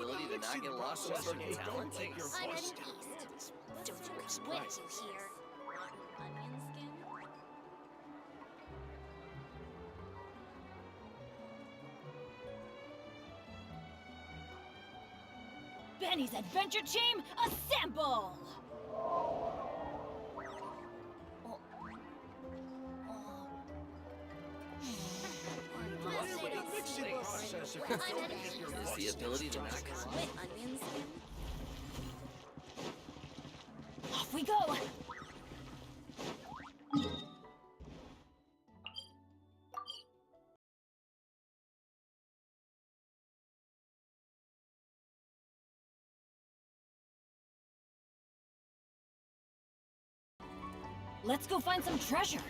ability to not get lost in certain talent? I'm heading east. Don't you quit you here. Rotten onion skin? Benny's Adventure Team, assemble! Is the ability to not get lost? Onion skin? Off we go! Let's go find some treasure!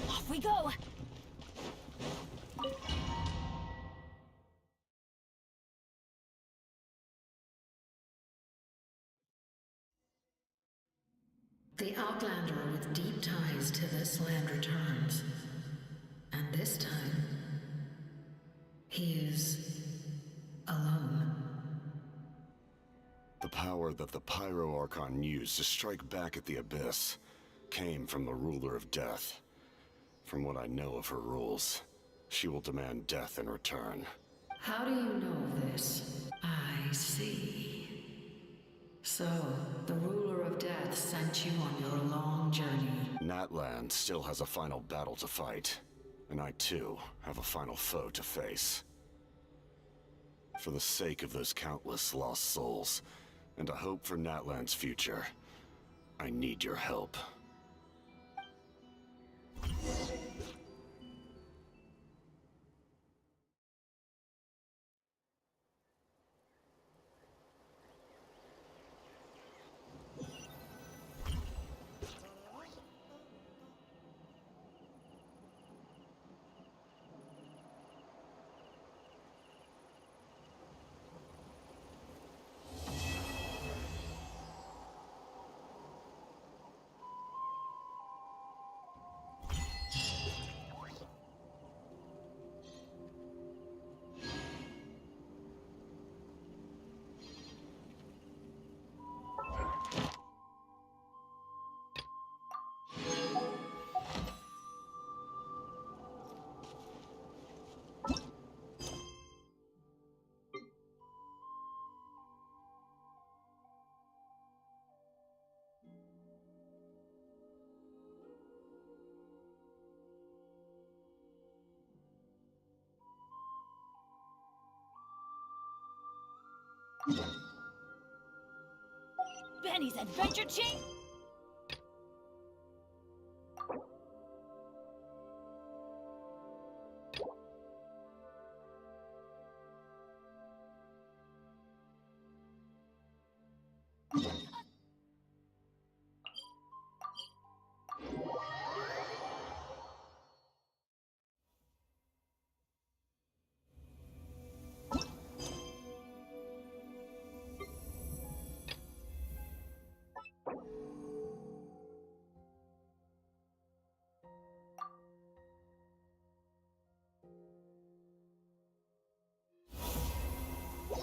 Off we go! The Outlander with deep ties to this land returns. And this time, he is alone. The power that the Pyro Arcon used to strike back at the Abyss came from the Ruler of Death. From what I know of her rules, she will demand death in return. How do you know this? I see. So, the Ruler of Death sent you on your long journey. Natlan still has a final battle to fight, and I too have a final foe to face. For the sake of those countless lost souls, and a hope for Natlan's future, I need your help. Benny's Adventure Team?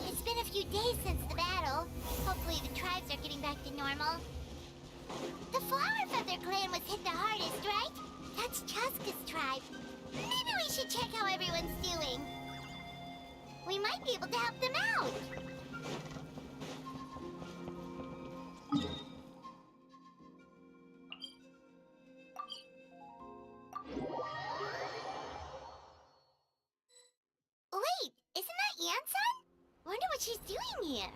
It's been a few days since the battle. Hopefully the tribes are getting back to normal. The Flower Feather clan was hit the hardest, right? That's Chaska's tribe. Maybe we should check how everyone's doing. We might be able to help them out. Wait, isn't that Yansan? Wonder what she's doing here.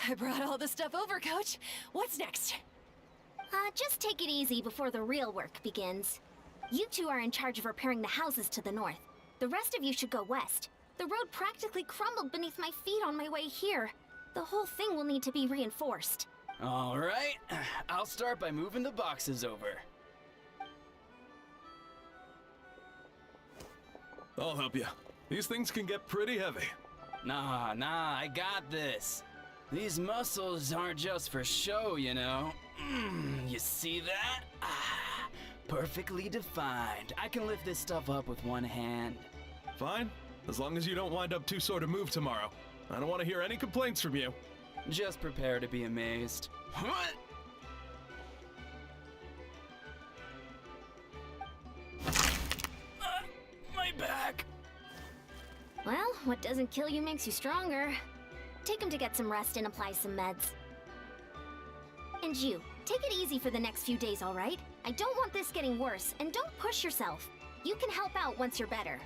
I brought all the stuff over, Coach. What's next? Just take it easy before the real work begins. You two are in charge of repairing the houses to the north. The rest of you should go west. The road practically crumbled beneath my feet on my way here. The whole thing will need to be reinforced. All right, I'll start by moving the boxes over. I'll help you. These things can get pretty heavy. Nah, I got this. These muscles aren't just for show, you know. You see that? Perfectly defined. I can lift this stuff up with one hand. Fine, as long as you don't wind up too sore to move tomorrow. I don't want to hear any complaints from you. Just prepare to be amazed. My back. Well, what doesn't kill you makes you stronger. Take him to get some rest and apply some meds. And you, take it easy for the next few days, all right? I don't want this getting worse, and don't push yourself. You can help out once you're better.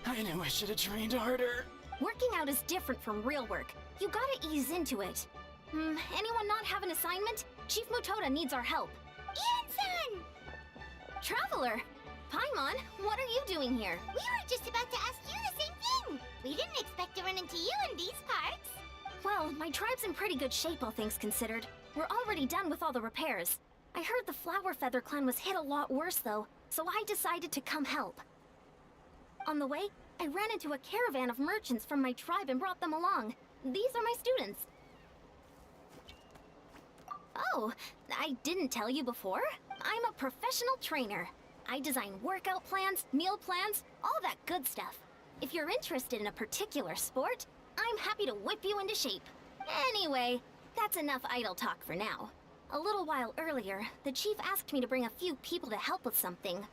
I knew I should have trained harder. Working out is different from real work. You gotta ease into it. Anyone not have an assignment? Chief Mutoda needs our help. Ian-san! Traveler! Paimon, what are you doing here? We were just about to ask you the same thing. We didn't expect to run into you in these parts. Well, my tribe's in pretty good shape, all things considered. We're already done with all the repairs. I heard the Flower Feather clan was hit a lot worse, though, so I decided to come help. On the way, I ran into a caravan of merchants from my tribe and brought them along. These are my students. Oh, I didn't tell you before. I'm a professional trainer. I design workout plans, meal plans, all that good stuff. If you're interested in a particular sport, I'm happy to whip you into shape. Anyway, that's enough idle talk for now. A little while earlier, the chief asked me to bring a few people to help with something.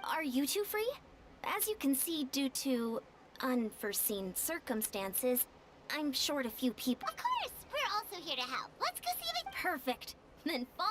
Are you two free? As you can see, due to unforeseen circumstances, I'm short a few people. Of course, we're also here to help. Let's go see if it... Perfect. Then follow...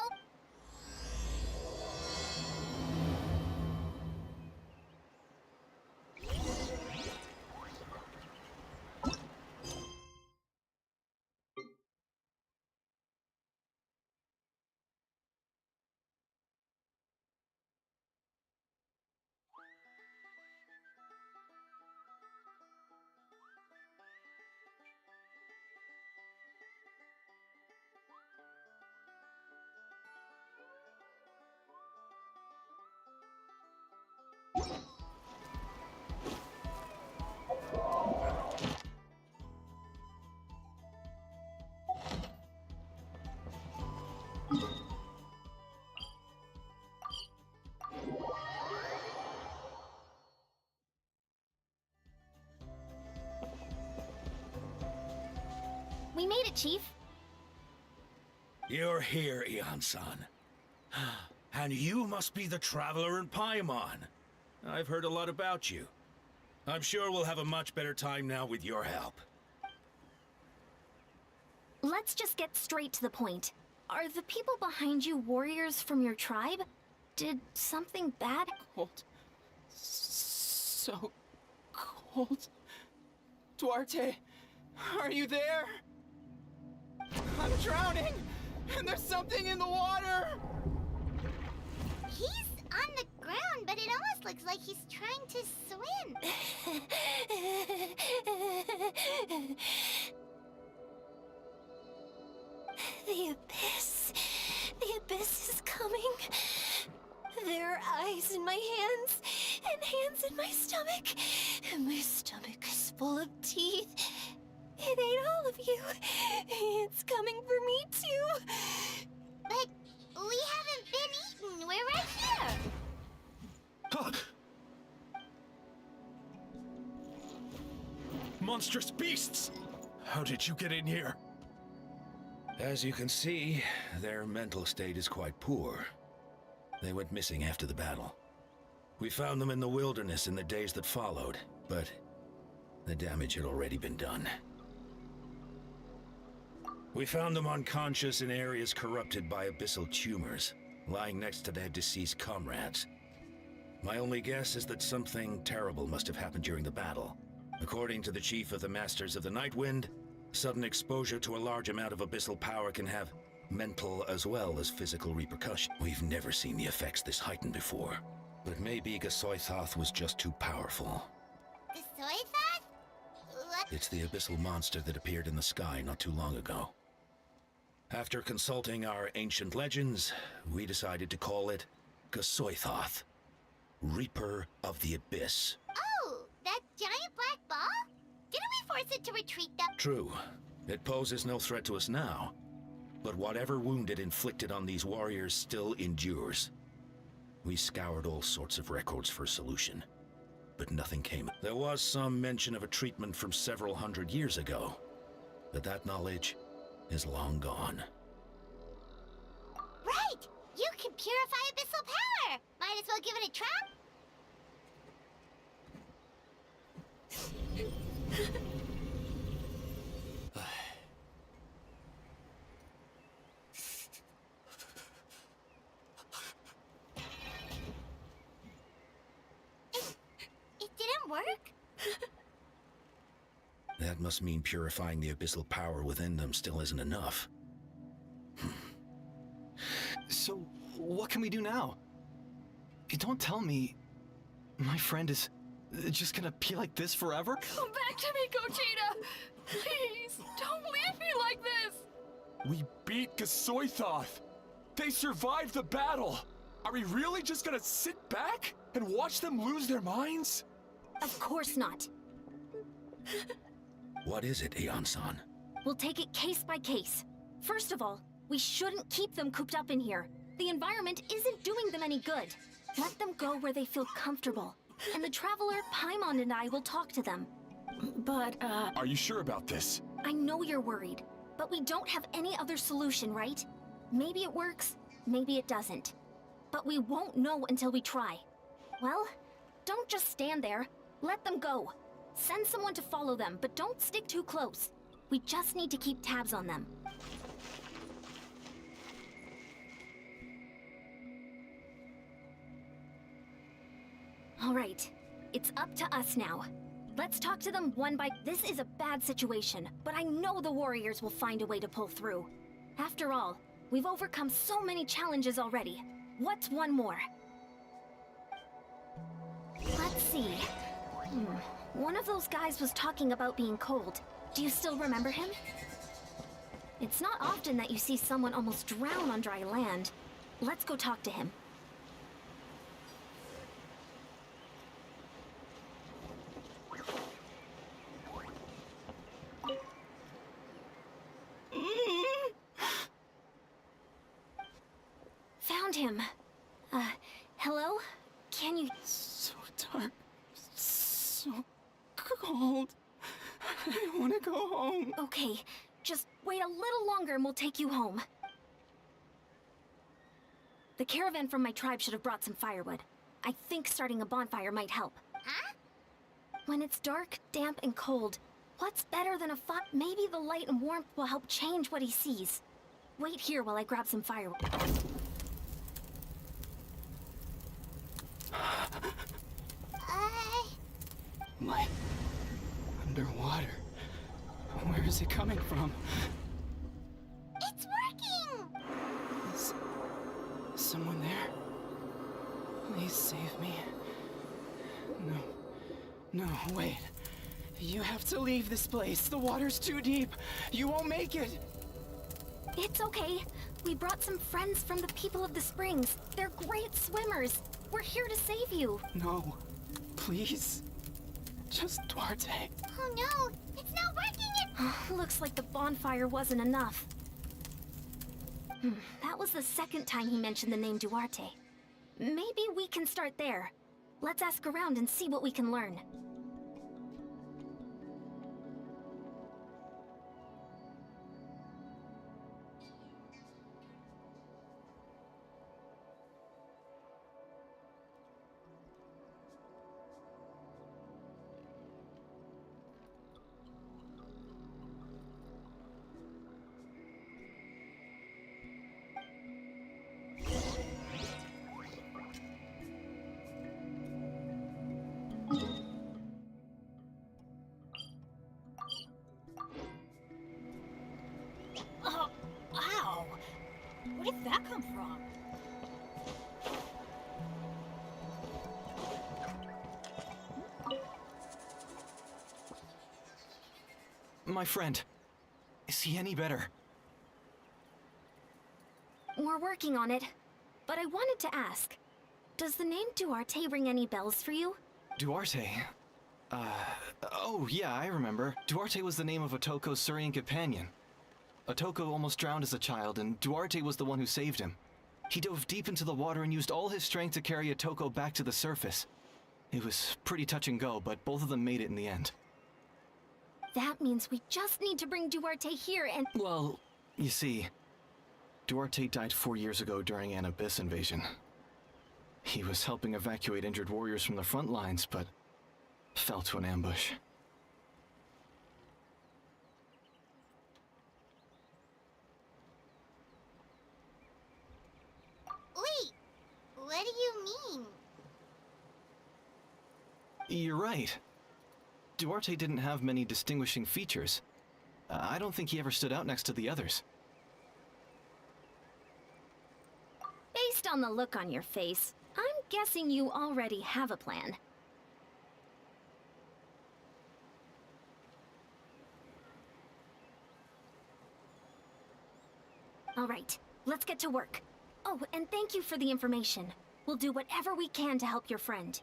We made it, Chief. You're here, Ian-san. And you must be the traveler in Paimon. I've heard a lot about you. I'm sure we'll have a much better time now with your help. Let's just get straight to the point. Are the people behind you warriors from your tribe? Did something bad? Cold. So cold. Duarte, are you there? I'm drowning! And there's something in the water! He's on the ground, but it almost looks like he's trying to swim. The abyss. The abyss is coming. There are eyes in my hands, and hands in my stomach. And my stomach is full of teeth. It ate all of you. It's coming for me, too. But we haven't been eaten. We're right here. Monstrous beasts! How did you get in here? As you can see, their mental state is quite poor. They went missing after the battle. We found them in the wilderness in the days that followed, but the damage had already been done. We found them unconscious in areas corrupted by abyssal tumors, lying next to their deceased comrades. My only guess is that something terrible must have happened during the battle. According to the chief of the Masters of the Nightwind, sudden exposure to a large amount of abyssal power can have mental as well as physical repercussions. We've never seen the effects this heightened before, but maybe Gasoithoth was just too powerful. The Soithoth? What? It's the abyssal monster that appeared in the sky not too long ago. After consulting our ancient legends, we decided to call it Gasoithoth. Reaper of the Abyss. Oh, that giant black ball? Didn't we force it to retreat though? True. It poses no threat to us now. But whatever wound it inflicted on these warriors still endures. We scoured all sorts of records for a solution, but nothing came. There was some mention of a treatment from several hundred years ago, but that knowledge is long gone. Right! You can purify abyssal power! Might as well give it a try. It didn't work? That must mean purifying the abyssal power within them still isn't enough. So, what can we do now? Don't tell me my friend is just gonna be like this forever? Come back to me, Gogeta! Please, don't leave me like this! We beat Gasoithoth! They survived the battle! Are we really just gonna sit back and watch them lose their minds? Of course not. What is it, Aeon-san? We'll take it case by case. First of all, we shouldn't keep them cooped up in here. The environment isn't doing them any good. Let them go where they feel comfortable. And the Traveler, Paimon, and I will talk to them. But, Are you sure about this? I know you're worried, but we don't have any other solution, right? Maybe it works, maybe it doesn't. But we won't know until we try. Well, don't just stand there. Let them go. Send someone to follow them, but don't stick too close. We just need to keep tabs on them. All right, it's up to us now. Let's talk to them one by... This is a bad situation, but I know the warriors will find a way to pull through. After all, we've overcome so many challenges already. What's one more? Let's see. One of those guys was talking about being cold. Do you still remember him? It's not often that you see someone almost drown on dry land. Let's go talk to him. Found him. Hello? Can you... So dark. So cold. I want to go home. Okay, just wait a little longer and we'll take you home. The caravan from my tribe should have brought some firewood. I think starting a bonfire might help. Huh? When it's dark, damp, and cold, what's better than a fire? Maybe the light and warmth will help change what he sees. Wait here while I grab some firewood. Light. Underwater. Where is it coming from? It's working! Is someone there? Please save me. No, wait. You have to leave this place. The water's too deep. You won't make it. It's okay. We brought some friends from the people of the springs. They're great swimmers. We're here to save you. No. Please. Just Duarte. Oh no, it's not working! Looks like the bonfire wasn't enough. That was the second time he mentioned the name Duarte. Maybe we can start there. Let's ask around and see what we can learn. Ow! Where did that come from? My friend, is he any better? We're working on it, but I wanted to ask. Does the name Duarte ring any bells for you? Duarte? Oh yeah, I remember. Duarte was the name of Otoko's Surian companion. Otoko almost drowned as a child, and Duarte was the one who saved him. He dove deep into the water and used all his strength to carry Otoko back to the surface. It was pretty touch and go, but both of them made it in the end. That means we just need to bring Duarte here and— Well, you see, Duarte died 4 years ago during an Abyss invasion. He was helping evacuate injured warriors from the front lines, but fell to an ambush. Wait, what do you mean? You're right. Duarte didn't have many distinguishing features. I don't think he ever stood out next to the others. based on the look on your face, I'm guessing you already have a plan. All right, let's get to work. Oh, and thank you for the information. We'll do whatever we can to help your friend.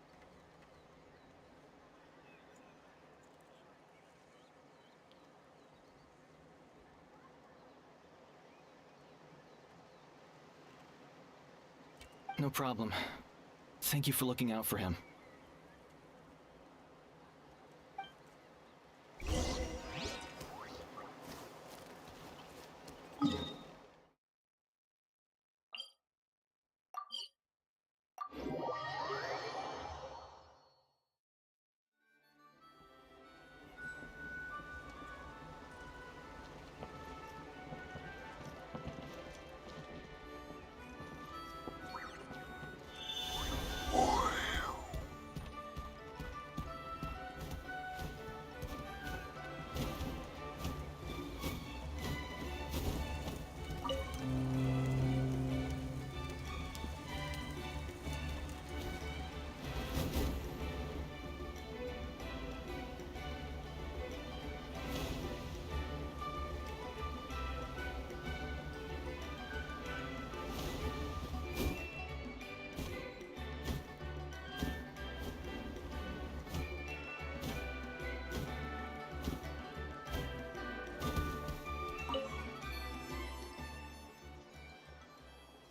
No problem. Thank you for looking out for him.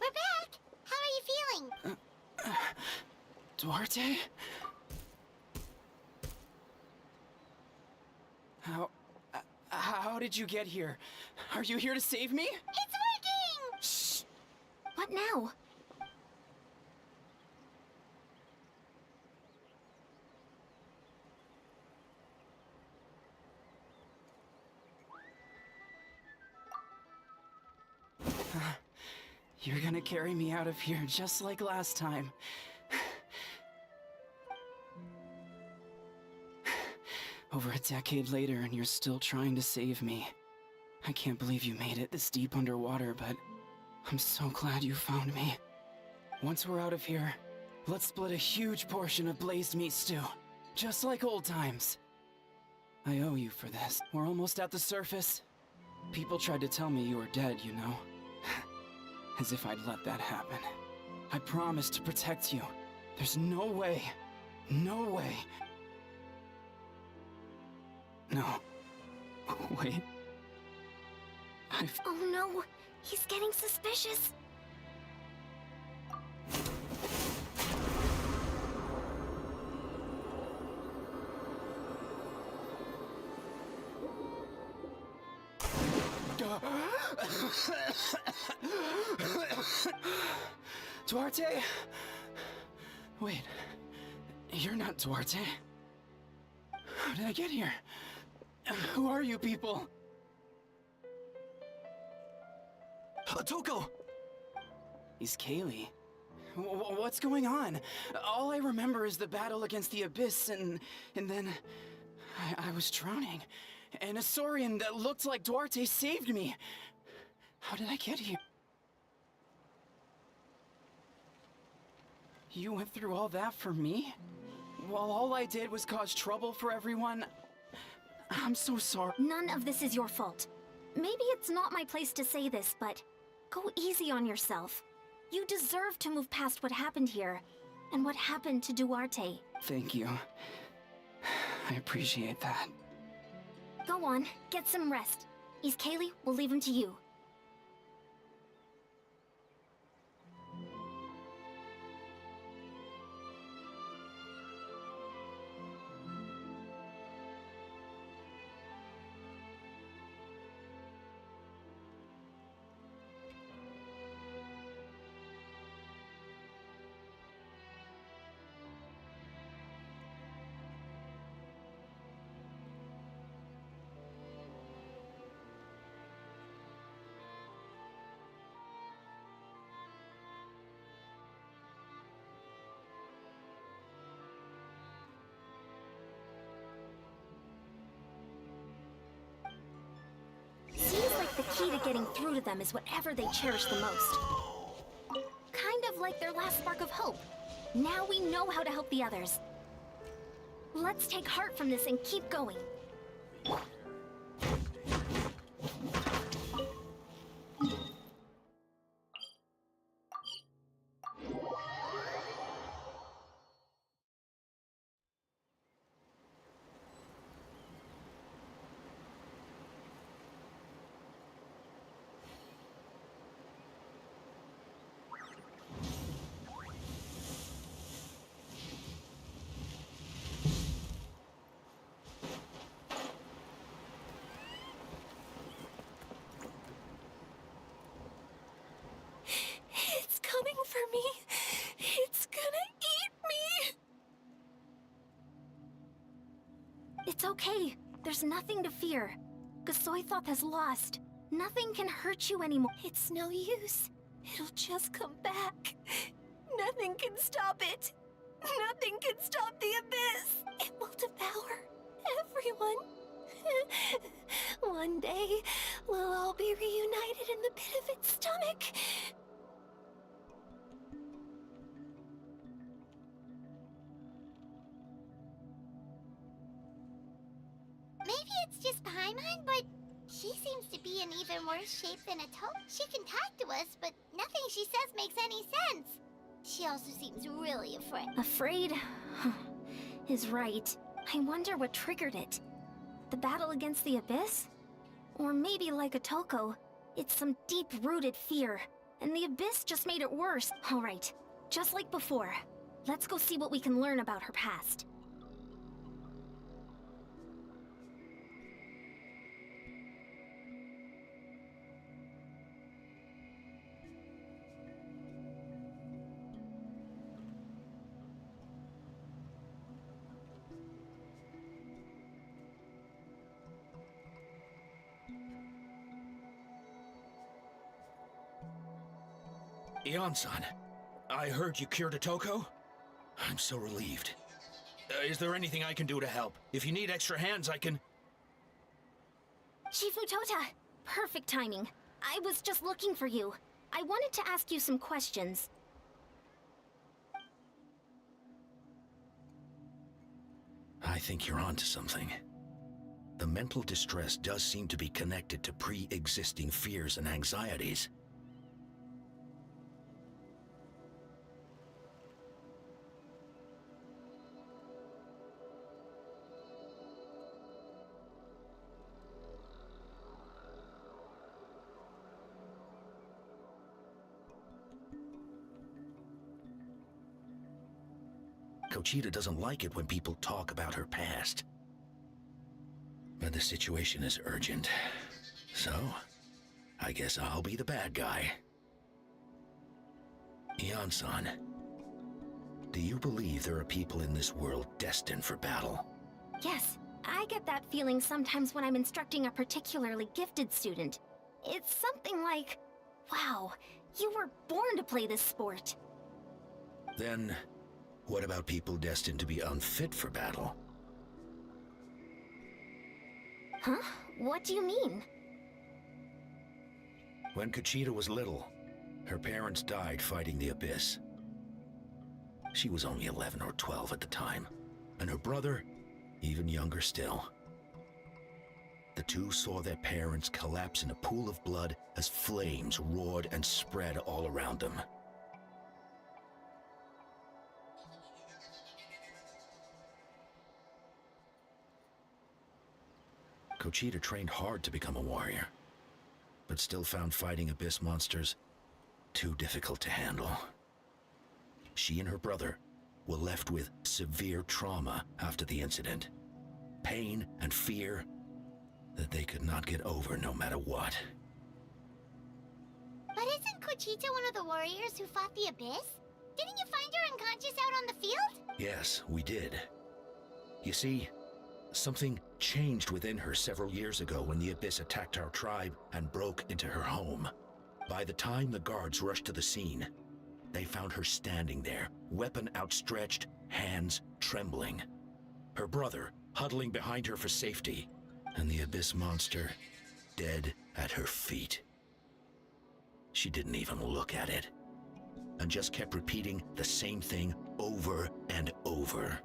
We're back! How are you feeling? Duarte? How did you get here? Are you here to save me? It's working! Shh! What now? You're gonna carry me out of here just like last time. Over a decade later, and you're still trying to save me. I can't believe you made it this deep underwater, but I'm so glad you found me. Once we're out of here, let's split a huge portion of blazed meat stew, just like old times. I owe you for this. We're almost at the surface. People tried to tell me you were dead, you know. As if I'd let that happen. I promised to protect you. There's no way. No way. No. Wait. Oh no! He's getting suspicious! Duarte? Wait. You're not Duarte. How did I get here? Who are you people? Toko! He's Kaylee. What's going on? All I remember is the battle against the Abyss, and then I was drowning. And a Saurian that looked like Duarte saved me. How did I get here? You went through all that for me? While all I did was cause trouble for everyone? I'm so sorry. None of this is your fault. Maybe it's not my place to say this, but go easy on yourself. You deserve to move past what happened here. and what happened to Duarte. Thank you. I appreciate that. Go on, get some rest. East Kaylee, we'll leave him to you. Seems like the key to getting through to them is whatever they cherish the most. Kind of like their last spark of hope. Now we know how to help the others. Let's take heart from this and keep going. It's coming for me. It's gonna eat me. It's okay. There's nothing to fear. Gasoithoth has lost. Nothing can hurt you anymore. It's no use. It'll just come back. Nothing can stop it. Nothing can stop the abyss. It will devour everyone. One day, we'll all be reunited in the pit of its stomach. Maybe it's just Paimon, but she seems to be in even worse shape than a toad. She can talk to us, but nothing she says makes any sense. She also seems really afraid. Afraid? Is right. I wonder what triggered it. The battle against the Abyss? Or maybe like a Toko, it's some deep-rooted fear, and the Abyss just made it worse. Alright, just like before. Let's go see what we can learn about her past. Ion-san, I heard you cured a Toko? I'm so relieved. Is there anything I can do to help? If you need extra hands, I can... Shifu Tota! Perfect timing. I was just looking for you. I wanted to ask you some questions. I think you're onto something. The mental distress does seem to be connected to pre-existing fears and anxieties. Kochita doesn't like it when people talk about her past. But the situation is urgent. So, I guess I'll be the bad guy. Ion-san, do you believe there are people in this world destined for battle? Yes, I get that feeling sometimes when I'm instructing a particularly gifted student. It's something like, wow, you were born to play this sport. Then, what about people destined to be unfit for battle? Huh? What do you mean? When Kochita was little, her parents died fighting the Abyss. She was only 11 or 12 at the time, and her brother, even younger still. The two saw their parents collapse in a pool of blood as flames roared and spread all around them. Conchita trained hard to become a warrior, but still found fighting abyss monsters too difficult to handle. She and her brother were left with severe trauma after the incident. Pain and fear that they could not get over no matter what. But isn't Conchita one of the warriors who fought the Abyss? Didn't you find her unconscious out on the field? Yes, we did. You see, something changed within her several years ago when the Abyss attacked our tribe and broke into her home. By the time the guards rushed to the scene, they found her standing there, weapon outstretched, hands trembling. Her brother huddling behind her for safety, and the Abyss monster dead at her feet. She didn't even look at it, and just kept repeating the same thing over and over.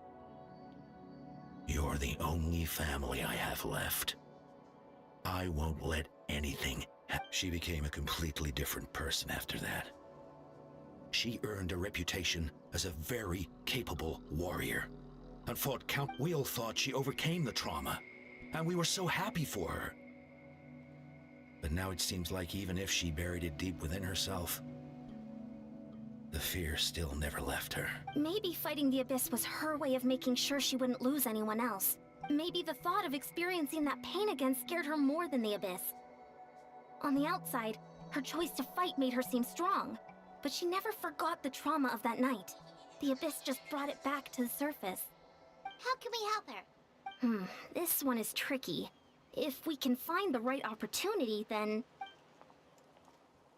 You're the only family I have left. I won't let anything happen. She became a completely different person after that. She earned a reputation as a very capable warrior, and fought count. We all thought she overcame the trauma, and we were so happy for her. But now it seems like even if she buried it deep within herself, the fear still never left her. Maybe fighting the Abyss was her way of making sure she wouldn't lose anyone else. Maybe the thought of experiencing that pain again scared her more than the Abyss. On the outside, her choice to fight made her seem strong, but she never forgot the trauma of that night. The Abyss just brought it back to the surface. How can we help her? This one is tricky. If we can find the right opportunity, then...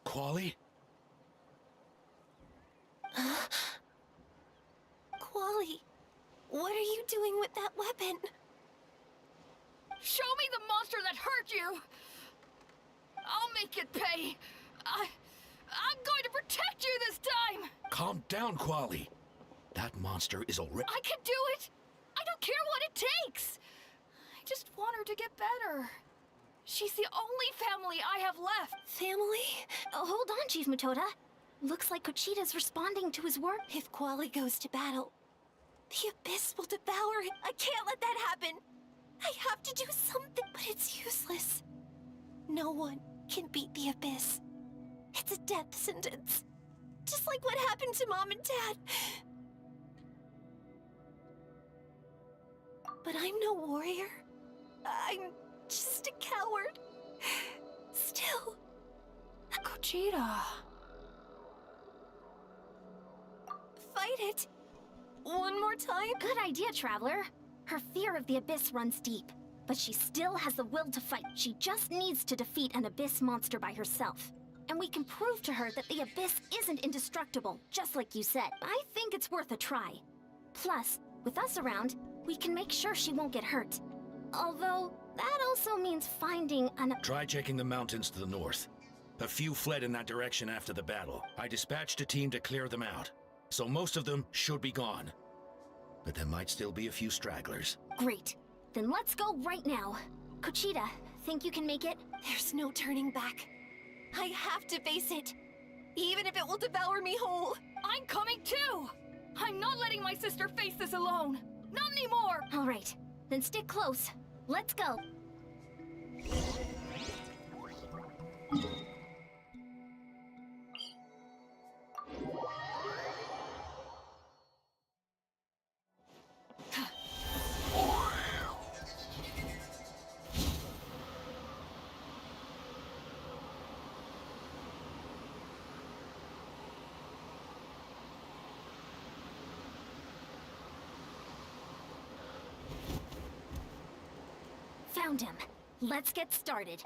Quali? Quali, what are you doing with that weapon? Show me the monster that hurt you! I'll make it pay! I'm going to protect you this time! Calm down, Quali. That monster is already... I can do it! I don't care what it takes! I just want her to get better. She's the only family I have left. Family? Hold on, Chief Mutoda. Looks like Conchita's responding to his work. If Quali goes to battle, the Abyss will devour it. I can't let that happen. I have to do something, but it's useless. No one can beat the Abyss. It's a death sentence. Just like what happened to Mom and Dad. But I'm no warrior. I'm just a coward. Still. Conchita. Fight it. One more time. Good idea, Traveler. Her fear of the Abyss runs deep, but she still has the will to fight. She just needs to defeat an Abyss monster by herself. And we can prove to her that the Abyss isn't indestructible, just like you said. I think it's worth a try. Plus, with us around, we can make sure she won't get hurt. Although, that also means finding an... Try checking the mountains to the north. A few fled in that direction after the battle. I dispatched a team to clear them out, so most of them should be gone. But there might still be a few stragglers. Great. Then let's go right now. Conchita, think you can make it? There's no turning back. I have to face it, even if it will devour me whole. I'm coming too! I'm not letting my sister face this alone. Not anymore! All right, then stick close. Let's go. Found him. Let's get started.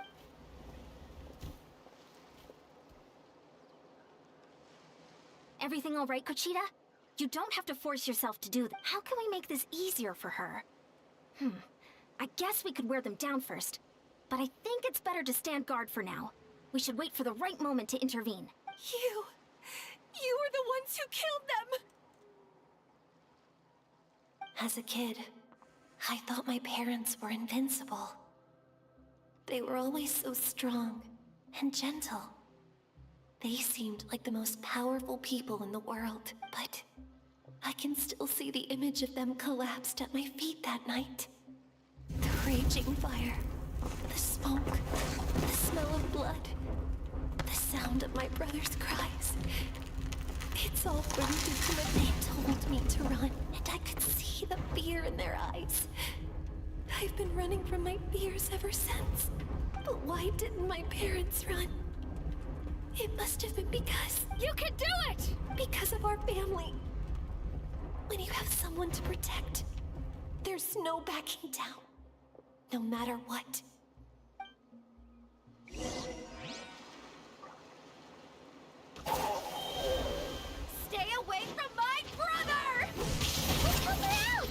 Everything all right, Conchita? You don't have to force yourself to do that. How can we make this easier for her? I guess we could wear them down first. But I think it's better to stand guard for now. We should wait for the right moment to intervene. You were the ones who killed them! As a kid, I thought my parents were invincible. They were always so strong and gentle. They seemed like the most powerful people in the world, but I can still see the image of them collapsed at my feet that night. The raging fire, The smoke, the smell of blood, the sound of my brother's cries. It's all burned into what they told me to run, and I could see the fear in their eyes. I've been running from my fears ever since. But why didn't my parents run? It must have been because... You can do it! Because of our family. When you have someone to protect, there's no backing down. No matter what. Stay away from my brother! Help her out!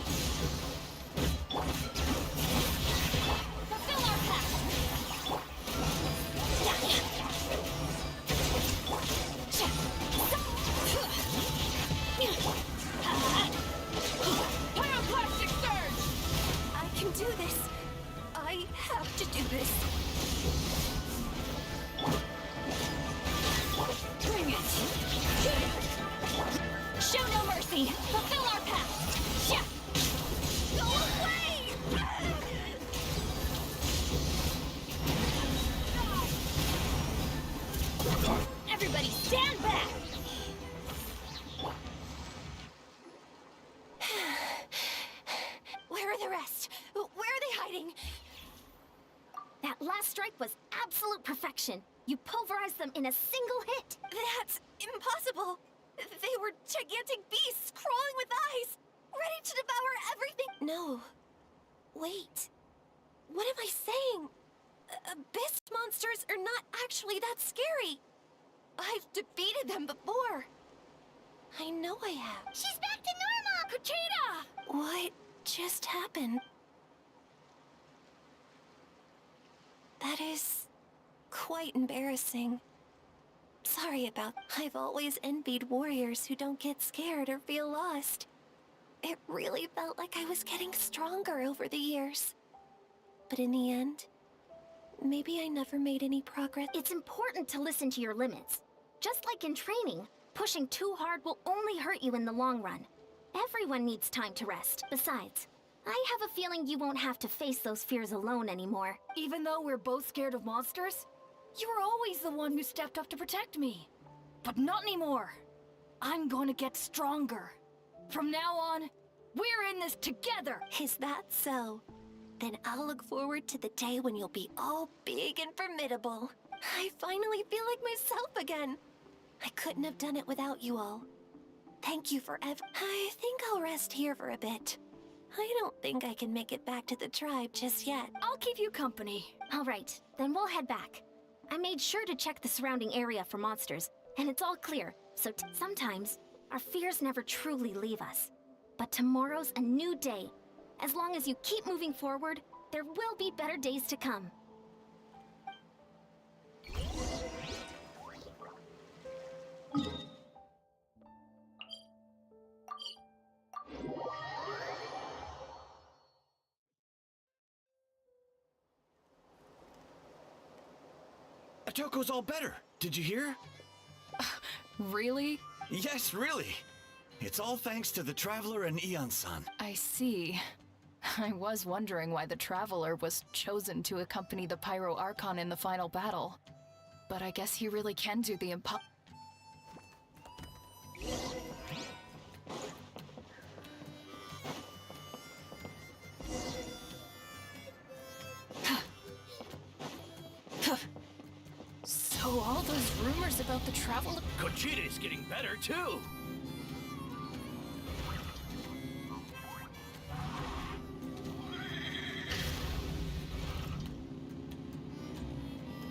Fulfill our pact! Pyroclastic surge! I can do this. I have to do this. Bring it! Show no mercy! Fulfill our pact! Yeah. Go away! Everybody stand back! Where are the rest? Where are they hiding? That last strike was absolute perfection. You pulverized them in a single hit. That's impossible. They were gigantic beasts crawling with eyes, ready to devour everything. No. Wait. What am I saying? Abyss monsters are not actually that scary. I've defeated them before. I know I have. She's back to normal! Kuchita! What just happened? That is quite embarrassing. Sorry about... I've always envied warriors who don't get scared or feel lost. It really felt like I was getting stronger over the years. But in the end, maybe I never made any progress. It's important to listen to your limits. Just like in training, pushing too hard will only hurt you in the long run. Everyone needs time to rest. Besides, I have a feeling you won't have to face those fears alone anymore. Even though we're both scared of monsters, you were always the one who stepped up to protect me. But not anymore. I'm going to get stronger. From now on, we're in this together. Is that so? Then I'll look forward to the day when you'll be all big and formidable. I finally feel like myself again. I couldn't have done it without you all. Thank you for I think I'll rest here for a bit. I don't think I can make it back to the tribe just yet. I'll keep you company. All right, then we'll head back. I made sure to check the surrounding area for monsters, and it's all clear, so sometimes our fears never truly leave us. But tomorrow's a new day. As long as you keep moving forward, there will be better days to come. Atoko's all better. Did you hear? Really? Yes, really. It's all thanks to the Traveler and Eon-san. I see. I was wondering why the Traveler was chosen to accompany the Pyro Archon in the final battle. But I guess he really can do the So all those rumors about the Traveler... Kuchita's getting better, too!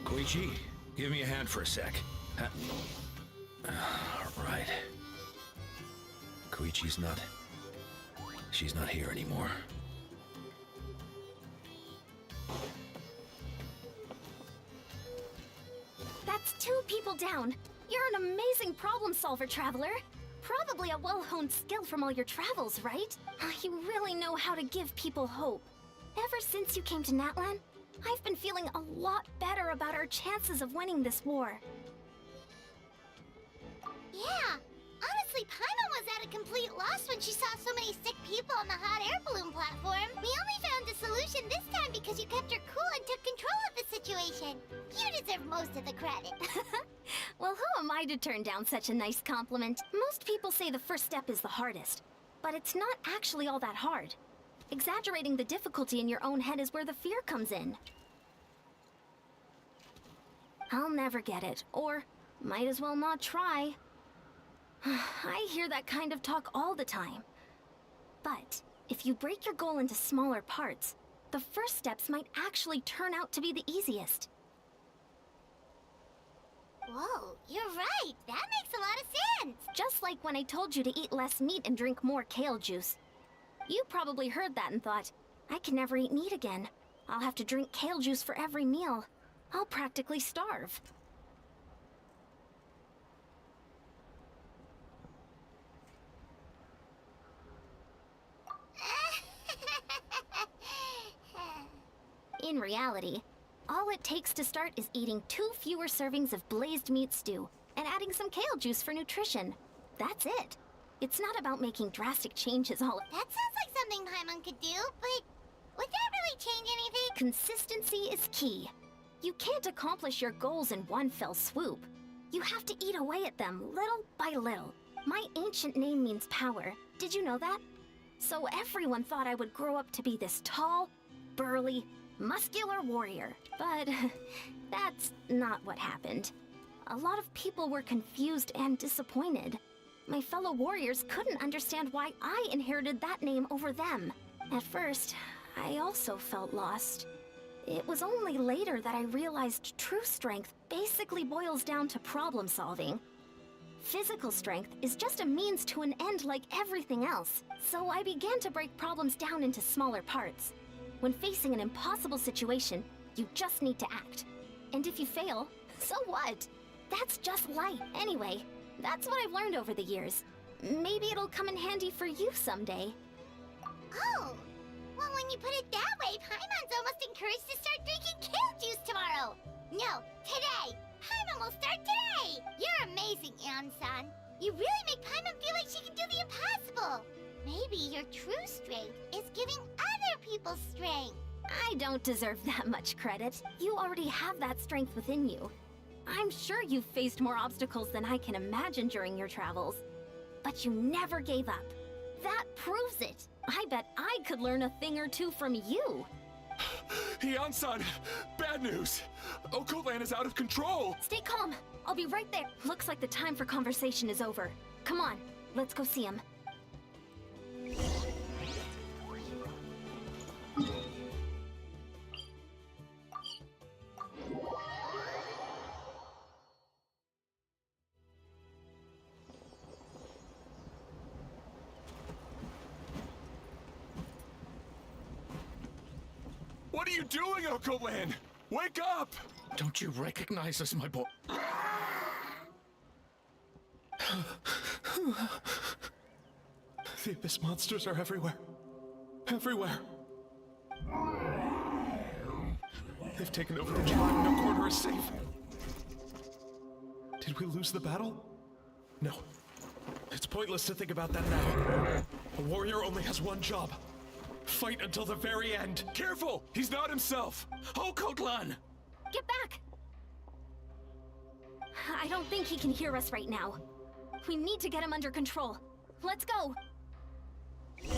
Koichi, give me a hand for a sec. Right. Koichi's not... She's not here anymore. That's 2 people down. You're an amazing problem solver, Traveler. Probably a well-honed skill from all your travels, right? You really know how to give people hope. Ever since you came to Natlan, I've been feeling a lot better about our chances of winning this war. Yeah. Honestly, Paimon was at a complete loss when she saw so many sick people on the hot air balloon platform. We only found a solution this time because you kept her cool and took credit. Well, who am I to turn down such a nice compliment? Most people say the first step is the hardest, but it's not actually all that hard. Exaggerating the difficulty in your own head is where the fear comes in. I'll never get it, or might as well not try. I hear that kind of talk all the time. But if you break your goal into smaller parts, the first steps might actually turn out to be the easiest. Whoa, you're right. That makes a lot of sense. Just like when I told you to eat less meat and drink more kale juice. You probably heard that and thought, I can never eat meat again. I'll have to drink kale juice for every meal. I'll practically starve. In reality, all it takes to start is eating 2 fewer servings of blazed meat stew and adding some kale juice for nutrition. That's it. It's not about making drastic changes all. That sounds like something Paimon could do, but would that really change anything? Consistency is key. You can't accomplish your goals in one fell swoop. You have to eat away at them, little by little. My ancient name means power. Did you know that? So everyone thought I would grow up to be this tall, burly, muscular warrior. But that's not what happened. A lot of people were confused and disappointed. My fellow warriors couldn't understand why I inherited that name over them. At first, I also felt lost. It was only later that I realized true strength basically boils down to problem solving. Physical strength is just a means to an end like everything else, so I began to break problems down into smaller parts. When facing an impossible situation, you just need to act. And if you fail, so what? That's just life. Anyway, that's what I've learned over the years. Maybe it'll come in handy for you someday. Oh, well, when you put it that way, Paimon's almost encouraged to start drinking kale juice tomorrow. No, today. Paimon will start today. You're amazing, Ansan. You really make Paimon feel like she can do the impossible. Maybe your true strength is giving other people strength. I don't deserve that much credit. You already have that strength within you. I'm sure you've faced more obstacles than I can imagine during your travels. But you never gave up. That proves it. I bet I could learn a thing or two from you. Ansan, bad news. Occult Land is out of control. Stay calm. I'll be right there. Looks like the time for conversation is over. Come on, let's go see him. What are you doing, Occult Land? Wake up! Don't you recognize us, my boy? The Abyss monsters are everywhere. Everywhere. They've taken over the tribe. No corner is safe. Did we lose the battle? No. It's pointless to think about that now. A warrior only has one job. Fight until the very end. Careful! He's not himself! Occult Land! Get back! I don't think he can hear us right now. We need to get him under control. Let's go! Let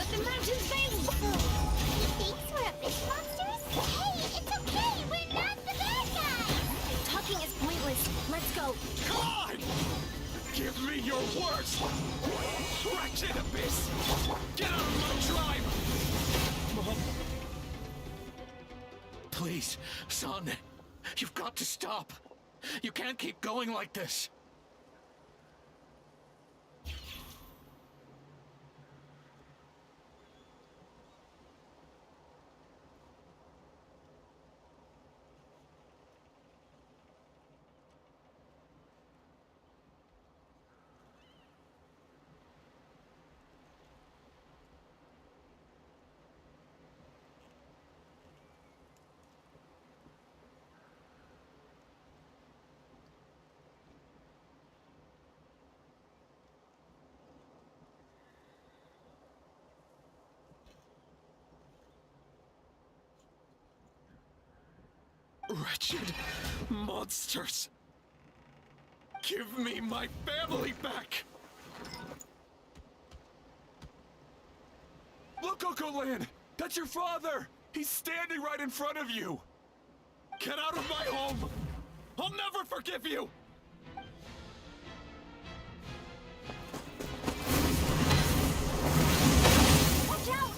the mountains bang! Thanks for Abyss monsters? Hey, it's okay! We're not the bad guys! Talking is pointless. Let's go. Come on! Give me your worst! Wretched Abyss! Get out of my tribe! Mom? Please, son. You've got to stop. You can't keep going like this. Wretched monsters! Give me my family back! Look, Lan! That's your father! He's standing right in front of you! Get out of my home! I'll never forgive you! Watch out!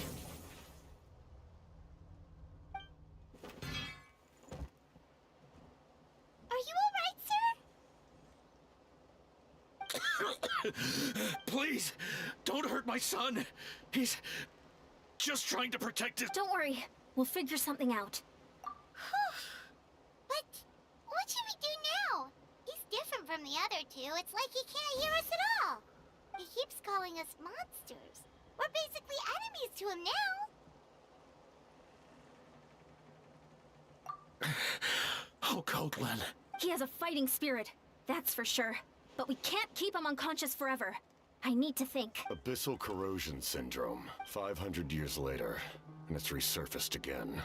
Are you alright, sir? Please, don't hurt my son. He's just trying to protect his... Don't worry. We'll figure something out. But what should we do now? He's different from the other two. It's like he can't hear us at all. He keeps calling us monsters. We're basically enemies to him now. Oh, Coatlan. He has a fighting spirit, that's for sure. But we can't keep him unconscious forever. I need to think. Abyssal corrosion syndrome. 500 years later, and it's resurfaced again.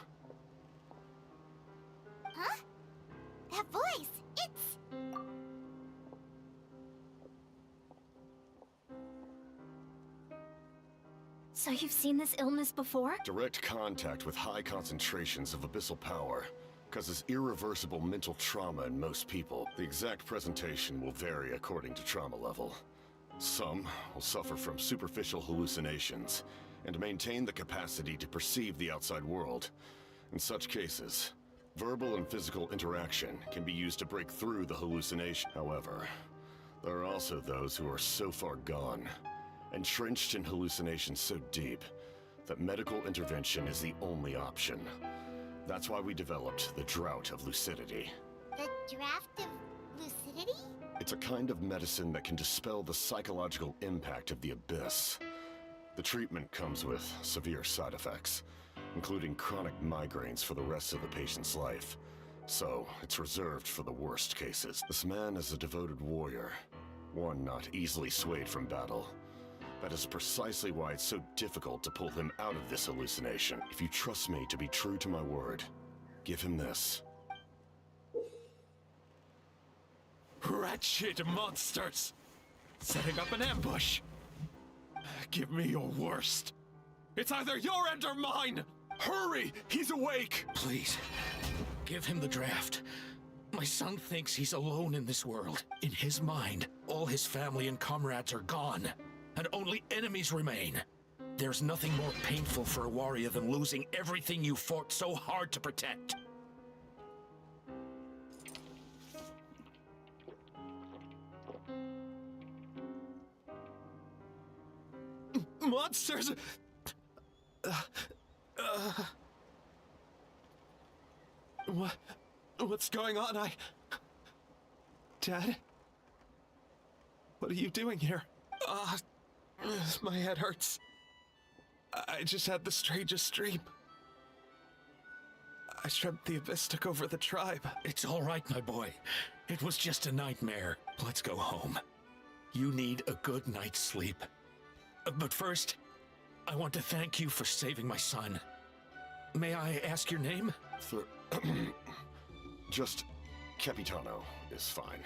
Huh? That voice, it's... So you've seen this illness before? Direct contact with high concentrations of abyssal power causes irreversible mental trauma in most people. The exact presentation will vary according to trauma level. Some will suffer from superficial hallucinations and maintain the capacity to perceive the outside world. In such cases, verbal and physical interaction can be used to break through the hallucination. However, there are also those who are so far gone, entrenched in hallucinations so deep, that medical intervention is the only option. That's why we developed the Drought of Lucidity. The draft of lucidity? It's a kind of medicine that can dispel the psychological impact of the abyss. The treatment comes with severe side effects, including chronic migraines for the rest of the patient's life. So, it's reserved for the worst cases. This man is a devoted warrior, one not easily swayed from battle. That is precisely why it's so difficult to pull him out of this hallucination. If you trust me to be true to my word, give him this. Wretched monsters! Setting up an ambush! Give me your worst. It's either your end or mine! Hurry! He's awake! Please, give him the draft. My son thinks he's alone in this world. In his mind, all his family and comrades are gone, and only enemies remain. There's nothing more painful for a warrior than losing everything you fought so hard to protect. Monsters! What's going on? Dad? What are you doing here? My head hurts. I just had the strangest dream. I dreamt the Abyss took over the tribe. It's all right, my boy. It was just a nightmare. Let's go home. You need a good night's sleep. But first, I want to thank you for saving my son. May I ask your name? Just Capitano is fine.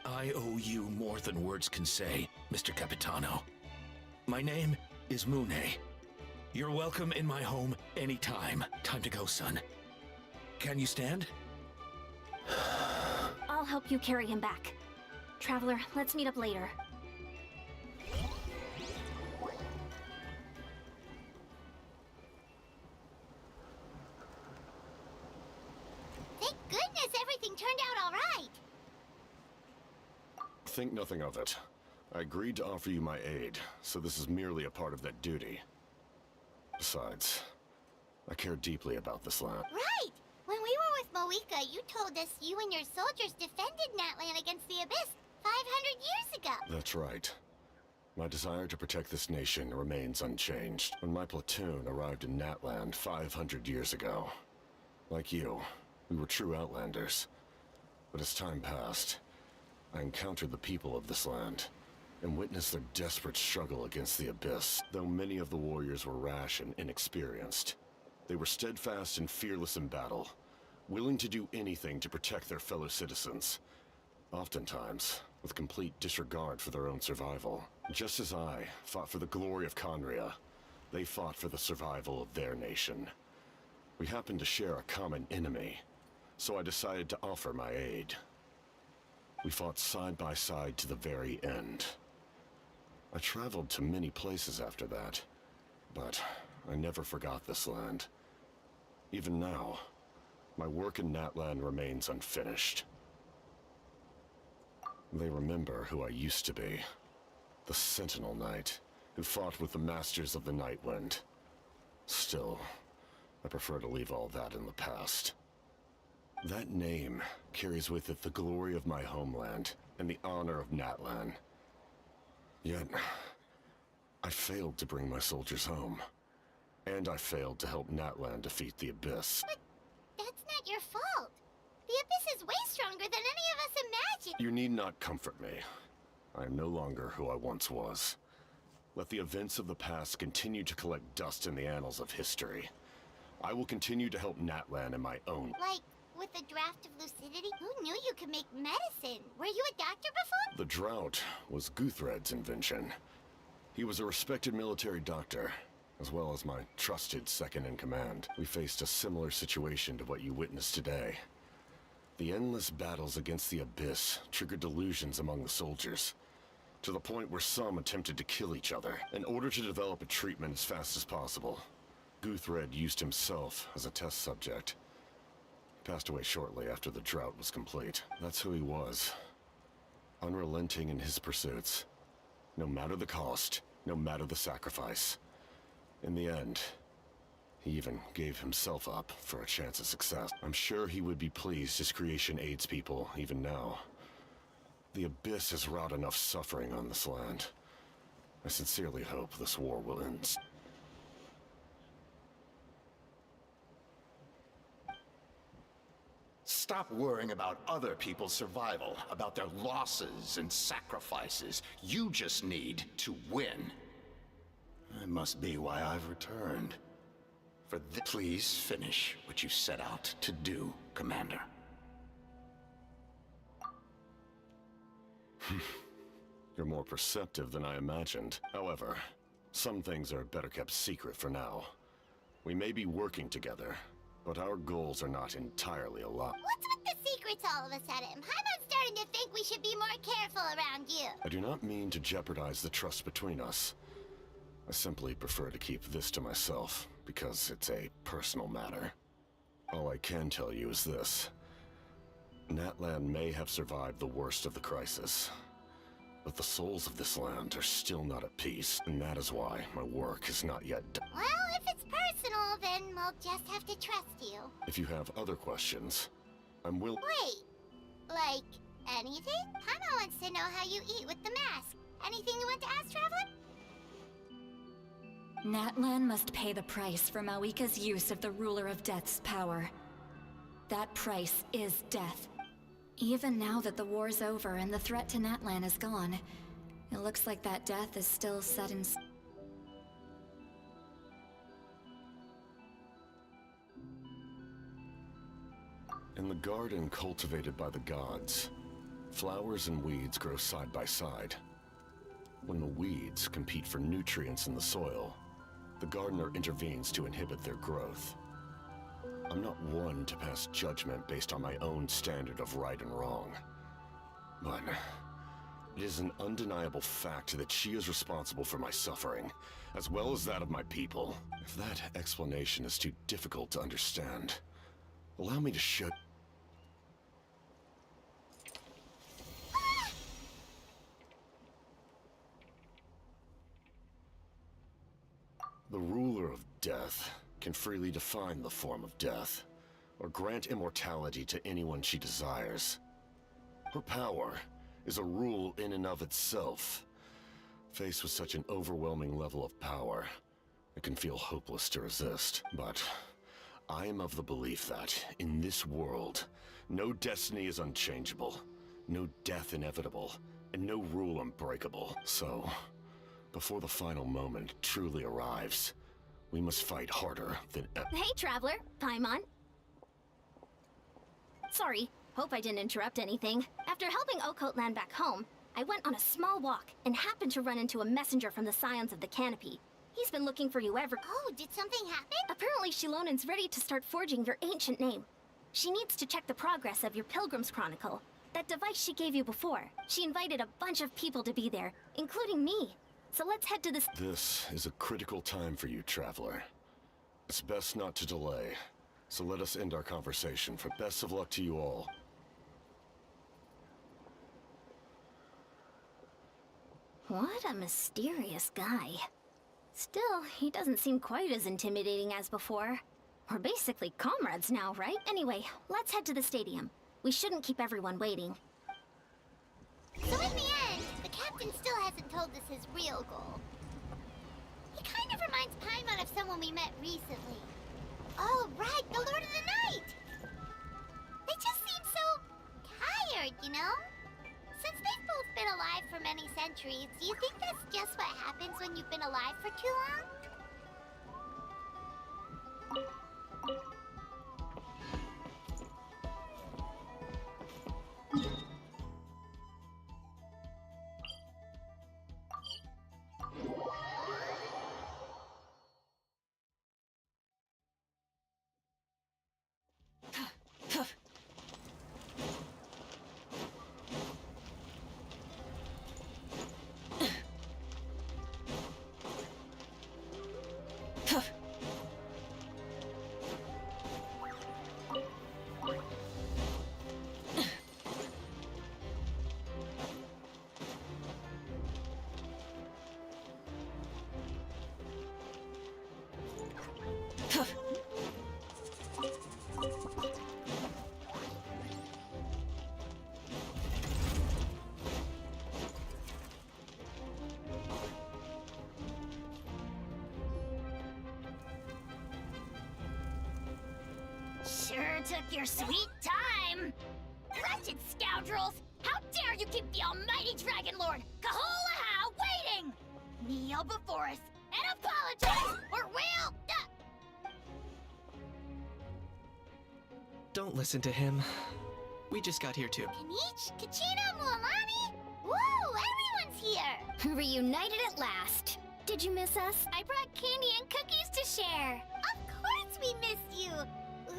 I owe you more than words can say, Mr. Capitano. My name is Mune. You're welcome in my home anytime. Time to go, son. Can you stand? I'll help you carry him back. Traveler, let's meet up later. Thank goodness everything turned out all right. Think nothing of it. I agreed to offer you my aid, so this is merely a part of that duty. Besides, I care deeply about this land. Right! When we were with Moika, you told us you and your soldiers defended Natlan against the Abyss 500 years ago. That's right. My desire to protect this nation remains unchanged. When my platoon arrived in Natland 500 years ago, like you, we were true outlanders. But as time passed, I encountered the people of this land, and witnessed their desperate struggle against the Abyss. Though many of the warriors were rash and inexperienced, they were steadfast and fearless in battle, willing to do anything to protect their fellow citizens, oftentimes with complete disregard for their own survival. Just as I fought for the glory of Conria, they fought for the survival of their nation. We happened to share a common enemy, so I decided to offer my aid. We fought side by side to the very end. I traveled to many places after that, but I never forgot this land. Even now, my work in Natlan remains unfinished. They remember who I used to be. The Sentinel Knight, who fought with the Masters of the Night Wind. Still, I prefer to leave all that in the past. That name carries with it the glory of my homeland and the honor of Natlan. Yet, I failed to bring my soldiers home. And I failed to help Natlan defeat the Abyss. But that's not your fault. The Abyss is way stronger than any of us imagined. You need not comfort me. I am no longer who I once was. Let the events of the past continue to collect dust in the annals of history. I will continue to help Natlan in my own... Like, with the draft of lucidity? Who knew you could make medicine? Were you a doctor before? The drought was Guthred's invention. He was a respected military doctor, as well as my trusted second-in-command. We faced a similar situation to what you witnessed today. The endless battles against the Abyss triggered delusions among the soldiers, to the point where some attempted to kill each other. In order to develop a treatment as fast as possible, Guthred used himself as a test subject. He passed away shortly after the drought was complete. That's who he was. Unrelenting in his pursuits. No matter the cost, no matter the sacrifice. In the end, he even gave himself up for a chance of success. I'm sure he would be pleased his creation aids people, even now. The Abyss has wrought enough suffering on this land. I sincerely hope this war will end. Stop worrying about other people's survival, about their losses and sacrifices. You just need to win. That must be why I've returned. Please finish what you set out to do, Commander. You're more perceptive than I imagined. However, some things are better kept secret for now. We may be working together, but our goals are not entirely aligned. What's with the secrets all of a sudden? I'm starting to think we should be more careful around you. I do not mean to jeopardize the trust between us. I simply prefer to keep this to myself, because it's a personal matter. All I can tell you is this. Natlan may have survived the worst of the crisis, but the souls of this land are still not at peace, and that is why my work is not yet done. Well, if it's personal, then we'll just have to trust you. If you have other questions, I'm willing. Wait, like anything? Paimon wants to know how you eat with the mask. Anything you want to ask, Traveler? Natlan must pay the price for Malika's use of the Ruler of Death's power. That price is death. Even now that the war's over and the threat to Natlan is gone, it looks like that death is still set in stone. In the garden cultivated by the gods, flowers and weeds grow side by side. When the weeds compete for nutrients in the soil, the gardener intervenes to inhibit their growth. I'm not one to pass judgment based on my own standard of right and wrong. But it is an undeniable fact that she is responsible for my suffering, as well as that of my people. If that explanation is too difficult to understand, allow me to show... The ruler of death can freely define the form of death, or grant immortality to anyone she desires. Her power is a rule in and of itself. Faced with such an overwhelming level of power, it can feel hopeless to resist. But I am of the belief that, in this world, no destiny is unchangeable, no death inevitable, and no rule unbreakable. So, before the final moment truly arrives, we must fight harder than ever. Hey, Traveler. Paimon. Sorry, hope I didn't interrupt anything. After helping Okote land back home, I went on a small walk and happened to run into a messenger from the Scions of the Canopy. He's been looking for you ever— Oh, did something happen? Apparently Shilonen's ready to start forging your ancient name. She needs to check the progress of your Pilgrim's Chronicle. That device she gave you before. She invited a bunch of people to be there, including me. So let's head to this— This is a critical time for you, Traveler. It's best not to delay. So let us end our conversation. For best of luck to you all. What a mysterious guy. Still, he doesn't seem quite as intimidating as before. We're basically comrades now, right? Anyway, let's head to the stadium. We shouldn't keep everyone waiting. So in the end, the captain still hasn't told us his real goal. He kind of reminds Paimon of someone we met recently. Oh, right, the Lord of the Night! They just seem so tired, you know? Since they've both been alive for many centuries, do you think that's just what happens when you've been alive for too long? Sure took your sweet time! Wretched scoundrels! How dare you keep the almighty Dragon Lord, Kahulaha, waiting! Kneel before us and apologize, or we'll— Don't listen to him. We just got here too. Kanich, Kachina, Mualani? Woo, everyone's here! Reunited at last. Did you miss us? I brought candy and cookies to share. Of course we missed you.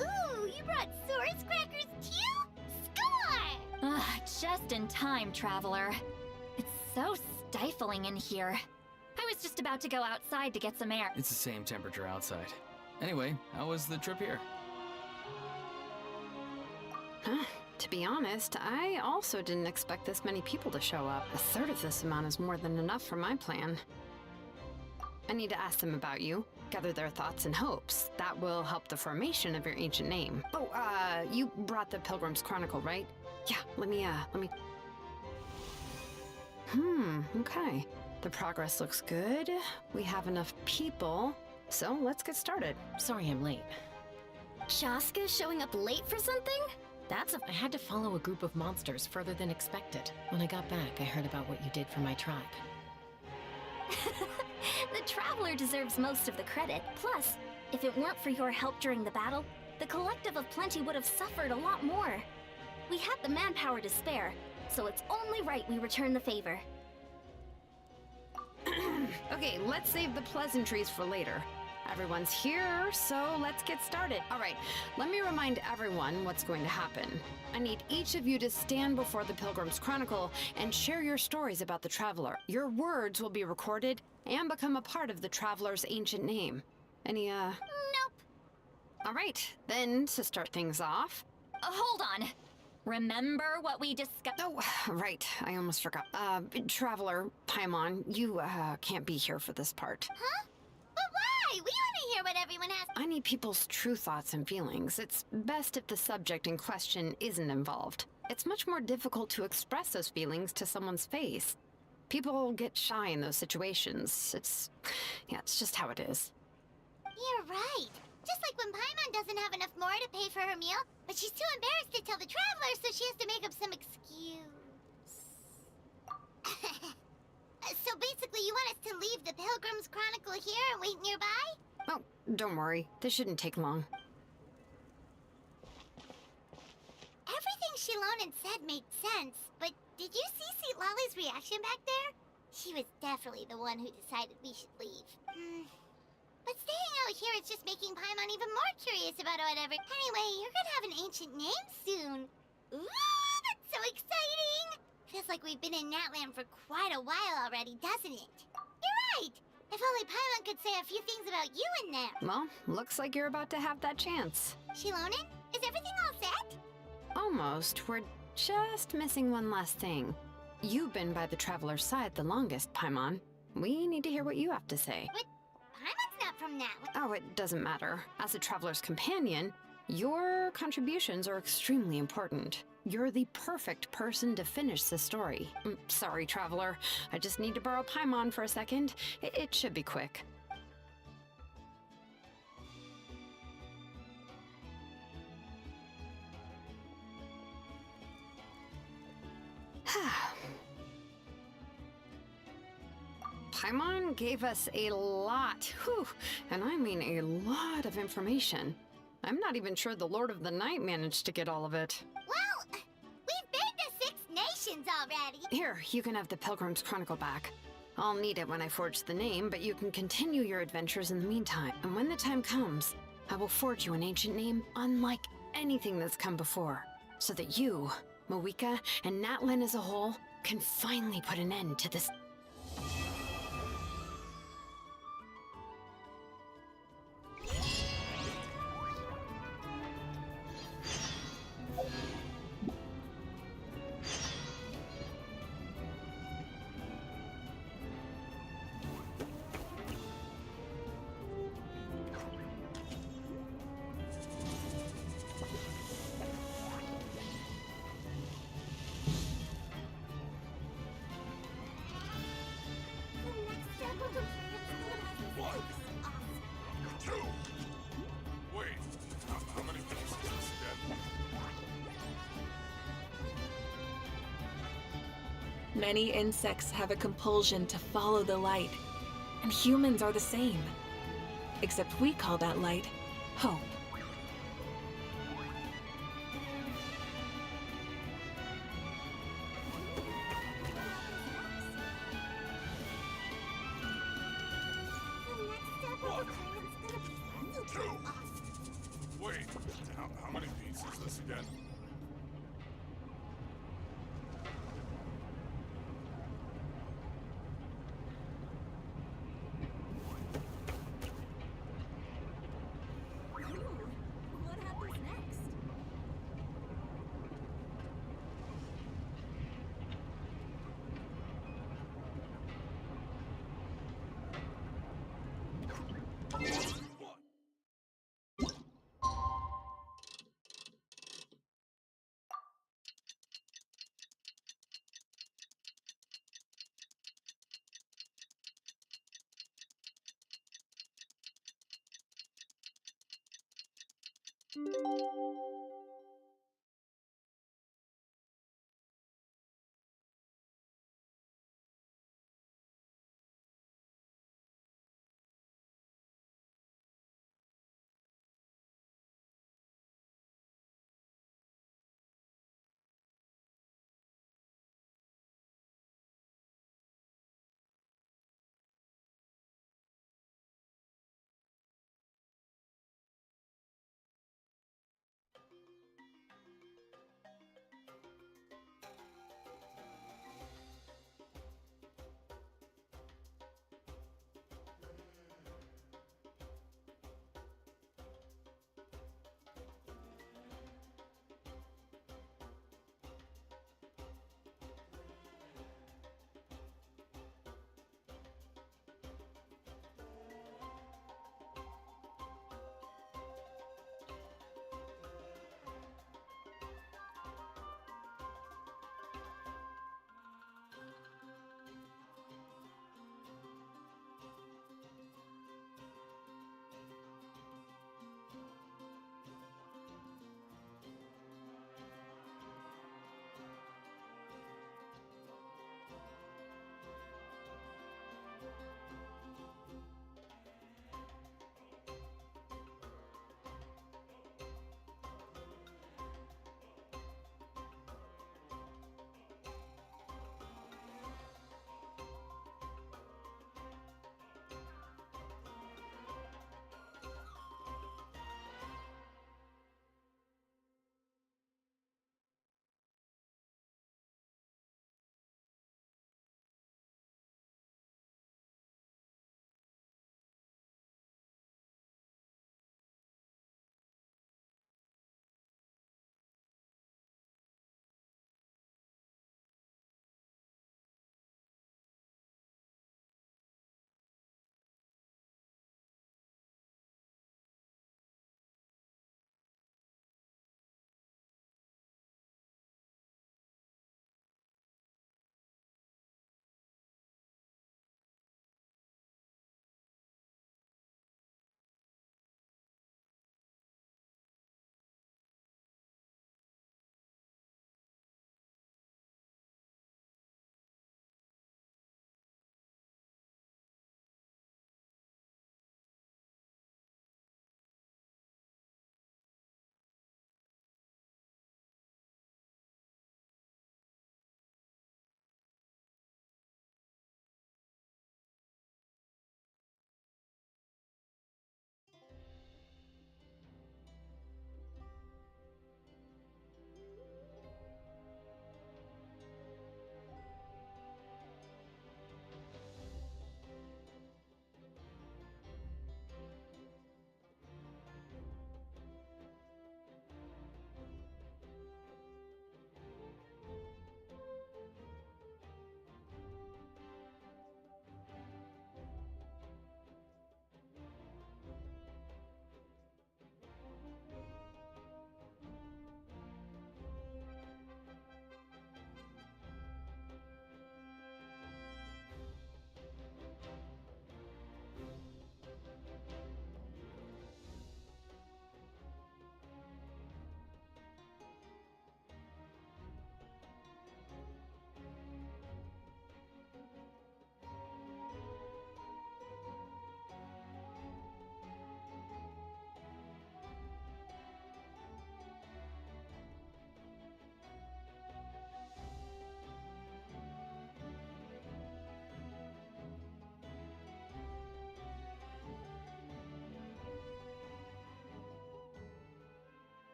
Ooh, you brought Source crackers too? Score! Just in time, Traveler. It's so stifling in here. I was just about to go outside to get some air. It's the same temperature outside. Anyway, how was the trip here? To be honest, I also didn't expect this many people to show up. A third of this amount is more than enough for my plan. I need to ask them about you, gather their thoughts and hopes. That will help the formation of your ancient name. Oh, you brought the Pilgrim's Chronicle, right? Yeah, let me... okay. The progress looks good. We have enough people, so let's get started. Sorry I'm late. Chaska's showing up late for something? I had to follow a group of monsters further than expected. When I got back, I heard about what you did for my tribe. The Traveler deserves most of the credit. Plus, if it weren't for your help during the battle, the Collective of Plenty would have suffered a lot more. We had the manpower to spare, so it's only right we return the favor. Okay, let's save the pleasantries for later. Everyone's here, so let's get started. All right, let me remind everyone what's going to happen. I need each of you to stand before the Pilgrim's Chronicle and share your stories about the Traveler. Your words will be recorded and become a part of the Traveler's ancient name. Any, Nope. All right, then, to start things off... Hold on. Remember what we discussed? Oh, right, I almost forgot. Traveler, Paimon, you, can't be here for this part. Huh? But why? We want to hear what everyone has— I need people's true thoughts and feelings. It's best if the subject in question isn't involved. It's much more difficult to express those feelings to someone's face. People get shy in those situations. It's just how it is. You're right. Just like when Paimon doesn't have enough more to pay for her meal, but she's too embarrassed to tell the Traveler, so she has to make up some excuse. So basically, you want us to leave the Pilgrim's Chronicle here and wait nearby? Oh, don't worry. This shouldn't take long. opponent said made sense, but did you see Lolly's reaction back there? She was definitely the one who decided we should leave. But staying out here is just making Paimon even more curious about whatever. Anyway, you're gonna have an ancient name soon. Ooh, that's so exciting! Feels like we've been in Natland for quite a while already, doesn't it? You're right! If only Paimon could say a few things about you in there. Well, looks like you're about to have that chance. Shilonen, is everything all set? Almost. We're just missing one last thing. You've been by the Traveler's side the longest, Paimon. We need to hear what you have to say. But Paimon's not from Natland. Oh, it doesn't matter. As a Traveler's companion, your contributions are extremely important. You're the perfect person to finish the story. Sorry, Traveler. I just need to borrow Paimon for a second. It should be quick. Paimon gave us a lot, and I mean a lot of information. I'm not even sure the Lord of the Night managed to get all of it. Well, we've been to 6 nations already. Here, you can have the Pilgrim's Chronicle back. I'll need it when I forge the name, but you can continue your adventures in the meantime. And when the time comes, I will forge you an ancient name unlike anything that's come before, so that you, Moeka, and Natlan as a whole can finally put an end to this. Many insects have a compulsion to follow the light, and humans are the same. Except we call that light hope. Wait, how many beats is this again?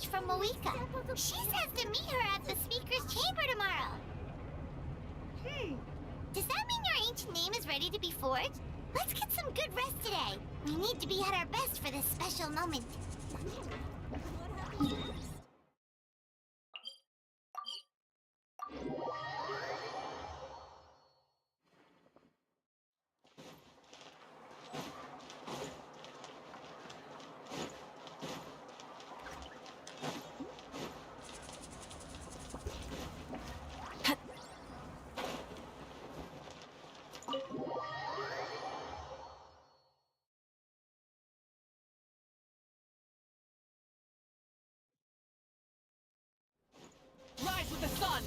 message from Moika. She says to meet her at the Speaker's Chamber tomorrow. Does that mean your ancient name is ready to be forged? Let's get some good rest today. We need to be at our best for this special moment. Rise with the sun!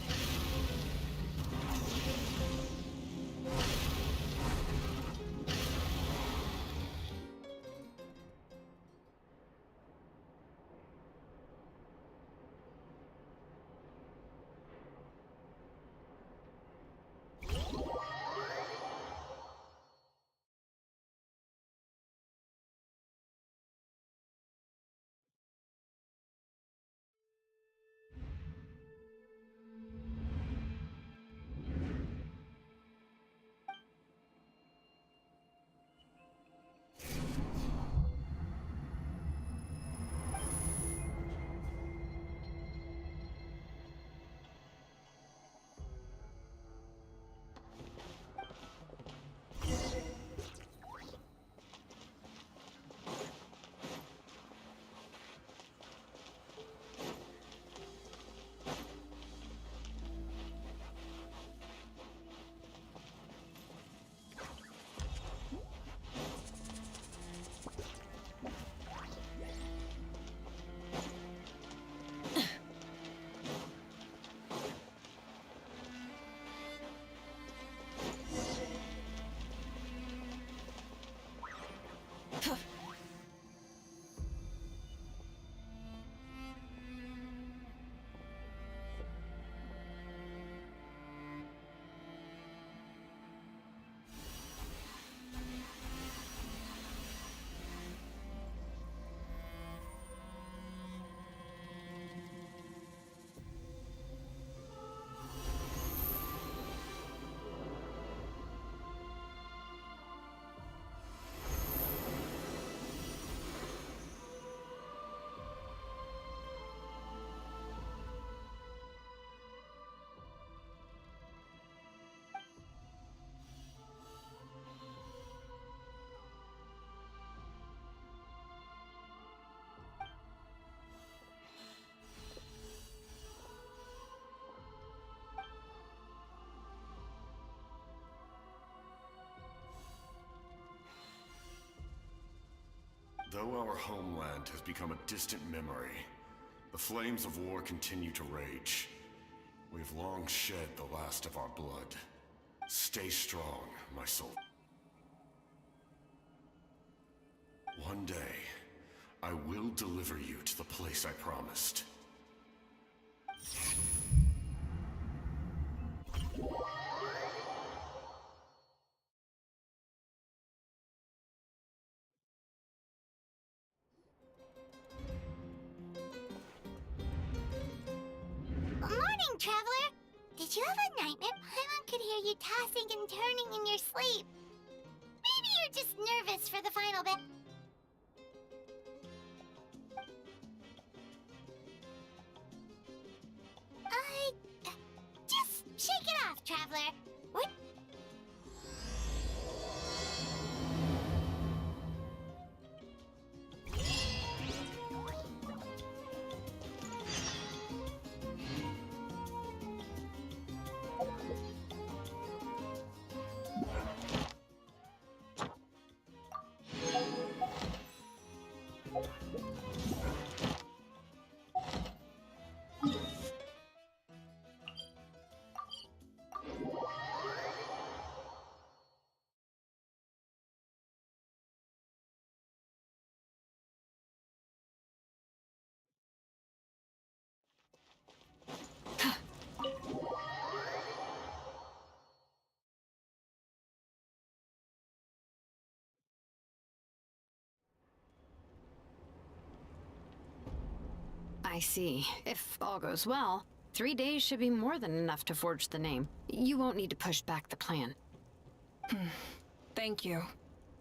Though our homeland has become a distant memory, the flames of war continue to rage. We have long shed the last of our blood. Stay strong, my soul. One day, I will deliver you to the place I promised. Morning, Traveler! Did you have a nightmare? Paimon could hear you tossing and turning in your sleep. Maybe you're just nervous for the final battle. Just shake it off, Traveler. What? I see. If all goes well, 3 days should be more than enough to forge the name. You won't need to push back the plan. Thank you.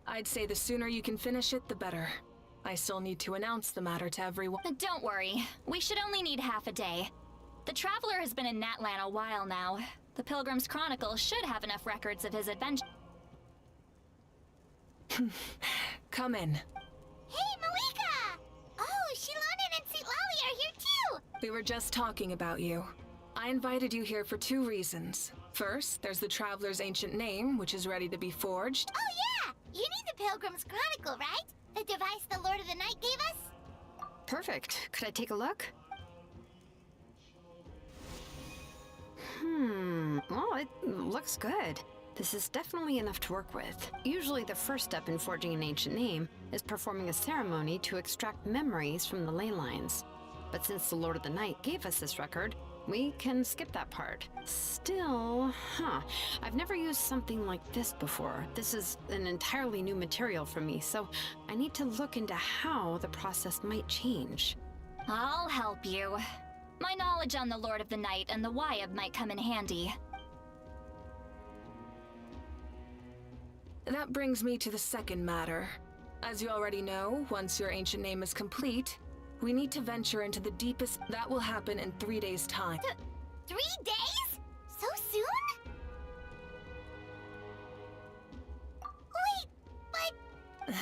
I'd say the sooner you can finish it, the better. I still need to announce the matter to everyone. Don't worry. We should only need half a day. The Traveler has been in Natlan a while now. The Pilgrim's Chronicle should have enough records of his adventure. Come in. Hey, Malika! Oh, Shilonen and St. Lolly are here too! We were just talking about you. I invited you here for 2 reasons. First, there's the Traveler's ancient name, which is ready to be forged. Oh yeah! You need the Pilgrim's Chronicle, right? The device the Lord of the Night gave us? Perfect. Could I take a look? Well, it looks good. This is definitely enough to work with. Usually the first step in forging an ancient name is performing a ceremony to extract memories from the ley lines. But since the Lord of the Night gave us this record, we can skip that part. Still, I've never used something like this before. This is an entirely new material for me, so I need to look into how the process might change. I'll help you. My knowledge on the Lord of the Night and the Wyab might come in handy. That brings me to the second matter. As you already know, once your ancient name is complete, we need to venture into the deepest. That will happen in 3 days' time. 3 days? So soon? Wait, but...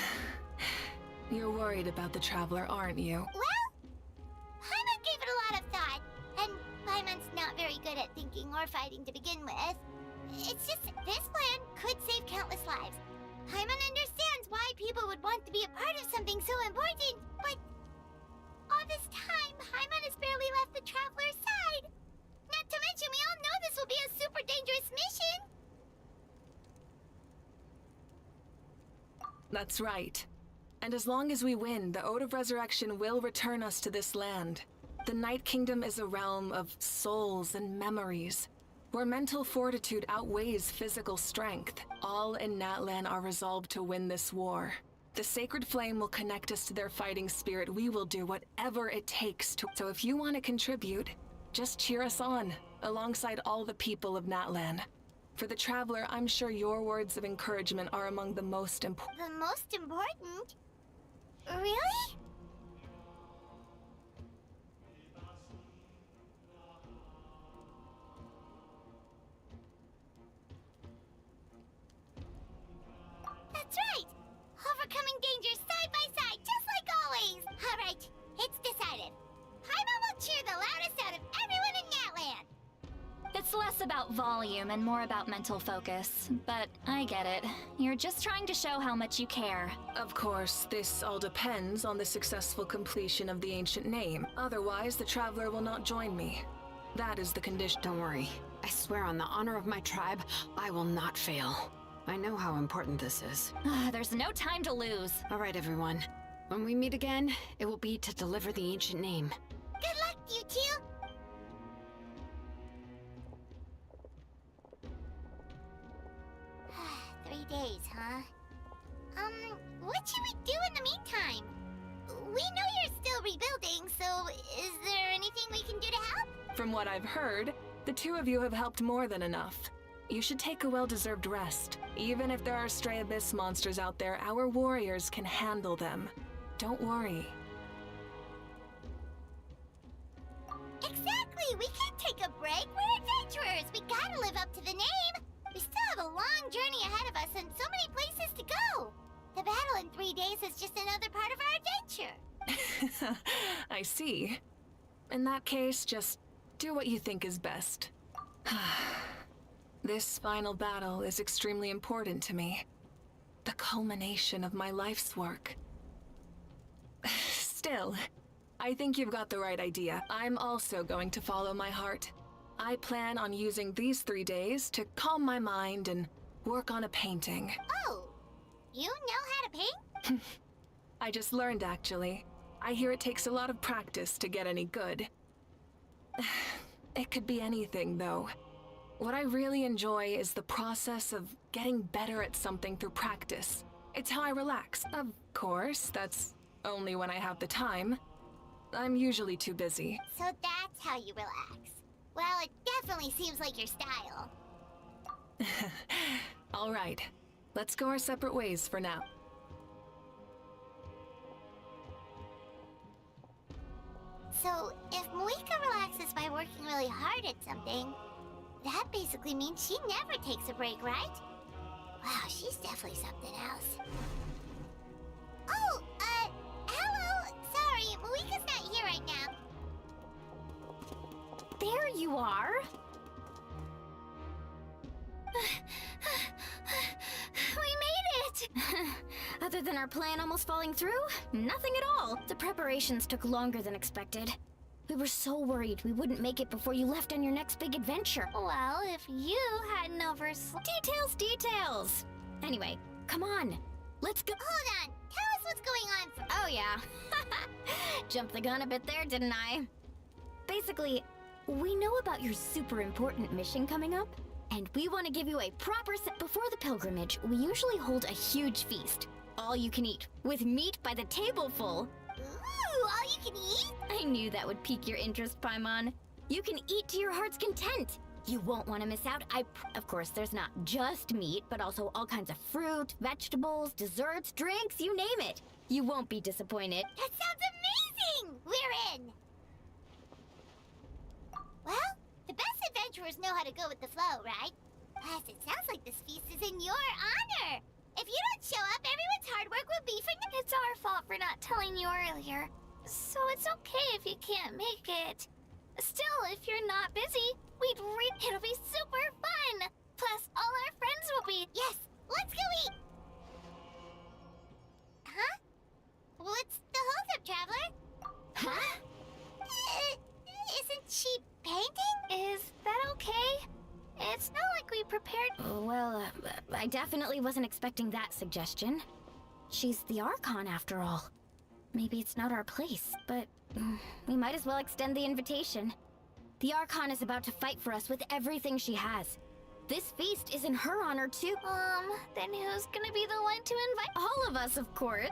You're worried about the Traveler, aren't you? Well, Paimon gave it a lot of thought, and Paimon's not very good at thinking or fighting to begin with. It's just this plan could save countless lives. Paimon understands why people would want to be a part of something so important, but all this time, Paimon has barely left the Traveler's side. Not to mention, we all know this will be a super dangerous mission. That's right. And as long as we win, the Ode of Resurrection will return us to this land. The Night Kingdom is a realm of souls and memories, where mental fortitude outweighs physical strength. All in Natlan are resolved to win this war. The sacred flame will connect us to their fighting spirit. We will do whatever it takes to. So if you want to contribute, just cheer us on, alongside all the people of Natlan. For the Traveler, I'm sure your words of encouragement are among the most important. The most important? Really? That's right! Overcoming dangers side by side, just like always! Alright, it's decided. Paimon will cheer the loudest out of everyone in Natlan! It's less about volume and more about mental focus, but I get it. You're just trying to show how much you care. Of course, this all depends on the successful completion of the ancient name. Otherwise, the Traveler will not join me. That is the condition. Don't worry. I swear on the honor of my tribe, I will not fail. I know how important this is. There's no time to lose. All right, everyone. When we meet again, it will be to deliver the ancient name. Good luck, you two! Days, huh? What should we do in the meantime? We know you're still rebuilding, so is there anything we can do to help? From what I've heard, the two of you have helped more than enough. You should take a well-deserved rest. Even if there are stray abyss monsters out there, our warriors can handle them. Don't worry. Exactly! We can't take a break! We're adventurers! We gotta live up to the name! We still have a long journey ahead of us and so many places to go! The battle in 3 days is just another part of our adventure! I see. In that case, just do what you think is best. This final battle is extremely important to me. The culmination of my life's work. Still, I think you've got the right idea. I'm also going to follow my heart. I plan on using these 3 days to calm my mind and work on a painting. Oh, you know how to paint? I just learned, actually. I hear it takes a lot of practice to get any good. It could be anything, though. What I really enjoy is the process of getting better at something through practice. It's how I relax. Of course, that's only when I have the time. I'm usually too busy. So that's how you relax. Well, it definitely seems like your style. All right. Let's go our separate ways for now. So, if Moika relaxes by working really hard at something, that basically means she never takes a break, right? Wow, she's definitely something else. Oh, hello! Sorry, Moika's not here right now. There you are. We made it! Other than our plan almost falling through, nothing at all. The preparations took longer than expected. We were so worried we wouldn't make it before you left on your next big adventure. Well, if you hadn't Details! Anyway, come on. Let's go. Hold on. Tell us what's going on for— Oh, yeah. Jumped the gun a bit there, didn't I? Basically, we know about your super important mission coming up, and we want to give you a proper set. Before the pilgrimage, we usually hold a huge feast. All you can eat, with meat by the tableful. Ooh, all you can eat? I knew that would pique your interest, Paimon. You can eat to your heart's content. You won't want to miss out. Of course, there's not just meat, but also all kinds of fruit, vegetables, desserts, drinks, you name it. You won't be disappointed. That sounds amazing! We're in! Well, the best adventurers know how to go with the flow, right? Plus, it sounds like this feast is in your honor. If you don't show up, everyone's hard work will be for nothing. It's our fault for not telling you earlier. So it's okay if you can't make it. Still, if you're not busy, it'll be super fun! Plus, all our friends will be— Yes, let's go eat! Huh? What's the holdup, Traveler? Huh? Isn't she painting? Is that okay? It's not like we prepared— Well, I definitely wasn't expecting that suggestion. She's the Archon, after all. Maybe it's not our place, but we might as well extend the invitation. The Archon is about to fight for us with everything she has. This feast is in her honor, too. Then who's gonna be the one to invite— All of us, of course.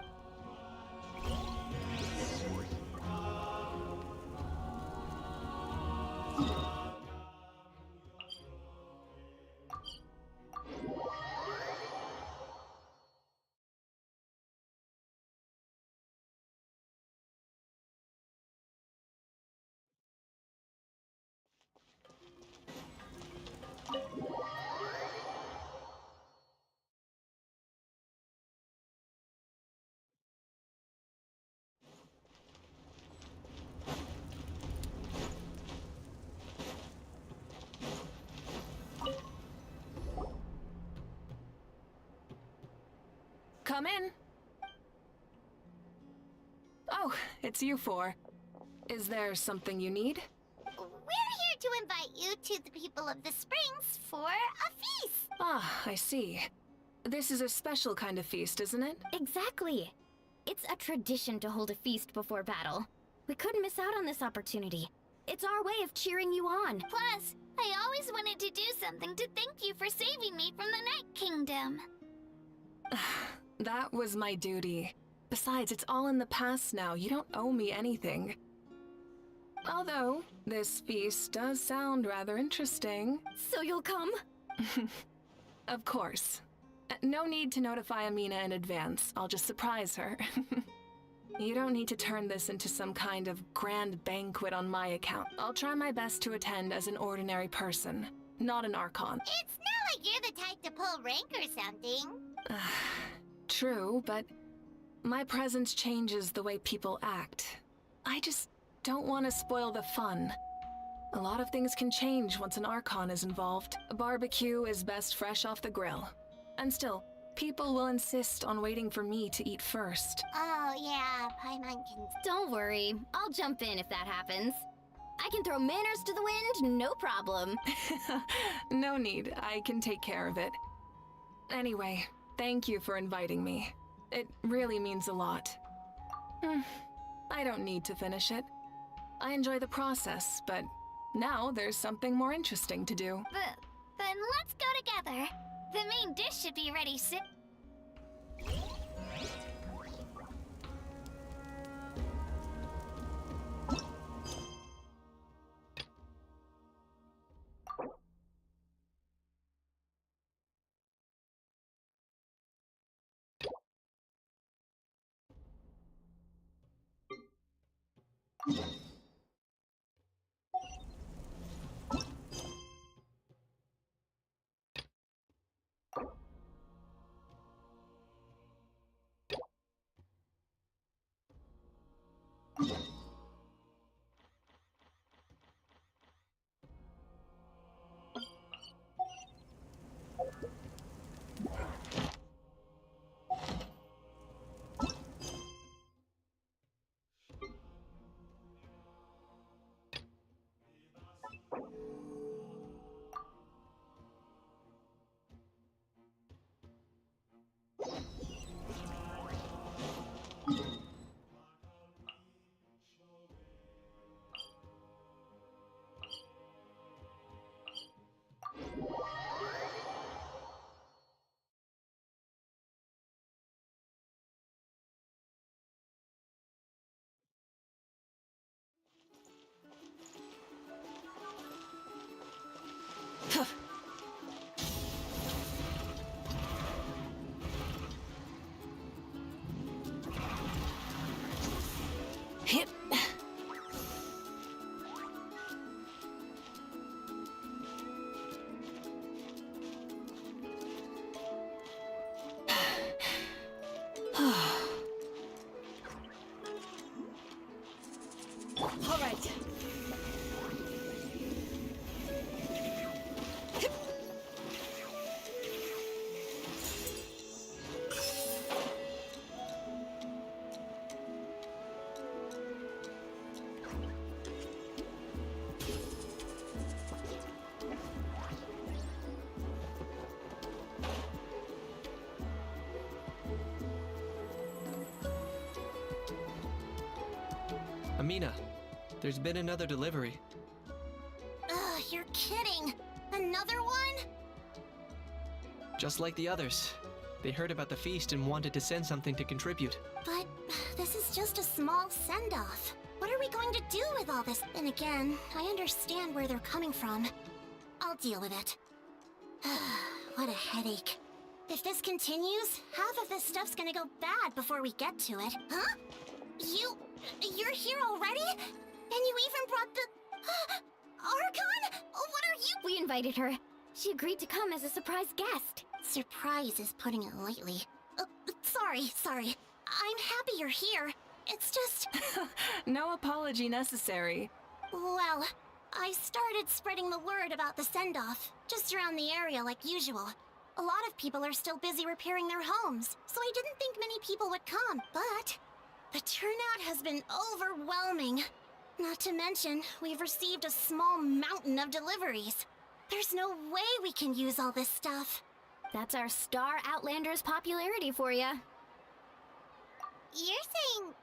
Come in. Oh, it's you four. Is there something you need? We're here to invite you to the people of the Springs for a feast. Ah, I see. This is a special kind of feast, isn't it? Exactly. It's a tradition to hold a feast before battle. We couldn't miss out on this opportunity. It's our way of cheering you on. Plus, I always wanted to do something to thank you for saving me from the Night Kingdom. That was my duty. Besides, it's all in the past now. You don't owe me anything. Although, this feast does sound rather interesting. So you'll come? Of course. No need to notify Amina in advance. I'll just surprise her. You don't need to turn this into some kind of grand banquet on my account. I'll try my best to attend as an ordinary person, not an Archon. It's not like you're the type to pull rank or something. True, but my presence changes the way people act. I just don't want to spoil the fun. A lot of things can change once an Archon is involved. A barbecue is best fresh off the grill. And still, people will insist on waiting for me to eat first. Oh, yeah, Paimon can— Don't worry, I'll jump in if that happens. I can throw manners to the wind, no problem. No need, I can take care of it. Anyway, thank you for inviting me. It really means a lot. I don't need to finish it. I enjoy the process, but now there's something more interesting to do. Then let's go together. The main dish should be ready soon. Hit. All right. Amina, there's been another delivery. Ugh, you're kidding. Another one? Just like the others. They heard about the feast and wanted to send something to contribute. But this is just a small send-off. What are we going to do with all this? And again, I understand where they're coming from. I'll deal with it. What a headache. If this continues, half of this stuff's gonna go bad before we get to it. Huh? You're here already? And you even brought the... Arcon? What are you... We invited her. She agreed to come as a surprise guest. Surprise is putting it lightly. Sorry. I'm happy you're here. It's just... No apology necessary. Well, I started spreading the word about the send-off, just around the area like usual. A lot of people are still busy repairing their homes, so I didn't think many people would come, but... the turnout has been overwhelming. Not to mention, we've received a small mountain of deliveries. There's no way we can use all this stuff. That's our Star Outlander's popularity for ya. You're saying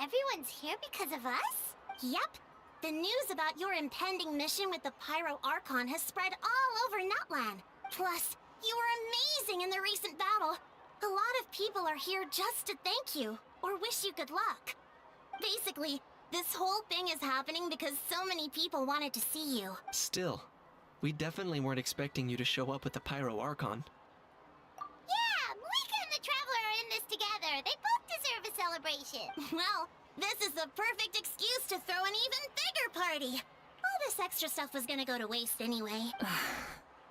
everyone's here because of us? Yep. The news about your impending mission with the Pyro Arcon has spread all over Nutland. Plus, you were amazing in the recent battle. A lot of people are here just to thank you, or wish you good luck. Basically, this whole thing is happening because so many people wanted to see you. Still, we definitely weren't expecting you to show up with the Pyro Archon. Yeah, Malika and the Traveler are in this together. They both deserve a celebration. Well, this is the perfect excuse to throw an even bigger party. All this extra stuff was gonna go to waste anyway.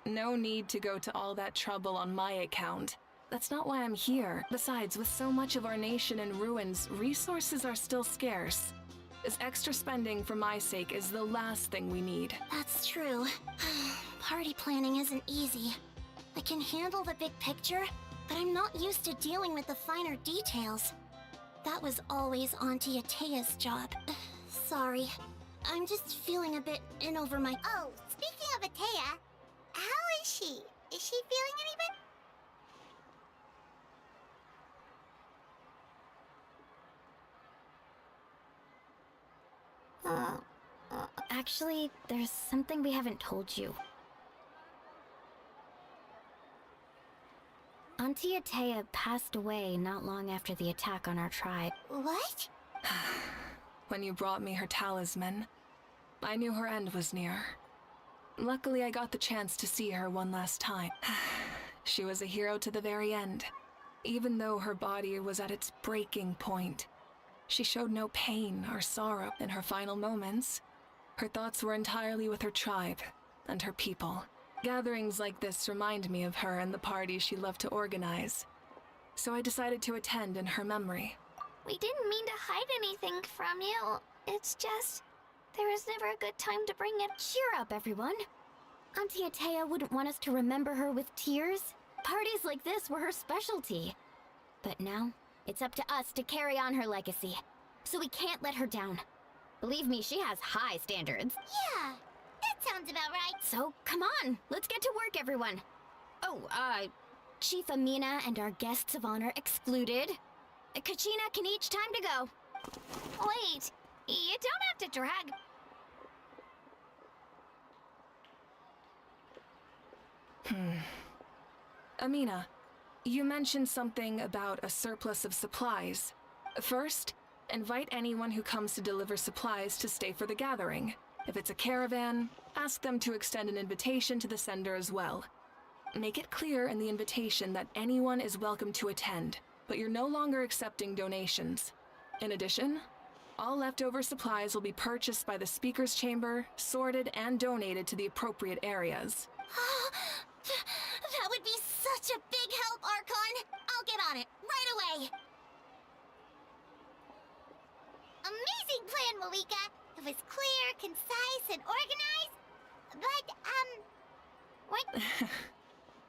No need to go to all that trouble on my account. That's not why I'm here. Besides, with so much of our nation in ruins, resources are still scarce. This extra spending for my sake is the last thing we need. That's true. Party planning isn't easy. I can handle the big picture, but I'm not used to dealing with the finer details. That was always Auntie Atea's job. Sorry. I'm just feeling a bit in over my... Oh, speaking of Atea, how is she? Is she feeling any better? Actually, there's something we haven't told you. Auntie Atea passed away not long after the attack on our tribe. What? When you brought me her talisman, I knew her end was near. Luckily, I got the chance to see her one last time. She was a hero to the very end. Even though her body was at its breaking point, she showed no pain or sorrow in her final moments. Her thoughts were entirely with her tribe and her people. Gatherings like this remind me of her and the parties she loved to organize. So I decided to attend in her memory. We didn't mean to hide anything from you. It's just, there was never a good time to bring it. Cheer up, everyone. Auntie Atea wouldn't want us to remember her with tears. Parties like this were her specialty. But now, it's up to us to carry on her legacy. So we can't let her down. Believe me, she has high standards. Yeah, that sounds about right. So, come on, let's get to work, everyone. Oh, Chief Amina and our guests of honor excluded. Kachina can each time to go. Wait, you don't have to drag... Amina, you mentioned something about a surplus of supplies. First, invite anyone who comes to deliver supplies to stay for the gathering. If it's a caravan, Ask them to extend an invitation to the sender as well. Make it clear in the invitation that anyone is welcome to attend, but you're no longer accepting donations. In addition, all leftover supplies will be purchased by the speaker's chamber, sorted, and donated to the appropriate areas. That would be such a big help, Arcon! I'll get on it, right away! Amazing plan, Malika. It was clear, concise, and organized. But, what?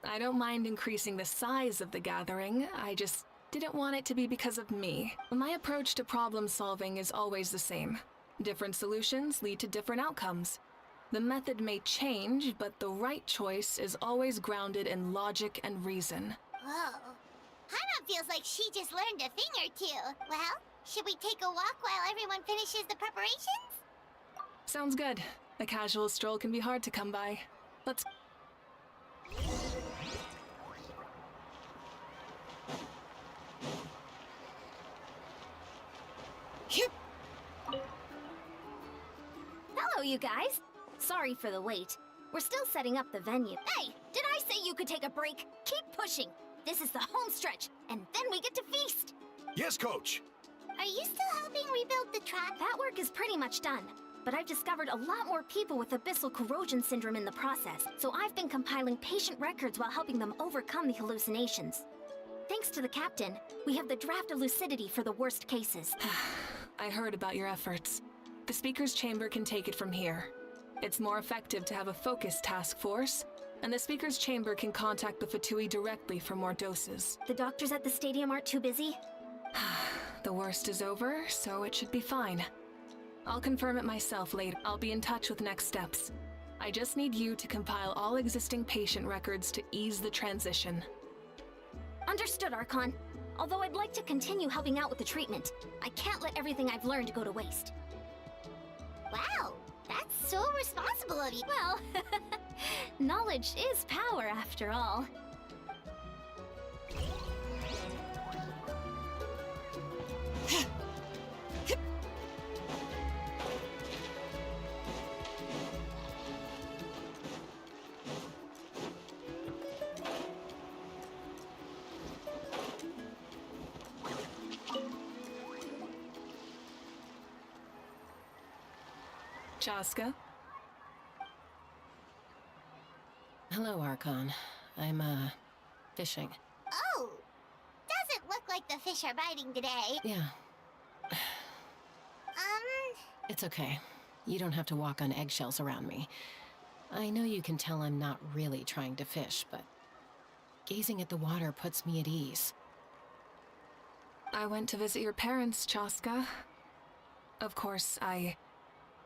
I don't mind increasing the size of the gathering, I just didn't want it to be because of me. My approach to problem solving is always the same. Different solutions lead to different outcomes. The method may change, but the right choice is always grounded in logic and reason. Whoa. Hana feels like she just learned a thing or two. Well, should we take a walk while everyone finishes the preparations? Sounds good. A casual stroll can be hard to come by. Let's... Hello, you guys. Sorry for the wait. We're still setting up the venue. Hey, did I say you could take a break? Keep pushing. This is the home stretch, and then we get to feast. Yes, Coach. Are you still helping rebuild the track? That work is pretty much done, but I've discovered a lot more people with abyssal corrosion syndrome in the process, so I've been compiling patient records while helping them overcome the hallucinations. Thanks to the captain, we have the draft of lucidity for the worst cases. I heard about your efforts. The speaker's chamber can take it from here. It's more effective to have a focused task force, and the speaker's chamber can contact the Fatui directly for more doses. The doctors at the stadium aren't too busy? The worst is over, so it should be fine. I'll confirm it myself later. I'll be in touch with next steps. I just need you to compile all existing patient records to ease the transition. Understood, Arcon. Although I'd like to continue helping out with the treatment, I can't let everything I've learned go to waste. Wow, that's so responsible of you. Well, knowledge is power after all. Chaska? Hello, Arcon. I'm, fishing. Oh, doesn't look like the fish are biting today. Yeah. It's okay. You don't have to walk on eggshells around me. I know you can tell I'm not really trying to fish, but gazing at the water puts me at ease. I went to visit your parents, Chaska. Of course, I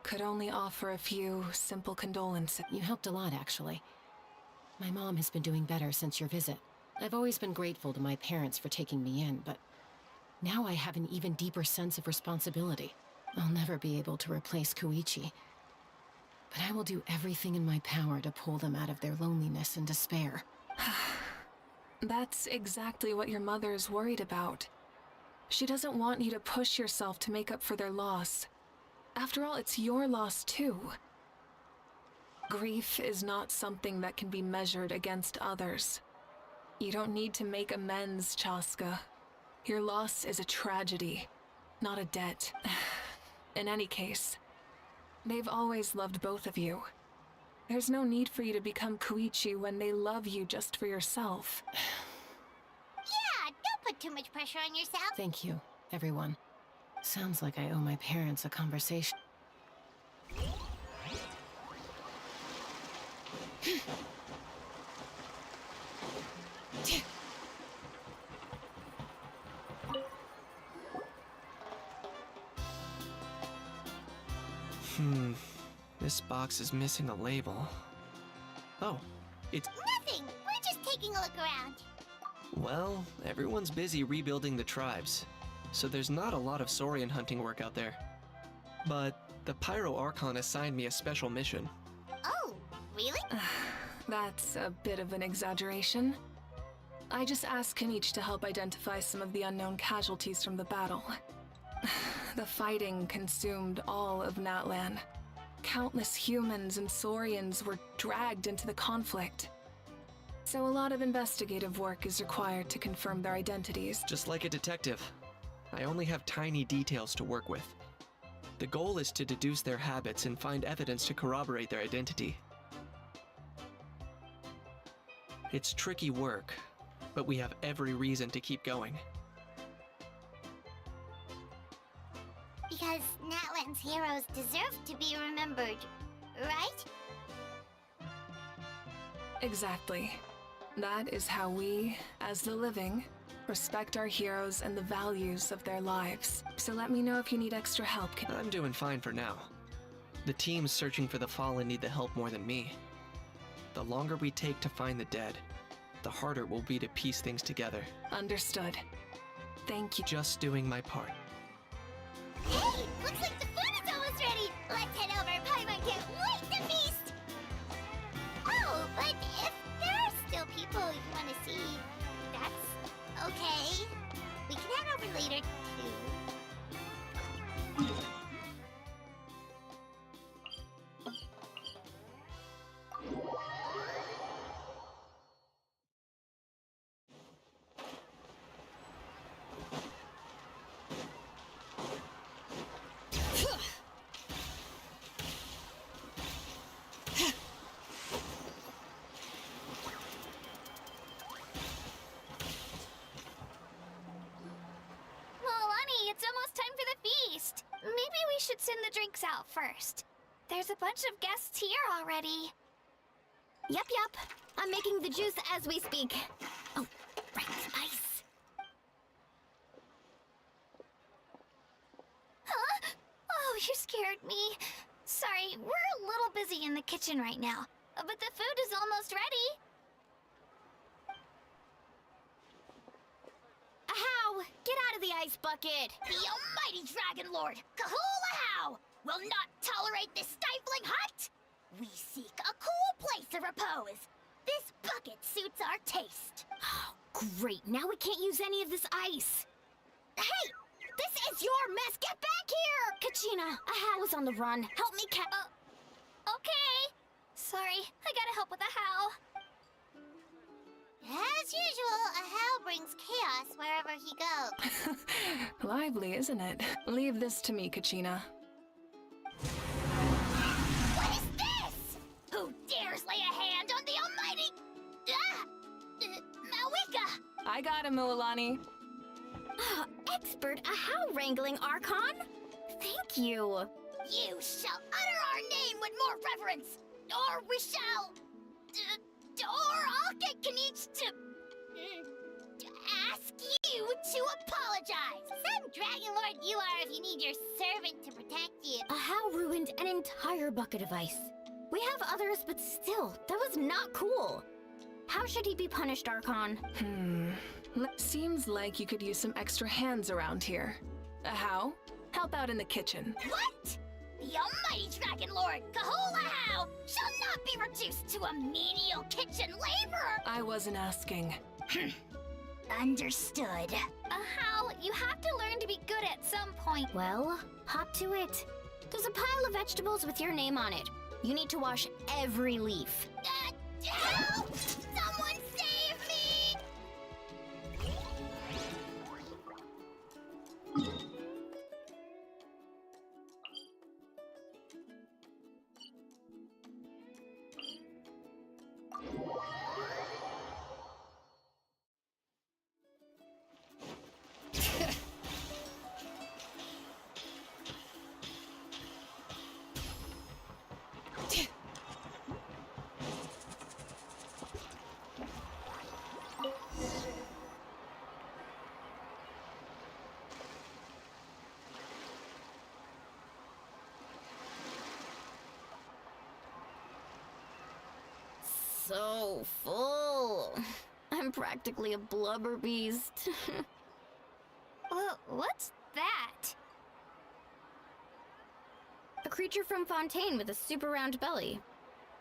could only offer a few simple condolences. You helped a lot, actually. My mom has been doing better since your visit. I've always been grateful to my parents for taking me in, but now I have an even deeper sense of responsibility. I'll never be able to replace Koichi, but I will do everything in my power to pull them out of their loneliness and despair. That's exactly what your mother is worried about. She doesn't want you to push yourself to make up for their loss. After all, it's your loss too. Grief is not something that can be measured against others. You don't need to make amends, Chaska. Your loss is a tragedy, not a debt. In any case, they've always loved both of you. There's no need for you to become Koichi when they love you just for yourself. Yeah, don't put too much pressure on yourself. Thank you, everyone. Sounds like I owe my parents a conversation. This box is missing a label. Oh, it's... Nothing! We're just taking a look around. Well, everyone's busy rebuilding the tribes, so there's not a lot of saurian hunting work out there. But the Pyro Archon assigned me a special mission. Oh, really? That's a bit of an exaggeration. I just asked Kenichi to help identify some of the unknown casualties from the battle. The fighting consumed all of Natlan. Countless humans and Saurians were dragged into the conflict. So a lot of investigative work is required to confirm their identities. Just like a detective, I only have tiny details to work with. The goal is to deduce their habits and find evidence to corroborate their identity. It's tricky work, but we have every reason to keep going. Because Natlan's heroes deserve to be remembered, right? Exactly. That is how we, as the living, respect our heroes and the values of their lives. So let me know if you need extra help. I'm doing fine for now. The teams searching for the fallen need the help more than me. The longer we take to find the dead, the harder it will be to piece things together. Understood. Thank you. Just doing my part. Hey! Looks like the food is almost ready! Let's head over! Paimon can't wait to feast! Oh, but if there are still people you want to see, that's okay. We can head over later, too. Milani, it's almost time for the feast. Maybe we should send the drinks out first. There's a bunch of guests here already. Yup. I'm making the juice as we speak. Oh, right, ice. Huh? Oh, you scared me. Sorry, we're a little busy in the kitchen right now, but the food is almost ready. Ahow! Get out of the ice bucket! The almighty Dragon Lord, Kahulahow, will not tolerate this stifling hut! We seek a cool place to repose. This bucket suits our taste. Oh, great. Now we can't use any of this ice. Hey! This is your mess! Get back here! Kachina, Ahow is on the run. Help me Okay. Sorry, I gotta help with the how. As usual, Ahow brings chaos wherever he goes. Lively, isn't it? Leave this to me, Kachina. What is this? Who dares lay a hand on the almighty... Mawika? I got him, Milani. Expert Ahow wrangling, Arcon. Thank you. You shall utter our name with more reverence, or we shall... or I'll get Kanich to ask you to apologize. Some Dragon Lord you are if you need your servant to protect you. Ahow ruined an entire bucket of ice. We have others, but still, that was not cool. How should he be punished, Arcon? Seems like you could use some extra hands around here. How? Help out in the kitchen. What? The almighty Dragon Lord, Kahulahow, shall not be reduced to a menial kitchen laborer! I wasn't asking. Understood. How? You have to learn to be good at some point. Well, hop to it. There's a pile of vegetables with your name on it. You need to wash every leaf. Help! Someone save me! So full. I'm practically a blubber beast. Well, what's that? A creature from Fontaine with a super round belly.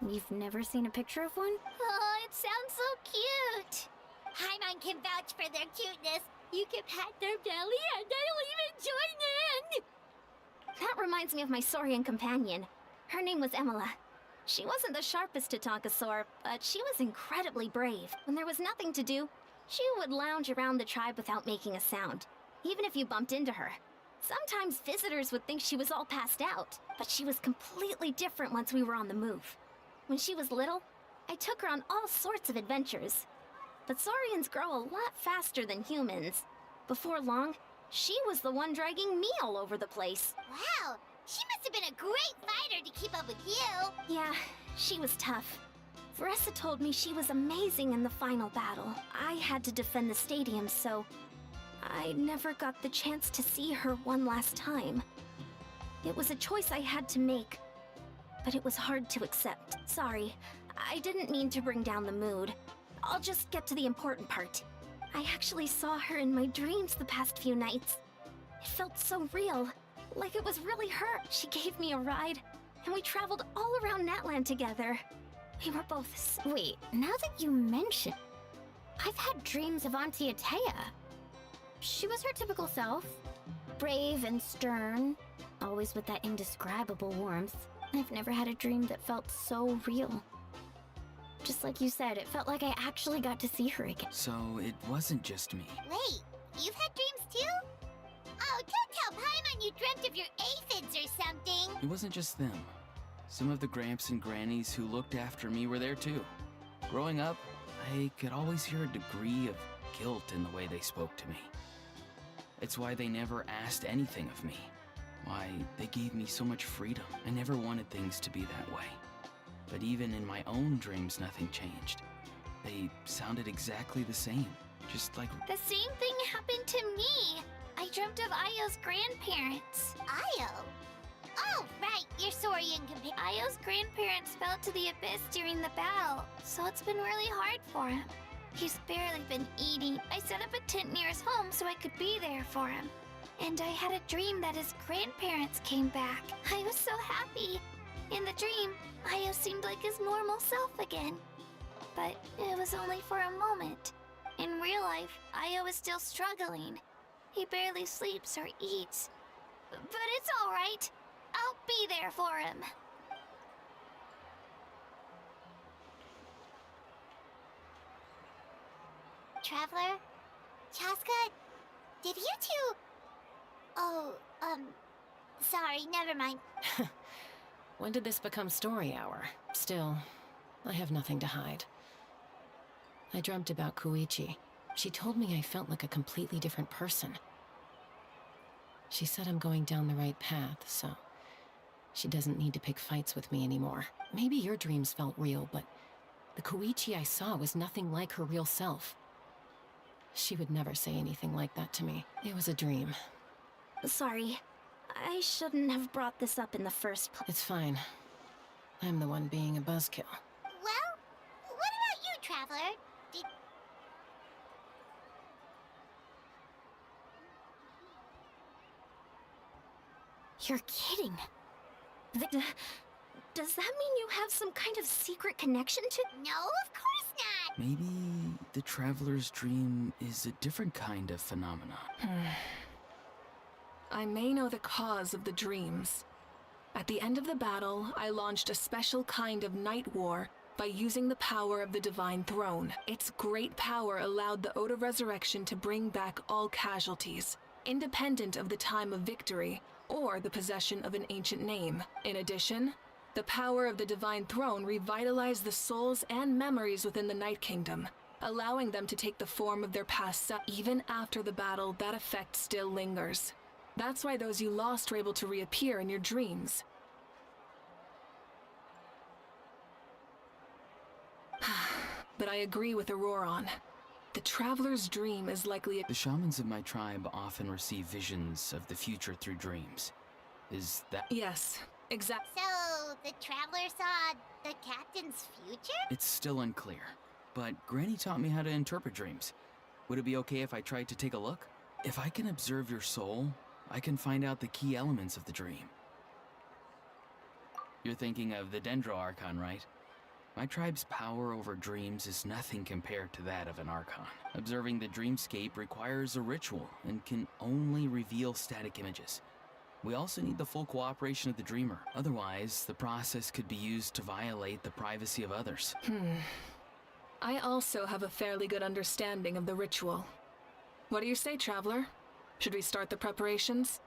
You've never seen a picture of one? Oh, it sounds so cute. Paimon can vouch for their cuteness. You can pat their belly and I'll even join in! That reminds me of my Saurian companion. Her name was Emila. She wasn't the sharpest Tatankasaur, but she was incredibly brave. When there was nothing to do, she would lounge around the tribe without making a sound, even if you bumped into her. Sometimes visitors would think she was all passed out, but she was completely different once we were on the move. When she was little, I took her on all sorts of adventures. But saurians grow a lot faster than humans. Before long, she was the one dragging me all over the place. Wow, she must have been a great fighter to keep up with you. Yeah, she was tough. Veressa told me she was amazing in the final battle. I had to defend the stadium, so I never got the chance to see her one last time. It was a choice I had to make, but it was hard to accept. Sorry, I didn't mean to bring down the mood. I'll just get to the important part. I actually saw her in my dreams the past few nights. It felt so real, like it was really her. She gave me a ride, and we traveled all around Natland together. We were both Wait, now that you mention, I've had dreams of Auntie Atea. She was her typical self. Brave and stern, always with that indescribable warmth. I've never had a dream that felt so real. Just like you said, it felt like I actually got to see her again. So it wasn't just me. Wait, you've had dreams too? Oh, don't tell Paimon you dreamt of your aphids or something. It wasn't just them. Some of the Gramps and Grannies who looked after me were there too. Growing up, I could always hear a degree of guilt in the way they spoke to me. It's why they never asked anything of me. Why they gave me so much freedom. I never wanted things to be that way. But even in my own dreams, nothing changed. They sounded exactly the same, just like... The same thing happened to me. I dreamt of Io's grandparents. Io? Oh, right, your Saurian companion. Io's grandparents fell to the abyss during the battle, so it's been really hard for him. He's barely been eating. I set up a tent near his home so I could be there for him. And I had a dream that his grandparents came back. I was so happy. In the dream, Io seemed like his normal self again. But it was only for a moment. In real life, Io is still struggling. He barely sleeps or eats. But it's all right. I'll be there for him. Traveler? Chaska? Did you two... Oh, sorry, never mind. When did this become story hour? Still, I have nothing to hide. I dreamt about Koichi. She told me I felt like a completely different person. She said I'm going down the right path, so she doesn't need to pick fights with me anymore. Maybe your dreams felt real, but the Koichi I saw was nothing like her real self. She would never say anything like that to me. It was a dream. Sorry. I shouldn't have brought this up in the first place. It's fine. I'm the one being a buzzkill. Well, what about you, Traveler? You're kidding. Does that mean you have some kind of secret connection to... No, of course not! Maybe the Traveler's dream is a different kind of phenomenon. I may know the cause of the dreams. At the end of the battle, I launched a special kind of night war by using the power of the Divine Throne. Its great power allowed the Ode of Resurrection to bring back all casualties, independent of the time of victory or the possession of an ancient name. In addition, the power of the Divine Throne revitalized the souls and memories within the Night Kingdom, allowing them to take the form of their past self. Even after the battle, that effect still lingers. That's why those you lost were able to reappear in your dreams. But I agree with Auroron. The Traveler's dream is likely The shamans of my tribe often receive visions of the future through dreams. Is that... Yes, exactly. So, the Traveler saw the captain's future? It's still unclear, but Granny taught me how to interpret dreams. Would it be okay if I tried to take a look? If I can observe your soul, I can find out the key elements of the dream. You're thinking of the Dendro Arcon, right? My tribe's power over dreams is nothing compared to that of an Archon. Observing the dreamscape requires a ritual and can only reveal static images. We also need the full cooperation of the Dreamer. Otherwise, the process could be used to violate the privacy of others. I also have a fairly good understanding of the ritual. What do you say, Traveler? Should we start the preparations?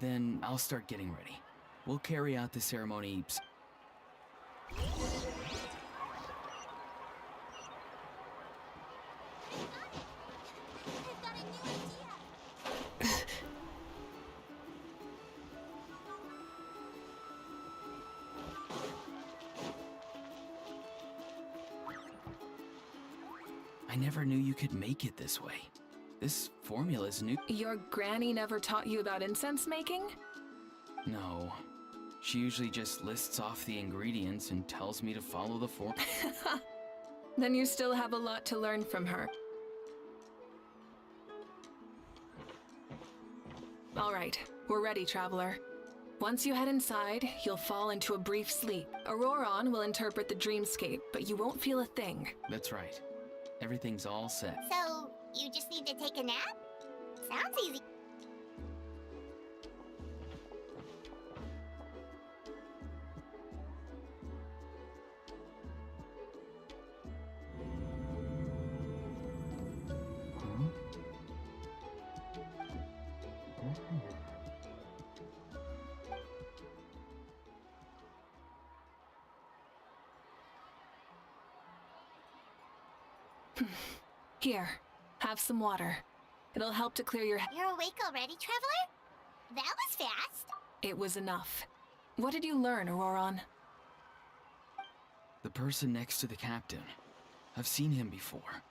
Then I'll start getting ready. We'll carry out the ceremony. I never knew you could make it this way. This formula's new. Your granny never taught you about incense making? No. She usually just lists off the ingredients and tells me to follow the form. Then you still have a lot to learn from her. All right, we're ready, Traveler. Once you head inside, you'll fall into a brief sleep. Auroron will interpret the dreamscape, but you won't feel a thing. That's right. Everything's all set. So, you just need to take a nap? Sounds easy. Here, have some water. It'll help to clear your head. You're awake already, Traveler? That was fast. It was enough. What did you learn, Auroron? The person next to the captain. I've seen him before.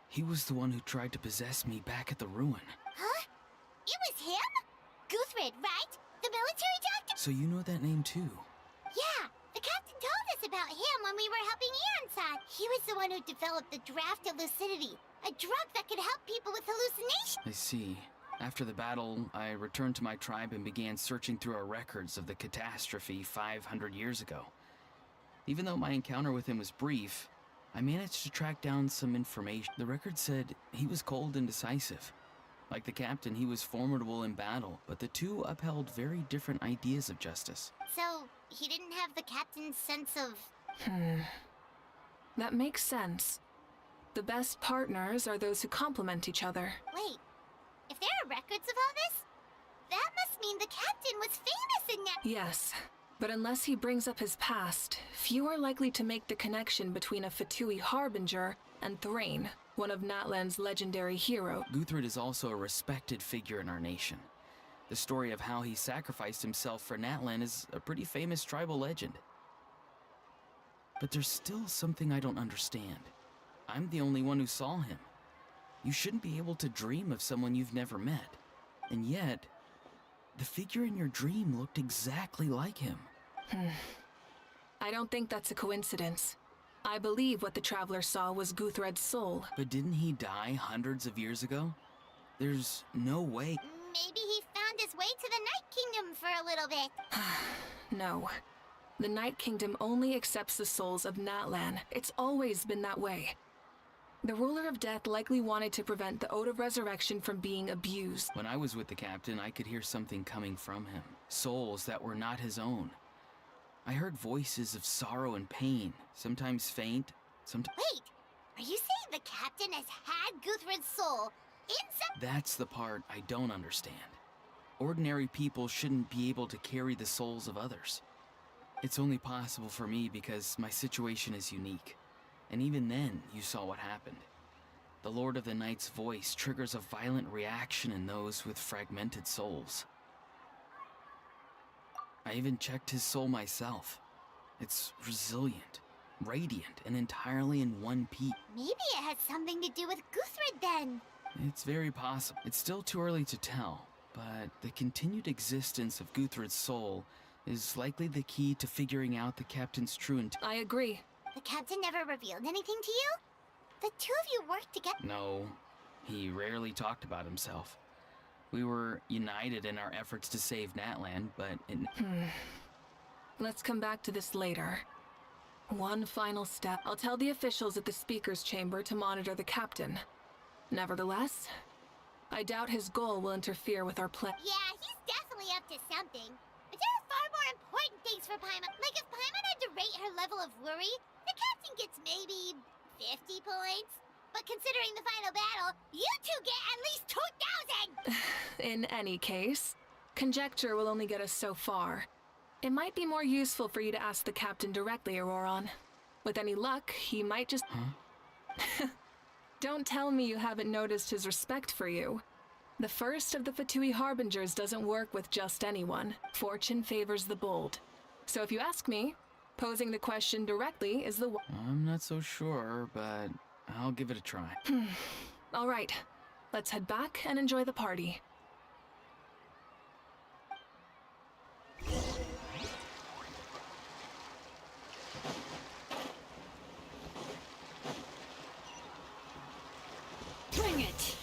He was the one who tried to possess me back at the ruin. Huh? It was him? Guthrid, right? The military doctor? So you know that name too? Yeah, the captain told us about him when we were helping Ironson. He was the one who developed the draft of lucidity, a drug that could help people with hallucinations. I see. After the battle, I returned to my tribe and began searching through our records of the catastrophe 500 years ago. Even though my encounter with him was brief, I managed to track down some information. The record said he was cold and decisive. Like the captain, he was formidable in battle, but the two upheld very different ideas of justice. So, he didn't have the captain's sense of... That makes sense. The best partners are those who complement each other. Wait, if there are records of all this, that must mean the captain was famous in that... Yes, but unless he brings up his past, few are likely to make the connection between a Fatui harbinger and Thrain, one of Natlan's legendary heroes. Guthrid is also a respected figure in our nation. The story of how he sacrificed himself for Natlan is a pretty famous tribal legend. But there's still something I don't understand. I'm the only one who saw him. You shouldn't be able to dream of someone you've never met. And yet, the figure in your dream looked exactly like him. I don't think that's a coincidence. I believe what the Traveler saw was Guthred's soul. But didn't he die hundreds of years ago? There's no way. Maybe he found his way to the Night Kingdom for a little bit. No. The Night Kingdom only accepts the souls of Natlan. It's always been that way. The Ruler of Death likely wanted to prevent the Ode of Resurrection from being abused. When I was with the captain, I could hear something coming from him. Souls that were not his own. I heard voices of sorrow and pain, sometimes faint, sometimes... Wait, are you saying the captain has had Guthred's soul inside? That's the part I don't understand. Ordinary people shouldn't be able to carry the souls of others. It's only possible for me because my situation is unique. And even then, you saw what happened. The Lord of the Night's voice triggers a violent reaction in those with fragmented souls. I even checked his soul myself. It's resilient, radiant, and entirely in one piece. Maybe it has something to do with Guthrid then. It's very possible. It's still too early to tell, but the continued existence of Guthrid's soul is likely the key to figuring out the captain's true intent. I agree. The captain never revealed anything to you? The two of you worked together? No, he rarely talked about himself. We were united in our efforts to save Natlan, but it... Let's come back to this later. One final step. I'll tell the officials at the speaker's chamber to monitor the captain. Nevertheless, I doubt his goal will interfere with our plan. Yeah, he's definitely up to something. But there are far more important things for Paimon. Like if Paimon had to rate her level of worry, the captain gets maybe 50 points. But considering the final battle, you two get at least 2,000! In any case, conjecture will only get us so far. It might be more useful for you to ask the captain directly, Auroron. With any luck, he might just... Huh? Don't tell me you haven't noticed his respect for you. The first of the Fatui Harbingers doesn't work with just anyone. Fortune favors the bold. So if you ask me, posing the question directly is the one. I'm not so sure, but I'll give it a try. All right, let's head back and enjoy the party. Bring it!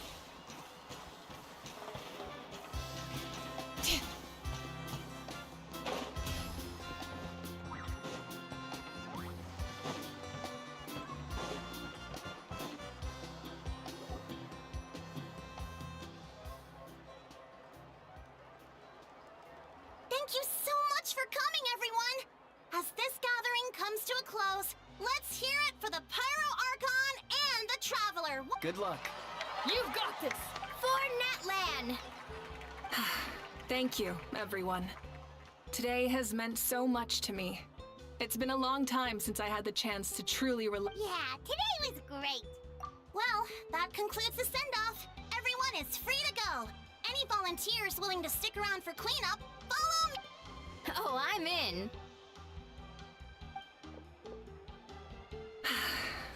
Thank you so much for coming, everyone! As this gathering comes to a close, let's hear it for the Pyro Archon and the Traveler. Good luck. You've got this! For Natlan! Thank you, everyone. Today has meant so much to me. It's been a long time since I had the chance to truly Yeah, today was great. Well, that concludes the send-off. Everyone is free to go. Any volunteers willing to stick around for cleanup, follow me. Oh, I'm in.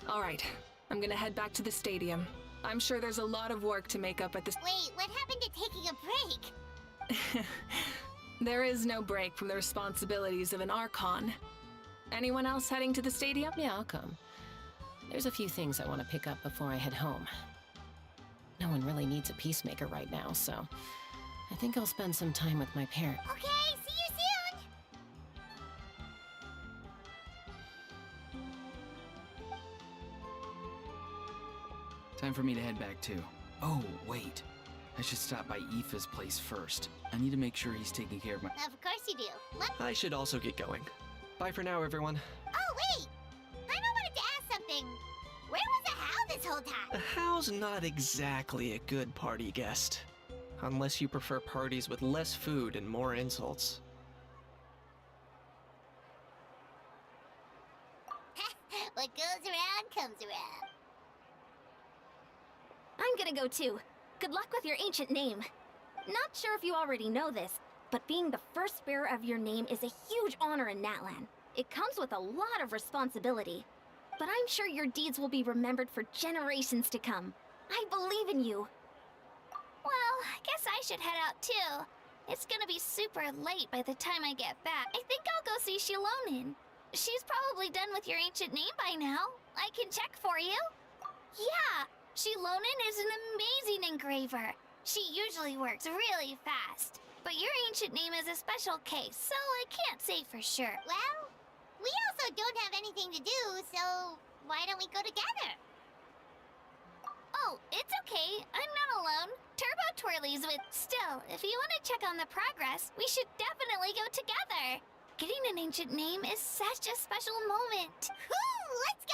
All right, I'm gonna head back to the stadium. I'm sure there's a lot of work to make up at this. Wait, what happened to taking a break? There is no break from the responsibilities of an Archon. Anyone else heading to the stadium? Yeah, I'll come. There's a few things I want to pick up before I head home. No one really needs a peacemaker right now, so I think I'll spend some time with my parents. Okay, see you soon! Time for me to head back too. Oh, wait. I should stop by Aoife's place first. I need to make sure he's taking care of my... Of course you do. I should also get going. Bye for now, everyone. Oh, wait! I wanted to ask something. Where was the How this whole time? The How's not exactly a good party guest. Unless you prefer parties with less food and more insults. What goes around comes around. I'm gonna go too. Good luck with your ancient name. Not sure if you already know this, but being the first bearer of your name is a huge honor in Natlan. It comes with a lot of responsibility. But I'm sure your deeds will be remembered for generations to come. I believe in you. Well, I guess I should head out too. It's gonna be super late by the time I get back. I think I'll go see Shilonin. She's probably done with your ancient name by now. I can check for you. Yeah, Shilonin is an amazing engraver. She usually works really fast. But your ancient name is a special case, so I can't say for sure. Well, we also don't have anything to do, so why don't we go together? Oh, it's okay. I'm not alone. Turbo Twirly's with... Still, if you want to check on the progress, we should definitely go together. Getting an ancient name is such a special moment. Whoo! Let's go!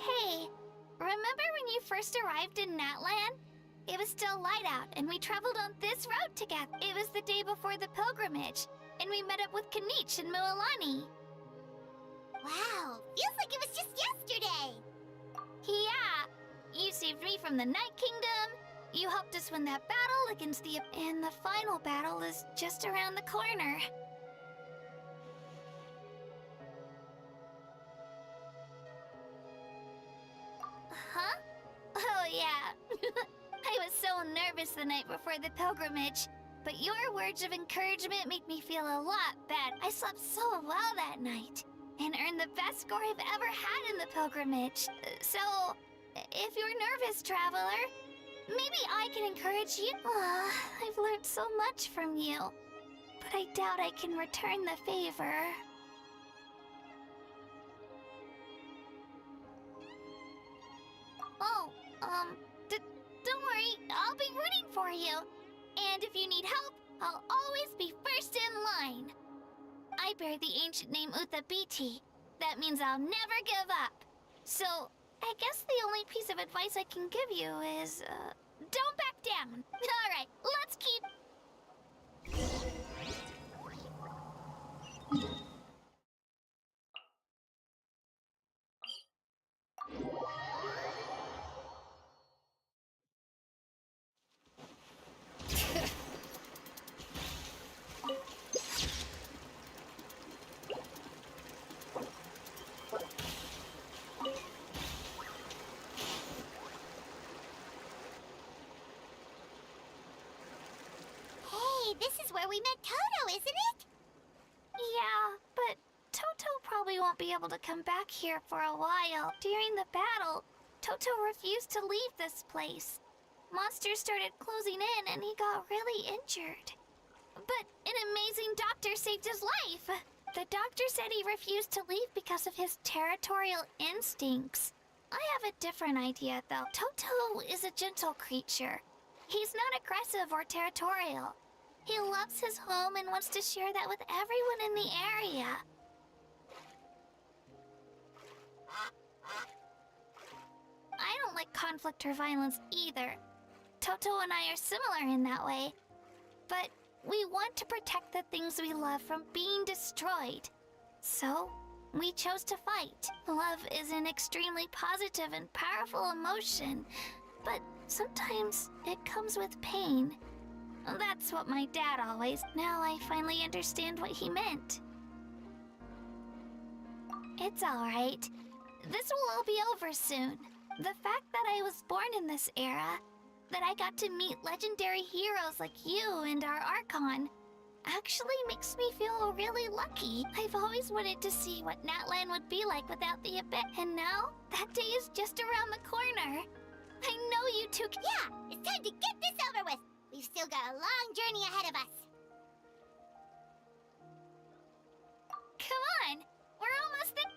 Hey, remember when you first arrived in Natlan? It was still light out, and we traveled on this road together. It was the day before the pilgrimage, and we met up with Kanich and Moalani. Wow, feels like it was just yesterday. Yeah, you saved me from the Night Kingdom. You helped us win that battle against the... And the final battle is just around the corner. nervous the night before the pilgrimage, but your words of encouragement make me feel a lot better. I slept so well that night and earned the best score I've ever had in the pilgrimage. So, if you're nervous, traveler, maybe I can encourage you. I've learned so much from you, but I doubt I can return the favor. Oh, don't worry, I'll be rooting for you. And if you need help, I'll always be first in line. I bear the ancient name Uthabiti. That means I'll never give up. So, I guess the only piece of advice I can give you is, don't back down. Alright, let's keep... Hey, this is where we met Toto, isn't it? Yeah, but Toto probably won't be able to come back here for a while. During the battle, Toto refused to leave this place. Monsters started closing in and he got really injured. But an amazing doctor saved his life. The doctor said he refused to leave because of his territorial instincts. I have a different idea, though. Toto is a gentle creature. He's not aggressive or territorial. He loves his home and wants to share that with everyone in the area. I don't like conflict or violence either. Toto and I are similar in that way. But we want to protect the things we love from being destroyed. So, we chose to fight. Love is an extremely positive and powerful emotion, but sometimes it comes with pain. That's what my dad always... Now I finally understand what he meant. It's alright. This will all be over soon. The fact that I was born in this era, that I got to meet legendary heroes like you and our Arcon, actually makes me feel really lucky. I've always wanted to see what Natlan would be like without the Abyss, and now that day is just around the corner. I know you two... Yeah, it's time to get this over with. We've still got a long journey ahead of us. Come on, we're almost there.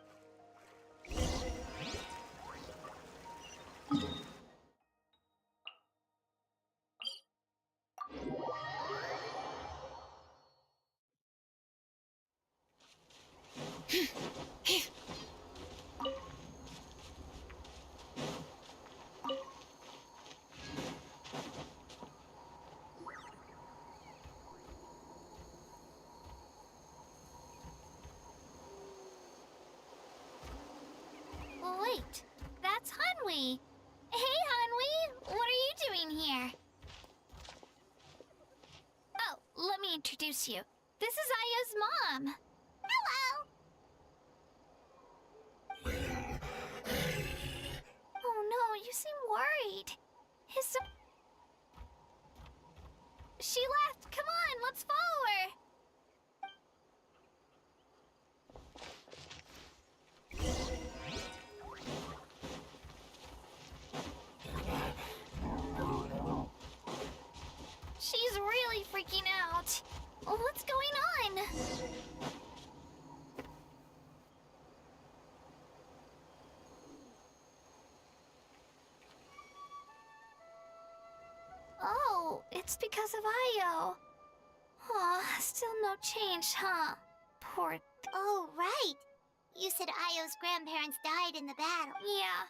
Wait, that's Hanwi. Hey, Hanwi, what are you doing here? Oh, let me introduce you. This is Aya's mom. Hello. Oh no, you seem worried. She left. Come on, let's follow her. She's really freaking out. What's going on? Oh, it's because of Io. Aw, still no change, huh? Poor... Oh, right. You said Io's grandparents died in the battle. Yeah.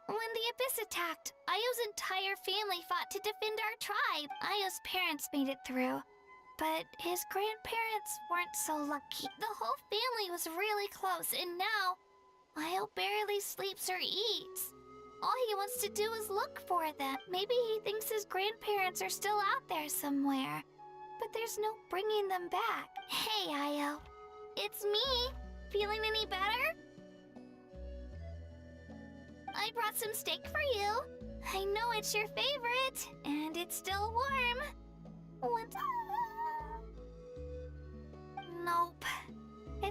When the Abyss attacked, Io's entire family fought to defend our tribe. Io's parents made it through, but his grandparents weren't so lucky. The whole family was really close, and now Io barely sleeps or eats. All he wants to do is look for them. Maybe he thinks his grandparents are still out there somewhere, but there's no bringing them back. Hey, Io. It's me. Feeling any better? I brought some steak for you. I know it's your favorite, and it's still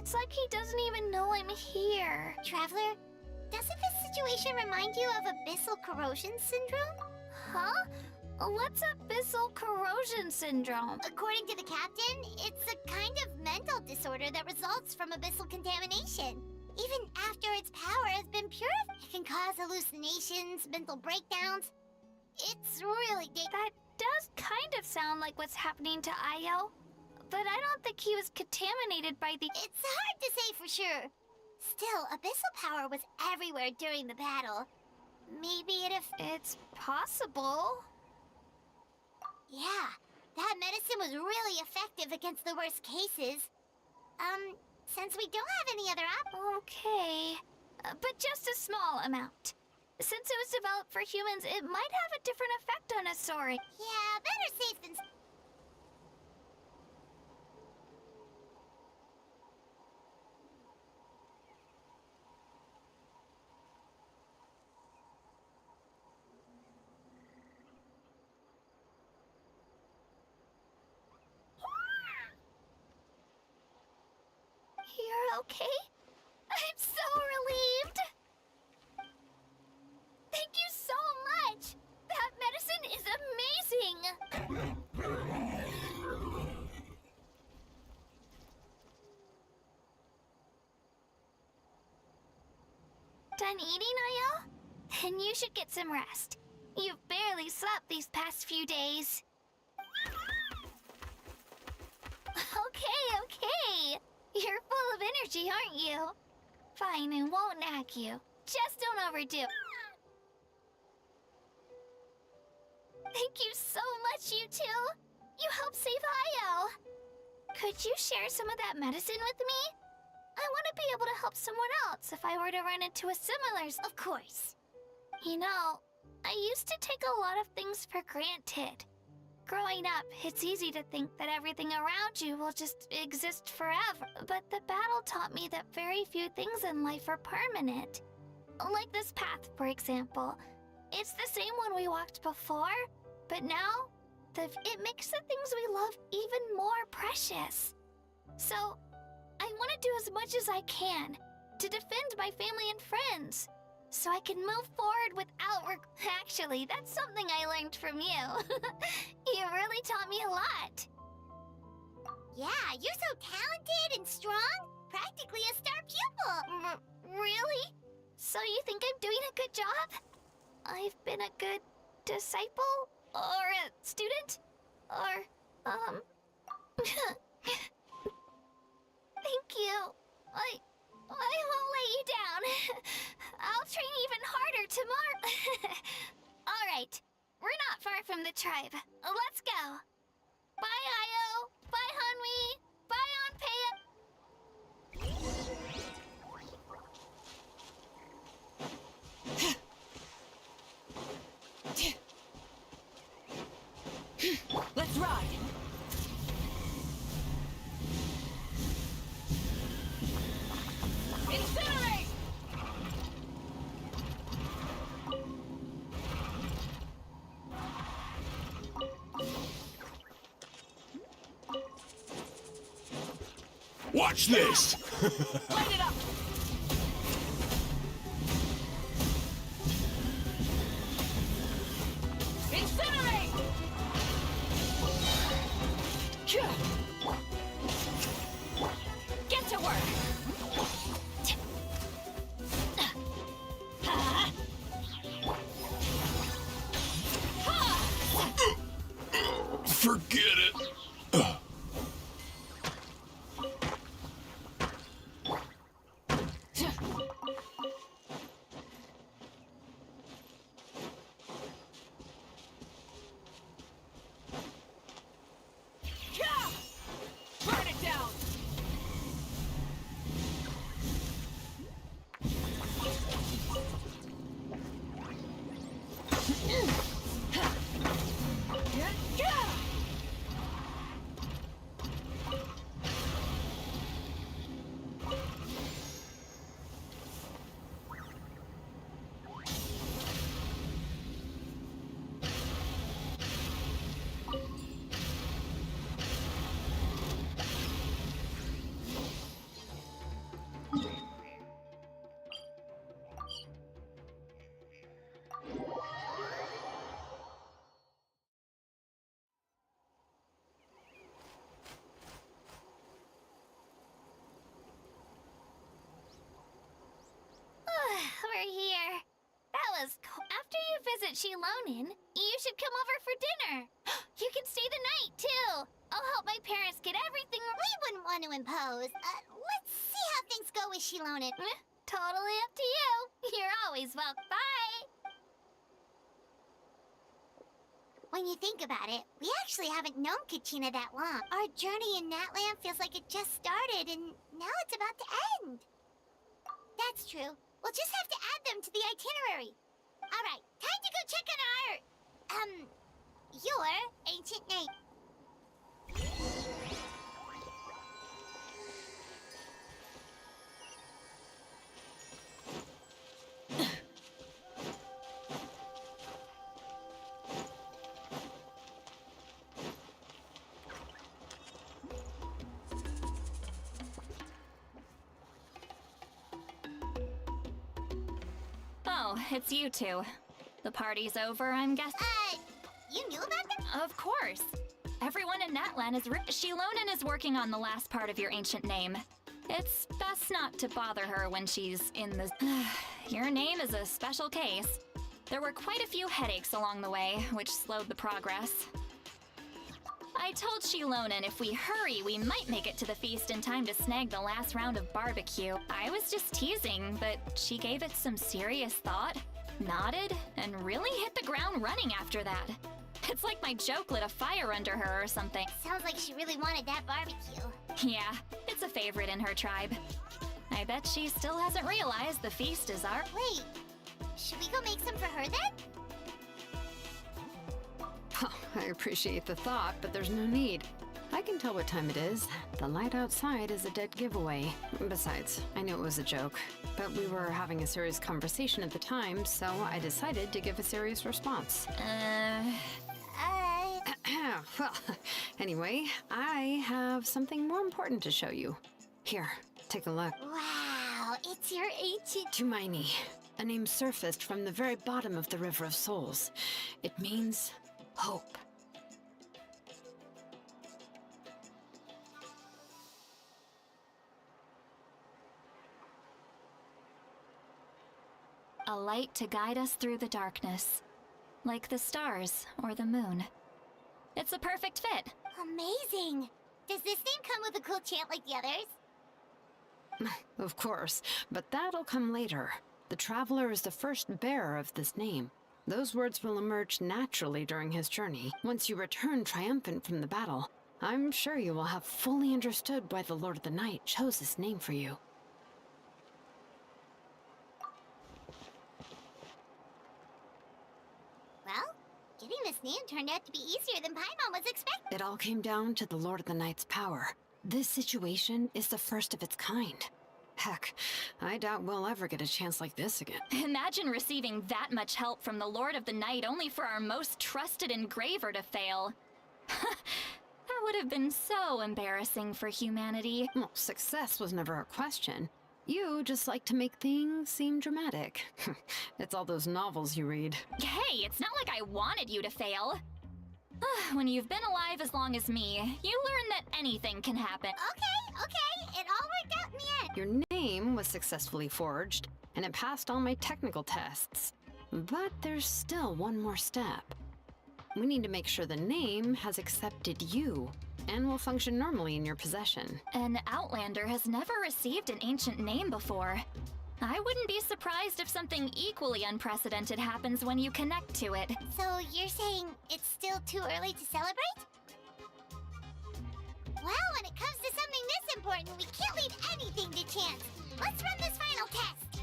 It's like he doesn't even know I'm here. Traveler, doesn't this situation remind you of abyssal corrosion syndrome? Huh? What's abyssal corrosion syndrome? According to the captain, it's a kind of mental disorder that results from abyssal contamination. Even after its power has been purified, it can cause hallucinations, mental breakdowns. It's really That does kind of sound like what's happening to Io. But I don't think he was contaminated by the... It's hard to say for sure. Still, abyssal power was everywhere during the battle. Maybe It's possible. Yeah, that medicine was really effective against the worst cases. Since we don't have any other Okay. But just a small amount. Since it was developed for humans, it might have a different effect on a saurian. Yeah, better safe than... You're okay? I'm so relieved! Thank you so much! That medicine is amazing! Done eating, Io? Then you should get some rest. You've barely slept these past few days. Okay. You're full of energy, aren't you? Fine, I won't nag you. Just don't overdo. Thank you so much, you two. You helped save Io. Could you share some of that medicine with me? I want to be able to help someone else if I were to run into a similar... Of course. You know, I used to take a lot of things for granted. Growing up, it's easy to think that everything around you will just exist forever. But the battle taught me that very few things in life are permanent. Like this path, for example. It's the same one we walked before, but now, it makes the things we love even more precious. So, I want to do as much as I can to defend my family and friends, so I can move forward without Actually, that's something I learned from you. You really taught me a lot. Yeah, you're so talented and strong. Practically a star pupil. Really? So you think I'm doing a good job? I've been a good disciple? Or a student? Or, Thank you. I won't let you down. I'll train even harder tomorrow. All right. We're not far from the tribe. Let's go. Bye, Io. Bye, Hanwi. Bye, Anpea. Let's ride! Incinerate! Watch this! Light it up! Incinerate! Get to work! Forget it! Burn it down! visit Shilonen, you should come over for dinner. You can stay the night, too. I'll help my parents get everything. We wouldn't want to impose. Let's see how things go with Shilonen. Totally up to you. You're always welcome. Bye. When you think about it, we actually haven't known Kachina that long. Our journey in Natland feels like it just started, and now it's about to end. That's true. We'll just have to add them to the itinerary. All right, time to go check on your ancient name. Oh, it's you two. The party's over, I'm guessing? You knew about that? Of course. Everyone in Natlan is Shilonen is working on the last part of your ancient name. It's best not to bother her when she's in the... Your name is a special case. There were quite a few headaches along the way, which slowed the progress. I told Shilonen if we hurry, we might make it to the feast in time to snag the last round of barbecue. I was just teasing, but she gave it some serious thought, nodded, and really hit the ground running after that. It's like my joke lit a fire under her or something. Sounds like she really wanted that barbecue. Yeah, it's a favorite in her tribe. I bet she still hasn't realized the feast is our... Wait, should we go make some for her then? Oh, I appreciate the thought, but there's no need. I can tell what time it is. The light outside is a dead giveaway. Besides, I knew it was a joke, but we were having a serious conversation at the time, so I decided to give a serious response. Well, anyway, I have something more important to show you. Here, take a look. Wow, it's your ancient... Tumaini, a name surfaced from the very bottom of the River of Souls. It means hope. A light to guide us through the darkness, like the stars or the moon. It's a perfect fit. Amazing! Does this name come with a cool chant like the others? Of course, but that'll come later. The Traveler is the first bearer of this name. Those words will emerge naturally during his journey. Once you return triumphant from the battle, I'm sure you will have fully understood why the Lord of the Night chose this name for you. Well, getting this name turned out to be easier than Paimon was expecting. It all came down to the Lord of the Night's power. This situation is the first of its kind. Heck, I doubt we'll ever get a chance like this again. Imagine receiving that much help from the Lord of the Night only for our most trusted engraver to fail. That would have been so embarrassing for humanity. Well, success was never a question. You just like to make things seem dramatic. It's all those novels you read. Hey, it's not like I wanted you to fail. When you've been alive as long as me, you learn that anything can happen. Okay, it all worked out in the end. Your name was successfully forged, and it passed all my technical tests. But there's still one more step. We need to make sure the name has accepted you, and will function normally in your possession. An Outlander has never received an ancient name before. I wouldn't be surprised if something equally unprecedented happens when you connect to it. So you're saying it's still too early to celebrate? Well, when it comes to something this important, we can't leave anything to chance. Let's run this final test.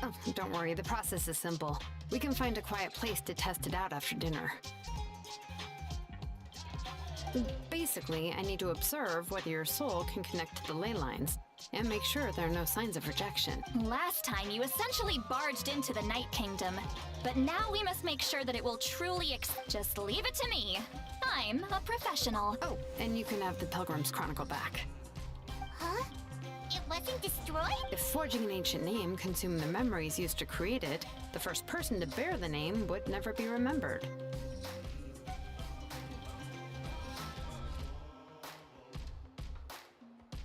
Oh, don't worry, the process is simple. We can find a quiet place to test it out after dinner. Basically, I need to observe whether your soul can connect to the ley lines, and make sure there are no signs of rejection. Last time, you essentially barged into the Night Kingdom, but now we must make sure that it will truly just leave it to me. I'm a professional. Oh, and you can have the Pilgrim's Chronicle back. Huh? It wasn't destroyed? If forging an ancient name consumed the memories used to create it, the first person to bear the name would never be remembered.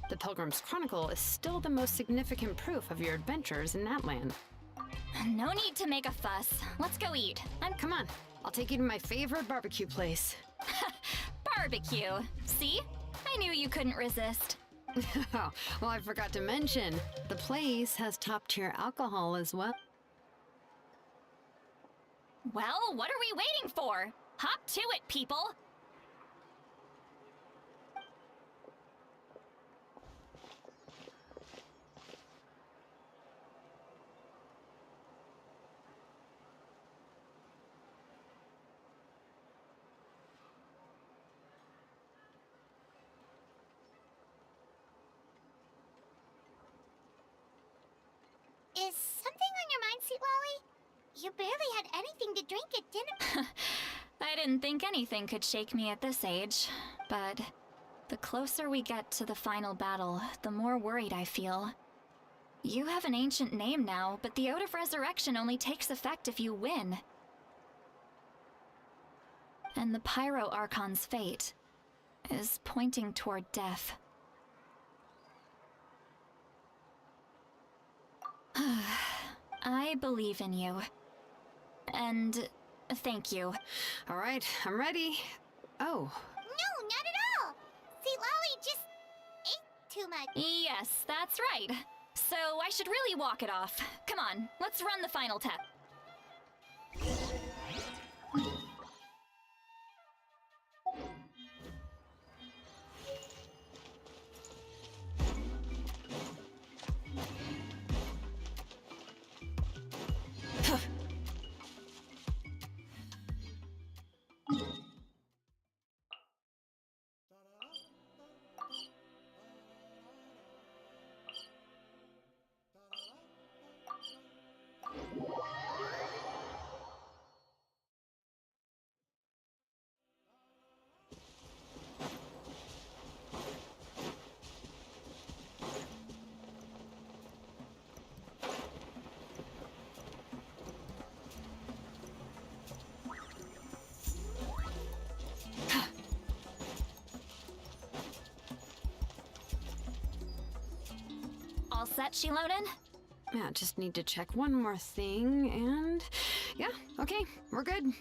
The Pilgrim's Chronicle is still the most significant proof of your adventures in that land. No need to make a fuss. Let's go eat. Come on, I'll take you to my favorite barbecue place. Barbecue. See? I knew you couldn't resist. Oh, well, I forgot to mention, the place has top-tier alcohol as well. Well, what are we waiting for? Hop to it, people! Is something on your mind, Sweet Lolly? You barely had anything to drink at dinner. I didn't think anything could shake me at this age, but the closer we get to the final battle, the more worried I feel. You have an ancient name now, but the Oath of Resurrection only takes effect if you win. And the Pyro Archon's fate is pointing toward death. I believe in you. And thank you. All right, I'm ready. Oh. No, not at all! Sweet Lolly just ate too much. Yes, that's right. So I should really walk it off. Come on, let's run the final test. All set, Shilonen? Yeah, just need to check one more thing, and yeah, okay, we're good.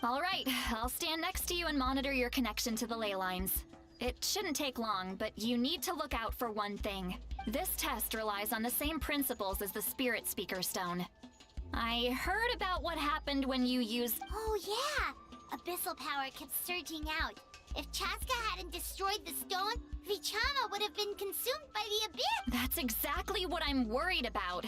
All right, I'll stand next to you and monitor your connection to the ley lines. It shouldn't take long, but you need to look out for one thing. This test relies on the same principles as the Spirit Speaker Stone. I heard about what happened when you used— Oh yeah! Abyssal power kept surging out. If Chaska hadn't destroyed the stone, Vichama would have been consumed by the abyss! That's exactly what I'm worried about.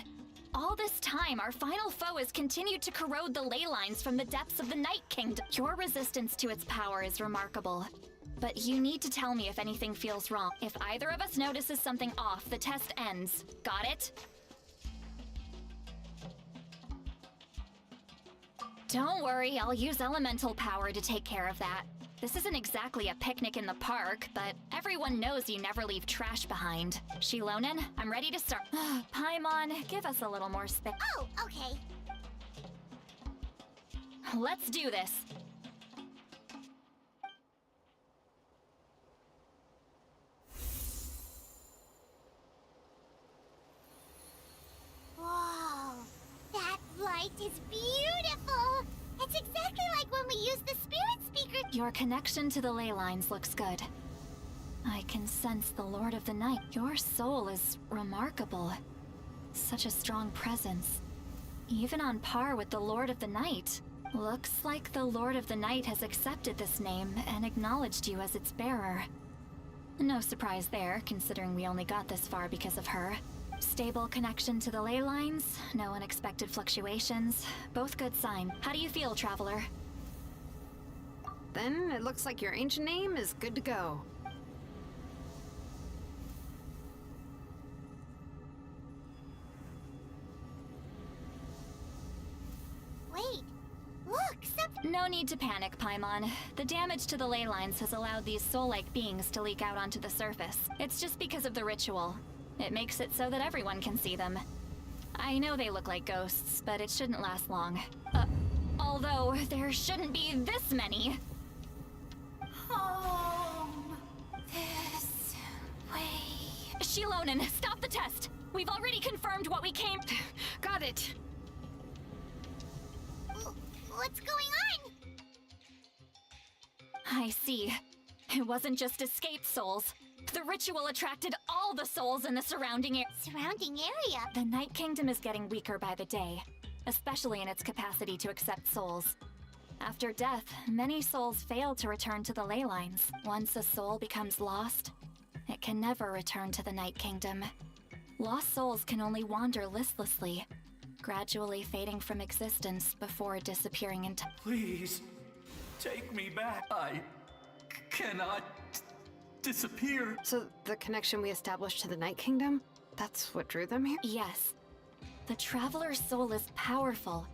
All this time, our final foe has continued to corrode the ley lines from the depths of the Night Kingdom. Your resistance to its power is remarkable. But you need to tell me if anything feels wrong. If either of us notices something off, the test ends. Got it? Don't worry, I'll use elemental power to take care of that. This isn't exactly a picnic in the park, but everyone knows you never leave trash behind. Shilonen, I'm ready to start. Paimon, give us a little more space. Oh, okay. Let's do this. Whoa, that light is beautiful! It's exactly like when we used the Spirit Speaker. Your connection to the ley lines looks good. I can sense the Lord of the Night. Your soul is remarkable. Such a strong presence. Even on par with the Lord of the Night. Looks like the Lord of the Night has accepted this name and acknowledged you as its bearer. No surprise there, considering we only got this far because of her. Stable connection to the ley lines, no unexpected fluctuations. Both good sign. How do you feel, Traveler? Then it looks like your ancient name is good to go. Wait, look, No need to panic, Paimon. The damage to the ley lines has allowed these soul-like beings to leak out onto the surface. It's just because of the ritual. It makes it so that everyone can see them. I know they look like ghosts, but it shouldn't last long. Although, there shouldn't be this many. Home. This way. Shilonen, stop the test! We've already confirmed what we came— Got it. What's going on? I see. It wasn't just escaped souls. The ritual attracted all the souls in the surrounding area. Surrounding area? The Night Kingdom is getting weaker by the day, especially in its capacity to accept souls. After death, many souls fail to return to the ley lines. Once a soul becomes lost, it can never return to the Night Kingdom. Lost souls can only wander listlessly, gradually fading from existence before disappearing into— Please, take me back. I cannot disappear. So the connection we established to the Night Kingdom, that's what drew them here? Yes. The Traveler's soul is powerful,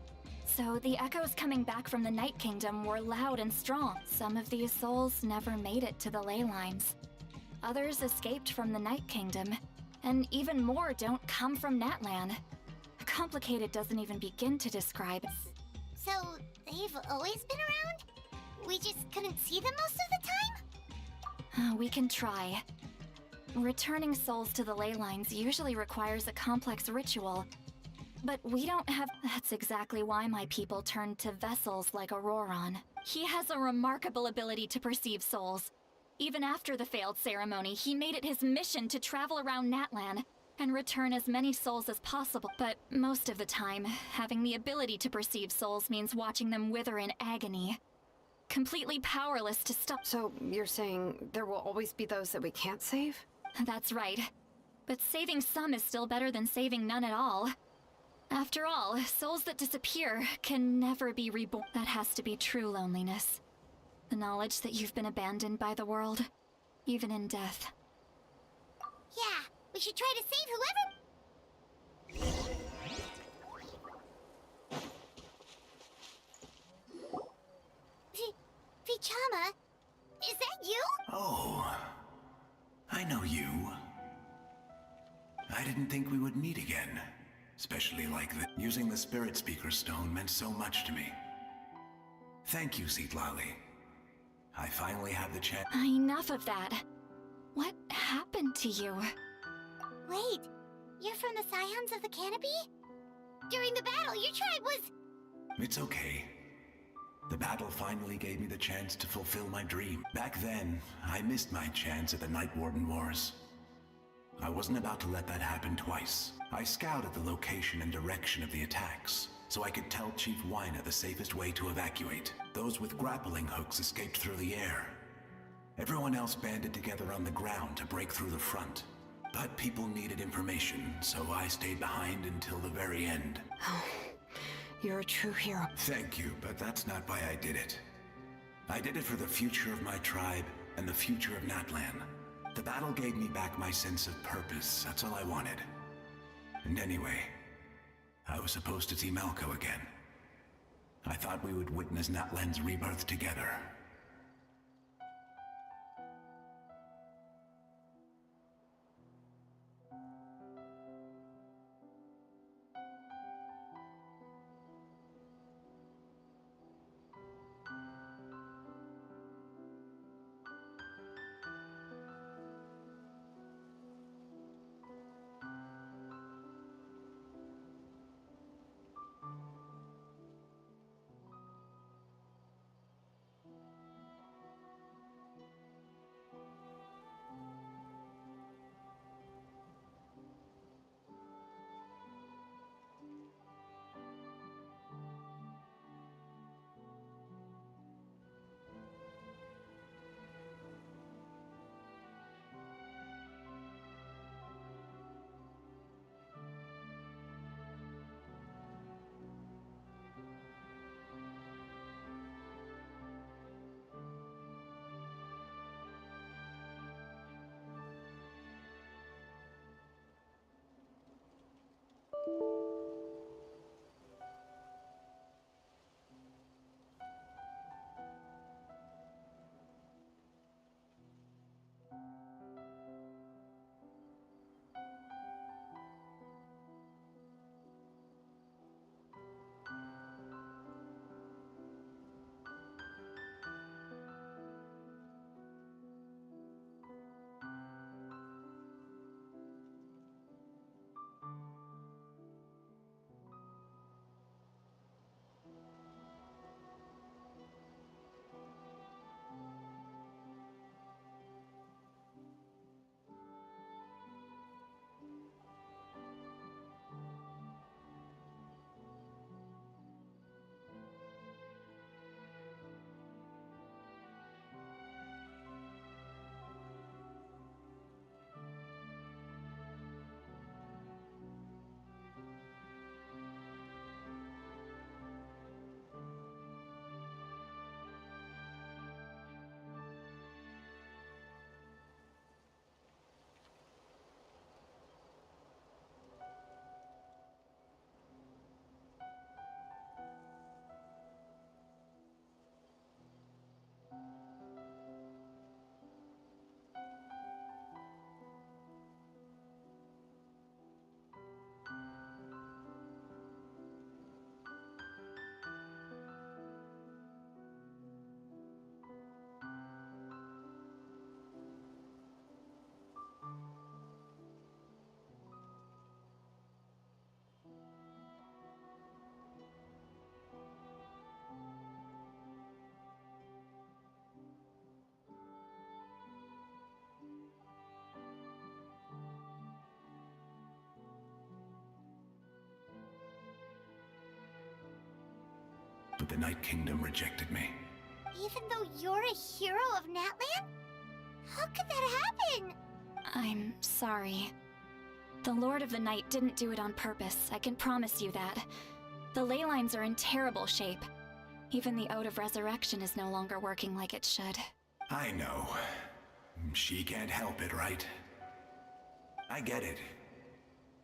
so the echoes coming back from the Night Kingdom were loud and strong. Some of these souls never made it to the ley lines. Others escaped from the Night Kingdom, and even more don't come from Natlan. Complicated doesn't even begin to describe. So, they've always been around? We just couldn't see them most of the time? We can try. Returning souls to the ley lines usually requires a complex ritual, but we don't have— That's exactly why my people turned to vessels like Auroron. He has a remarkable ability to perceive souls. Even after the failed ceremony, he made it his mission to travel around Natlan and return as many souls as possible. But most of the time, having the ability to perceive souls means watching them wither in agony. Completely powerless to stop— So you're saying there will always be those that we can't save? That's right. But saving some is still better than saving none at all. After all, souls that disappear can never be reborn. That has to be true loneliness. The knowledge that you've been abandoned by the world, even in death. Yeah, we should try to save whoever... Vichama? Is that you? Oh, I know you. I didn't think we would meet again. Especially like that. Using the Spirit Speaker Stone meant so much to me. Thank you, Citlali. I finally have the chance— Enough of that. What happened to you? Wait, you're from the Scions of the Canopy? During the battle, your tribe was... It's okay. The battle finally gave me the chance to fulfill my dream. Back then, I missed my chance at the Night Warden Wars. I wasn't about to let that happen twice. I scouted the location and direction of the attacks, so I could tell Chief Wyna the safest way to evacuate. Those with grappling hooks escaped through the air. Everyone else banded together on the ground to break through the front. But people needed information, so I stayed behind until the very end. Oh, you're a true hero. Thank you, but that's not why I did it. I did it for the future of my tribe and the future of Natlan. The battle gave me back my sense of purpose, that's all I wanted. And anyway, I was supposed to see Malco again. I thought we would witness Natlan's rebirth together. but the Night Kingdom rejected me. Even though you're a hero of Natlan? How could that happen? I'm sorry. The Lord of the Night didn't do it on purpose, I can promise you that. The ley lines are in terrible shape. Even the Ode of Resurrection is no longer working like it should. I know. She can't help it, right? I get it.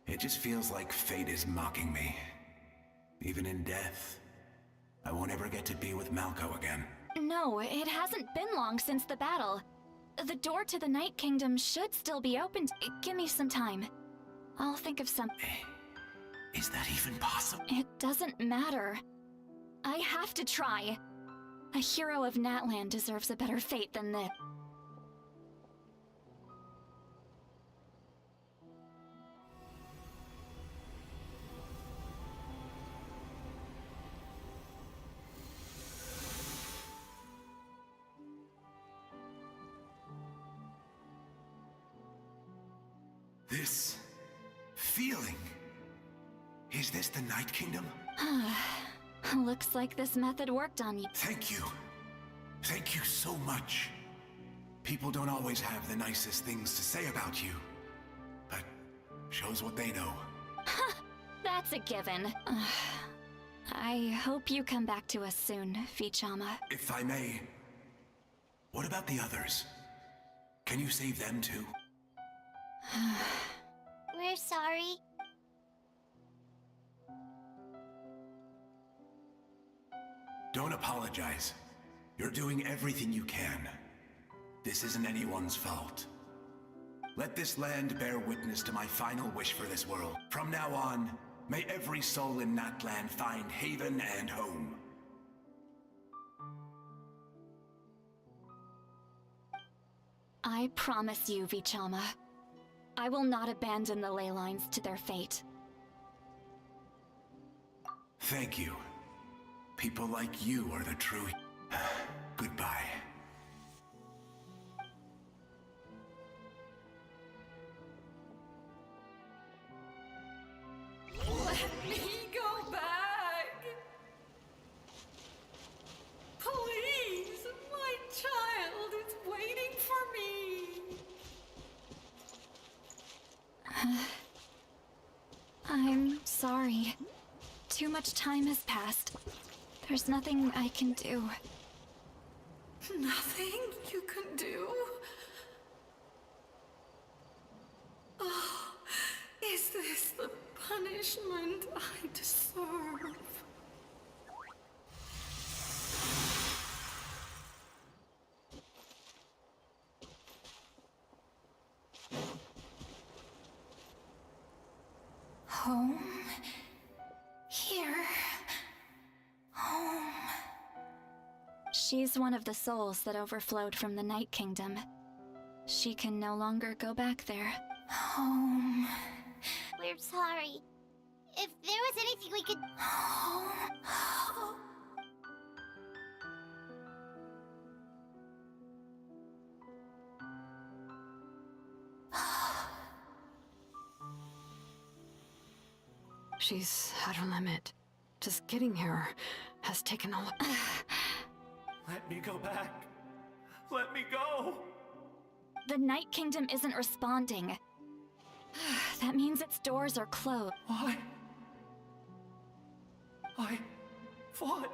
It just feels like fate is mocking me. Even in death, I won't ever get to be with Malco again. No, it hasn't been long since the battle. The door to the Night Kingdom should still be open. Give me some time. I'll think of something. Is that even possible? It doesn't matter. I have to try. A hero of Natlan deserves a better fate than this. This feeling. Is this the Night Kingdom? Looks like this method worked on you. Thank you. Thank you so much. People don't always have the nicest things to say about you, but shows what they know. That's a given. I hope you come back to us soon, Vichama. If I may, what about the others? Can you save them too? We're sorry. Don't apologize. You're doing everything you can. This isn't anyone's fault. Let this land bear witness to my final wish for this world. From now on, may every soul in Natlan find haven and home. I promise you, Vichama. I will not abandon the ley lines to their fate. Thank you. People like you are the true... Goodbye. Let me go back! Please! My child is waiting for me! I'm sorry. Too much time has passed. There's nothing I can do. Nothing you can do? Oh, is this the punishment I deserve? Home? Here? Home? She's one of the souls that overflowed from the Night Kingdom. She can no longer go back there. Home. We're sorry. If there was anything we could... Home. She's at her limit. Just getting here has taken all of... Let me go back. Let me go. The Night Kingdom isn't responding. That means its doors are closed. Why? I fought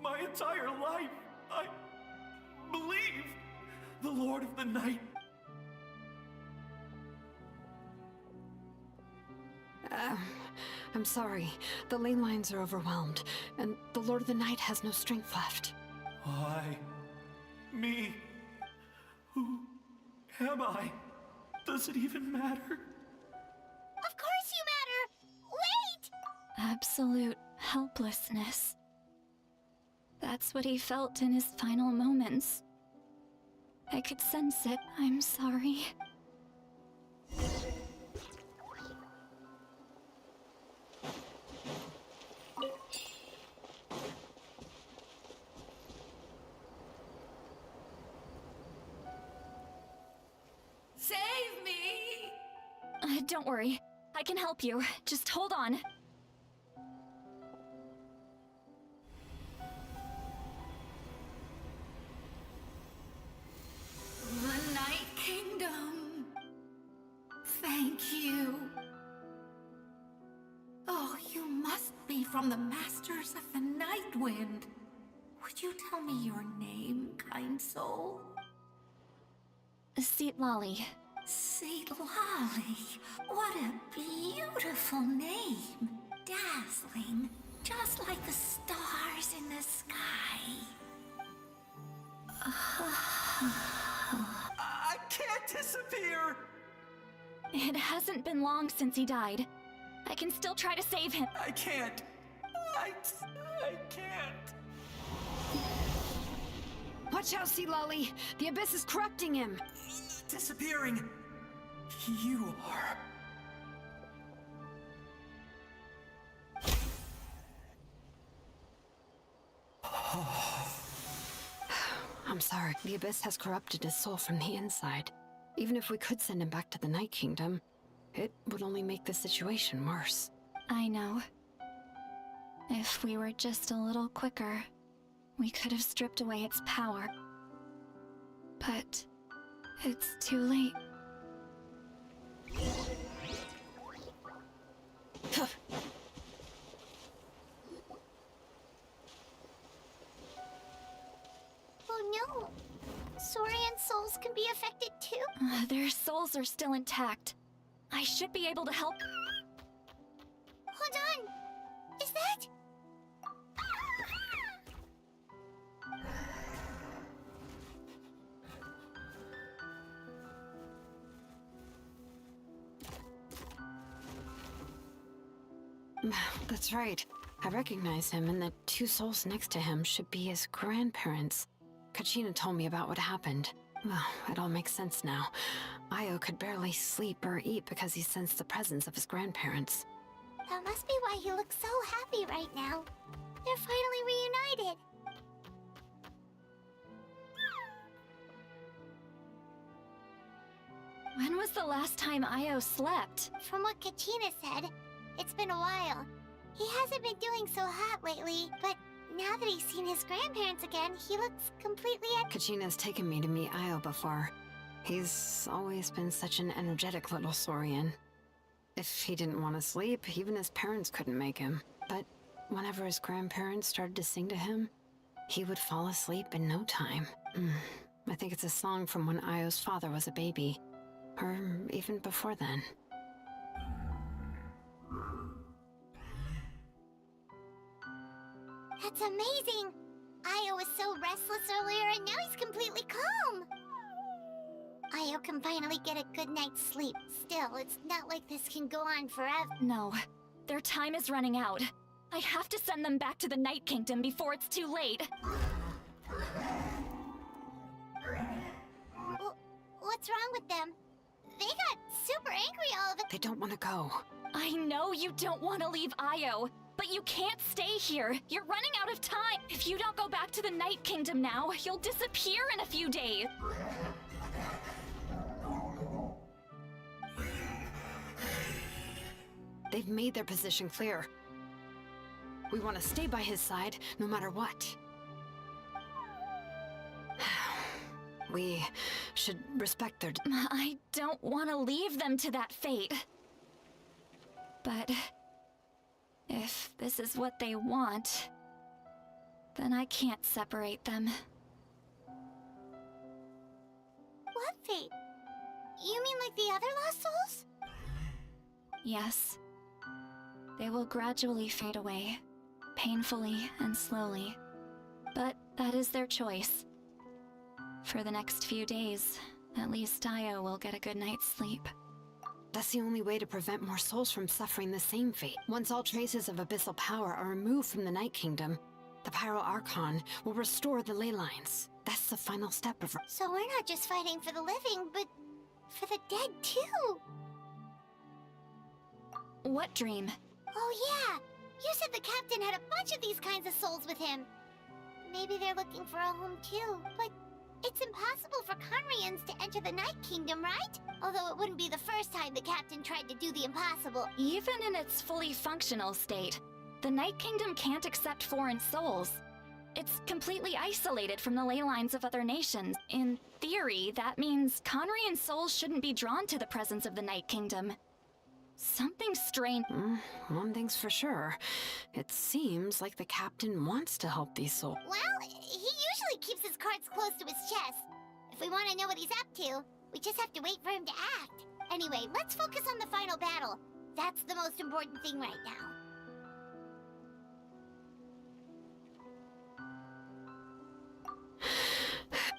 my entire life. I believed the Lord of the Night. I'm sorry. The ley lines are overwhelmed, and the Lord of the Night has no strength left. Why? Me? Who am I? Does it even matter? Of course you matter! Wait! Absolute helplessness. That's what he felt in his final moments. I could sense it. I'm sorry. Save me! Don't worry. I can help you. Just hold on. from the Masters of the Night Wind. Would you tell me your name, kind soul? Lolly. Lolly. What a beautiful name. Dazzling. Just like the stars in the sky. I can't disappear! It hasn't been long since he died. I can still try to save him. I can't. I can't. Watch out, Lolly. The abyss is corrupting him. Disappearing. You are. I'm sorry. The abyss has corrupted his soul from the inside. Even if we could send him back to the Night Kingdom, it would only make the situation worse. I know. If we were just a little quicker, we could have stripped away its power. But it's too late. Oh no! Saurian souls can be affected too? Their souls are still intact. I should be able to help. Hold on! Is that? That's right. I recognize him, and the two souls next to him should be his grandparents. Kachina told me about what happened. Well, it all makes sense now. Io could barely sleep or eat because he sensed the presence of his grandparents. That must be why he looks so happy right now. They're finally reunited. When was the last time Io slept? From what Kachina said, it's been a while. He hasn't been doing so hot lately, but now that he's seen his grandparents again, he looks completely Kachina's taken me to meet Io before. He's always been such an energetic little saurian. If he didn't want to sleep, even his parents couldn't make him. But whenever his grandparents started to sing to him, he would fall asleep in no time. I think it's a song from when Io's father was a baby. Or even before then. That's amazing! Io was so restless earlier and now he's completely calm! Io can finally get a good night's sleep. Still, it's not like this can go on forever. No. Their time is running out. I have to send them back to the Night Kingdom before it's too late. What's wrong with them? They got super angry all of it. They don't want to go. I know you don't want to leave Io, but you can't stay here. You're running out of time. If you don't go back to the Night Kingdom now, you'll disappear in a few days. They've made their position clear. We want to stay by his side, no matter what. We should respect their... I don't want to leave them to that fate. But if this is what they want, then I can't separate them. What fate? You mean like the other lost souls? Yes. They will gradually fade away, painfully and slowly. But that is their choice. For the next few days, at least Io will get a good night's sleep. That's the only way to prevent more souls from suffering the same fate. Once all traces of abyssal power are removed from the Night Kingdom, the Pyro Archon will restore the ley lines. That's the final step of... So we're not just fighting for the living, but for the dead too. What dream? Oh yeah! You said the captain had a bunch of these kinds of souls with him. Maybe they're looking for a home too, but it's impossible for Conrians to enter the Night Kingdom, right? Although it wouldn't be the first time the captain tried to do the impossible. Even in its fully functional state, the Night Kingdom can't accept foreign souls. It's completely isolated from the ley lines of other nations. In theory, that means Conrian souls shouldn't be drawn to the presence of the Night Kingdom. Something strange. One thing's for sure. It seems like the captain wants to help these souls. Well, he usually keeps his cards close to his chest. If we want to know what he's up to, we just have to wait for him to act. Anyway, let's focus on the final battle. That's the most important thing right now.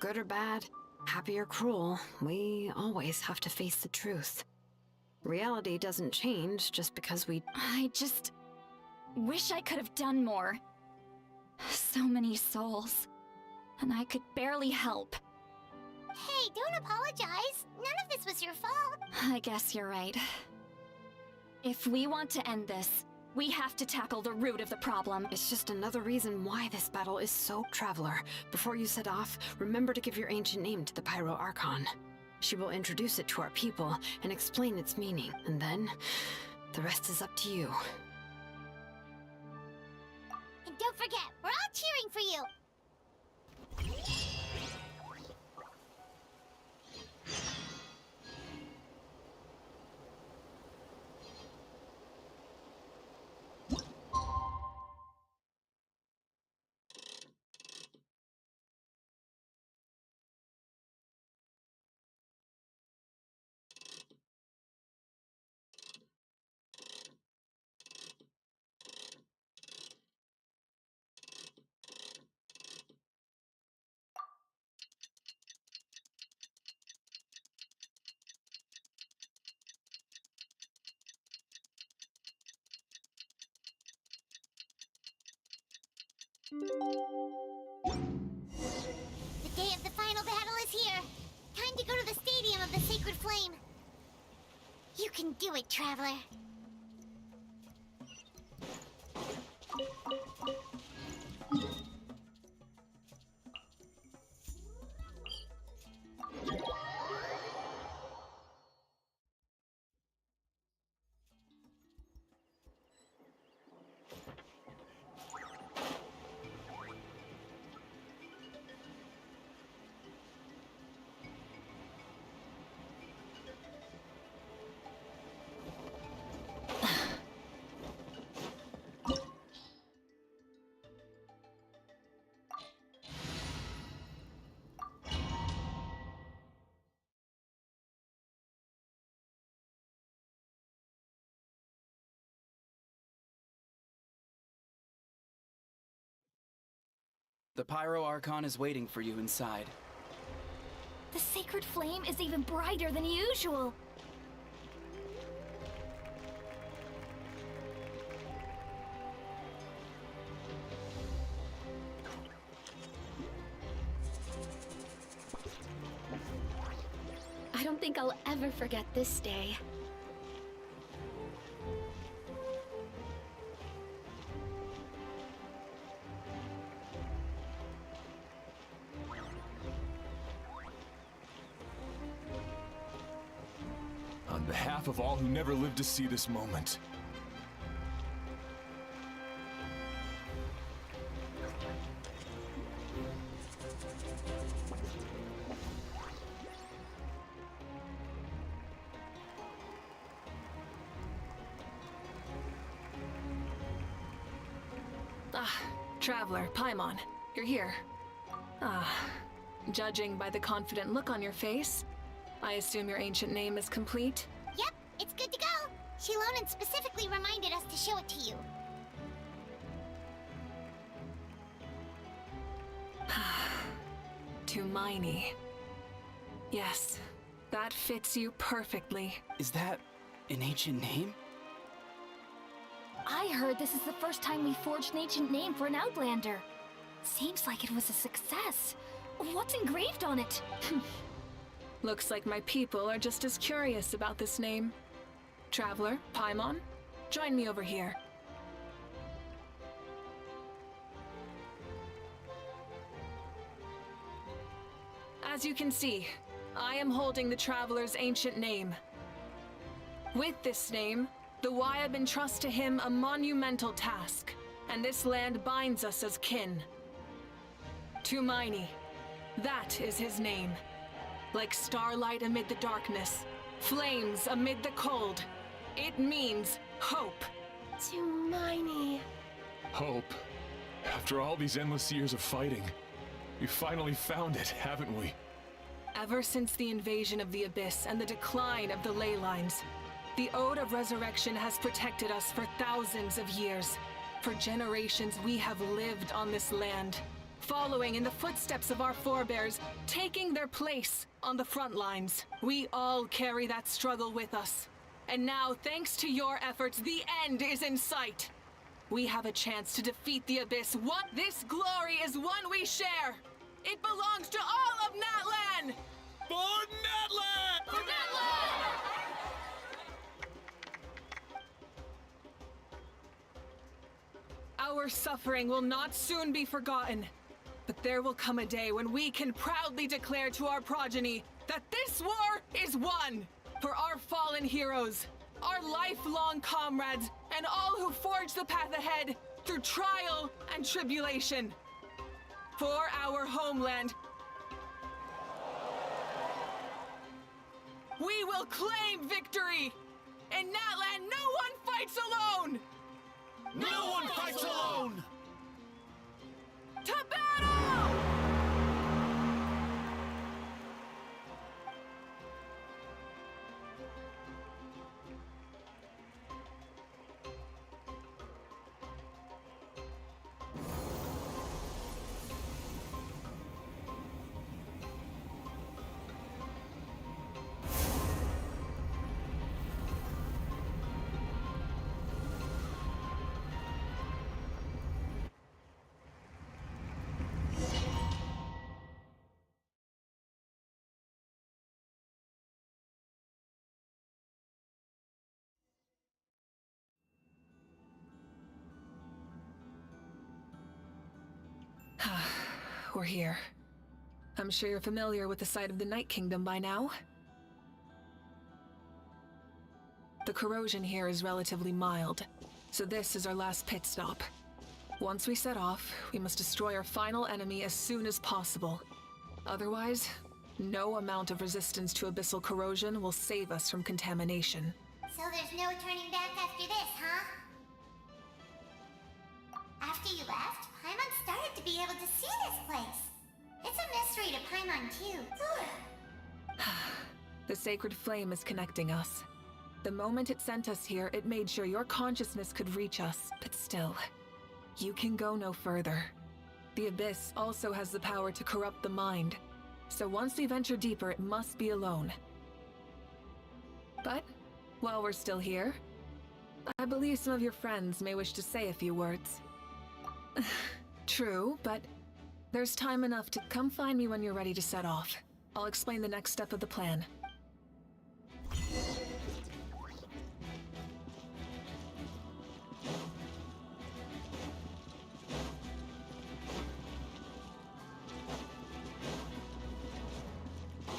Good or bad, happy or cruel, we always have to face the truth. Reality doesn't change just because we... I just wish I could have done more. So many souls. And I could barely help. Hey, don't apologize. None of this was your fault. I guess you're right. If we want to end this, we have to tackle the root of the problem. It's just another reason why this battle is so Traveler. Before you set off, remember to give your ancient name to the Pyro Archon. She will introduce it to our people and explain its meaning, and then the rest is up to you. And don't forget, we're all cheering for you. The day of the final battle is here. Time to go to the Stadium of the Sacred Flame. You can do it, Traveler. The Pyro Archon is waiting for you inside. The sacred flame is even brighter than usual. I don't think I'll ever forget this day. On behalf of all who never lived to see this moment, Traveler, Paimon, you're here. Judging by the confident look on your face, I assume your ancient name is complete? Yep, it's good to go. Shilonen specifically reminded us to show it to you. Tumaini. Yes, that fits you perfectly. Is that an ancient name? I heard this is the first time we forged an ancient name for an Outlander. Seems like it was a success. What's engraved on it? Looks like my people are just as curious about this name. Traveler, Paimon, join me over here. As you can see, I am holding the Traveler's ancient name. With this name, the Wyab entrust to him a monumental task, and this land binds us as kin. Tumaini, that is his name. Like starlight amid the darkness, flames amid the cold, It means hope. To Miney. Hope. After all these endless years of fighting, we finally found it, haven't we? Ever since the invasion of the Abyss and the decline of the ley lines, the Ode of Resurrection has protected us for thousands of years. For generations, we have lived on this land, following in the footsteps of our forebears, taking their place on the front lines. We all carry that struggle with us. And now, thanks to your efforts, the end is in sight. We have a chance to defeat the Abyss. What? This glory is one we share. It belongs to all of Natlan! For Natlan! For Natlan! Our suffering will not soon be forgotten. But there will come a day when we can proudly declare to our progeny that this war is won! For our fallen heroes, our lifelong comrades, and all who forge the path ahead through trial and tribulation. For our homeland, we will claim victory! In Natlan, no one fights alone! No one fights alone! To battle! We're here. I'm sure you're familiar with the site of the Night Kingdom by now. The corrosion here is relatively mild, so this is our last pit stop. Once we set off, we must destroy our final enemy as soon as possible. Otherwise, no amount of resistance to abyssal corrosion will save us from contamination. So there's no turning back after this, huh? After you left, Paimon started to be able to see this place. It's a mystery to Paimon, too. The sacred flame is connecting us. The moment it sent us here, it made sure your consciousness could reach us, but still, you can go no further. The Abyss also has the power to corrupt the mind, so once we venture deeper, it must be alone. But, while we're still here, I believe some of your friends may wish to say a few words. True, but there's time enough to come find me when you're ready to set off. I'll explain the next step of the plan.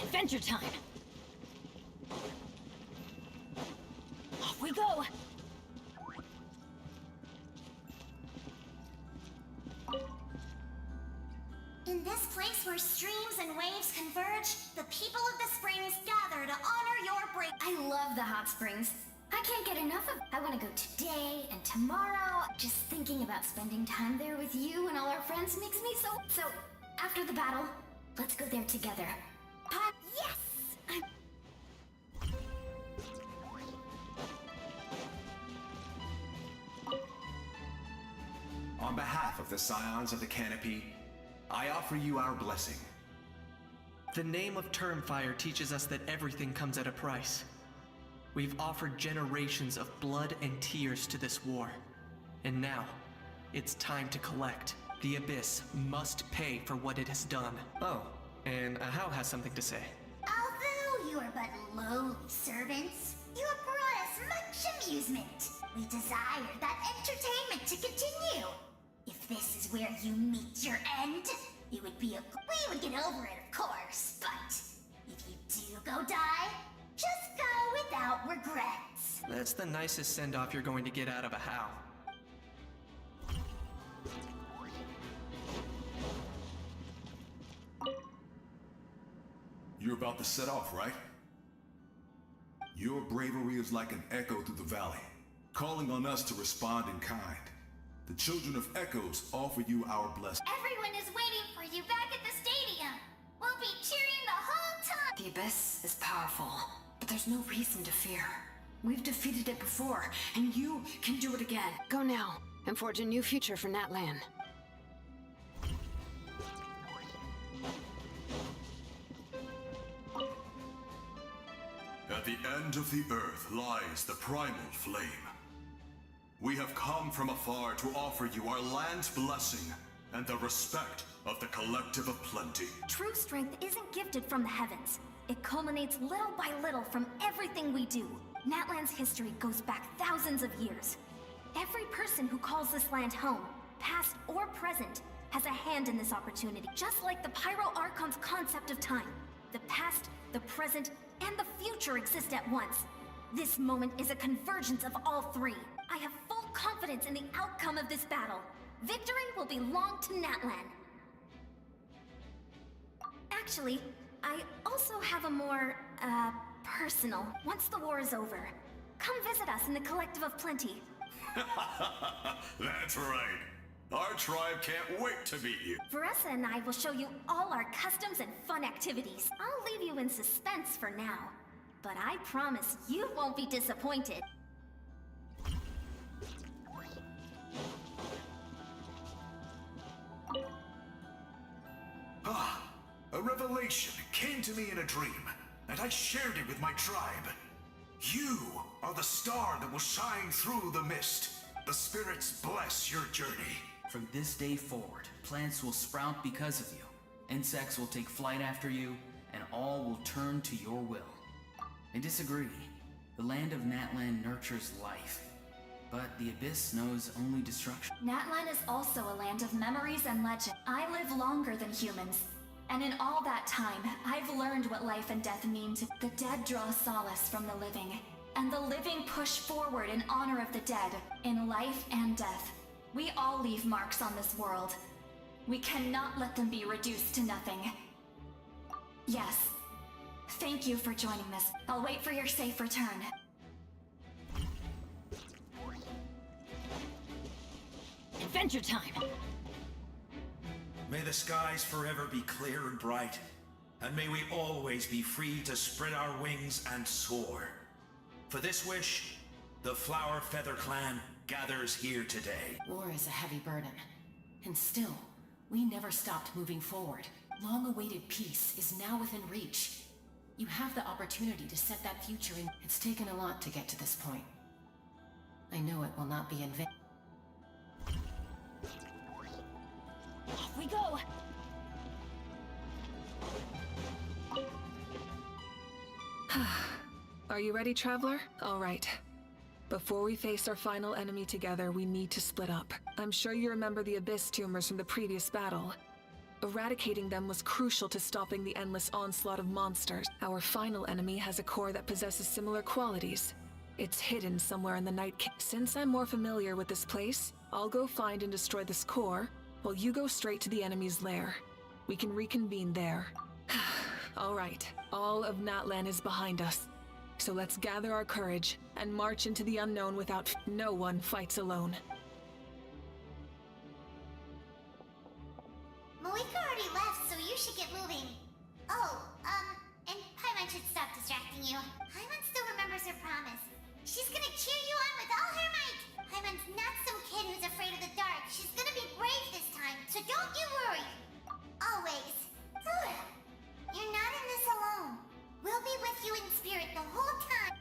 Adventure time! Off we go! In this place where streams and waves converge, the people of the springs gather to honor your break. I love the hot springs. I can't get enough of. I want to go today and tomorrow. Just thinking about spending time there with you and all our friends makes me so... So, after the battle, let's go there together. Yes! On behalf of the Scions of the Canopy, I offer you our blessing. The name of Termfire teaches us that everything comes at a price. We've offered generations of blood and tears to this war. And now, it's time to collect. The Abyss must pay for what it has done. Oh, and Ahau has something to say. Although you are but lowly servants, you have brought us much amusement. We desire that entertainment to continue. If this is where you meet your end, it would be we would get over it, of course. But if you do go die, just go without regrets. That's the nicest send-off you're going to get out of Ahau. You're about to set off, right? Your bravery is like an echo through the valley, calling on us to respond in kind. The Children of Echoes offer you our blessing. Everyone is waiting for you back at the stadium. We'll be cheering the whole time. The Abyss is powerful, but there's no reason to fear. We've defeated it before, and you can do it again. Go now, and forge a new future for Natlan. At the end of the earth lies the primal flame. We have come from afar to offer you our land's blessing and the respect of the Collective of Plenty. True strength isn't gifted from the heavens. It culminates little by little from everything we do. Natlan's history goes back thousands of years. Every person who calls this land home, past or present, has a hand in this opportunity. Just like the Pyro Archon's concept of time. The past, the present, and the future exist at once. This moment is a convergence of all three. I have full confidence in the outcome of this battle. Victory will belong to Natlan. Actually, I also have a more, personal. Once the war is over, come visit us in the Collective of Plenty. That's right. Our tribe can't wait to meet you. Veressa and I will show you all our customs and fun activities. I'll leave you in suspense for now, but I promise you won't be disappointed. A revelation came to me in a dream, and I shared it with my tribe. You are the star that will shine through the mist. The spirits bless your journey. From this day forward, plants will sprout because of you. Insects will take flight after you, and all will turn to your will. I disagree. The land of Natlan nurtures life, but the Abyss knows only destruction. Natlan is also a land of memories and legend. I live longer than humans, and in all that time, I've learned what life and death mean to the dead. Draw solace from the living, and the living push forward in honor of the dead, in life and death. We all leave marks on this world. We cannot let them be reduced to nothing. Yes. Thank you for joining this. I'll wait for your safe return. Adventure time! May the skies forever be clear and bright, and may we always be free to spread our wings and soar. For this wish, the Flower Feather Clan gathers here today. War is a heavy burden, and still, we never stopped moving forward. Long-awaited peace is now within reach. You have the opportunity to set that future in. It's taken a lot to get to this point. I know it will not be in vain. Off we go! Are you ready, Traveler? All right. Before we face our final enemy together, we need to split up. I'm sure you remember the Abyss tumors from the previous battle. Eradicating them was crucial to stopping the endless onslaught of monsters. Our final enemy has a core that possesses similar qualities. It's hidden somewhere in the Night Kingdom. Since I'm more familiar with this place, I'll go find and destroy this core, while you go straight to the enemy's lair. We can reconvene there. All right, all of Natlan is behind us. So let's gather our courage and march into the unknown without no one fights alone. Malika already left, so you should get moving. Oh, and Paimon should stop distracting you. Paimon still remembers her promise. She's gonna cheer you on with all her might. Paimon's not some kid who's afraid of the dark. She's gonna be brave this time, so don't you worry. Always. You're not in this alone. We'll be with you in spirit the whole time.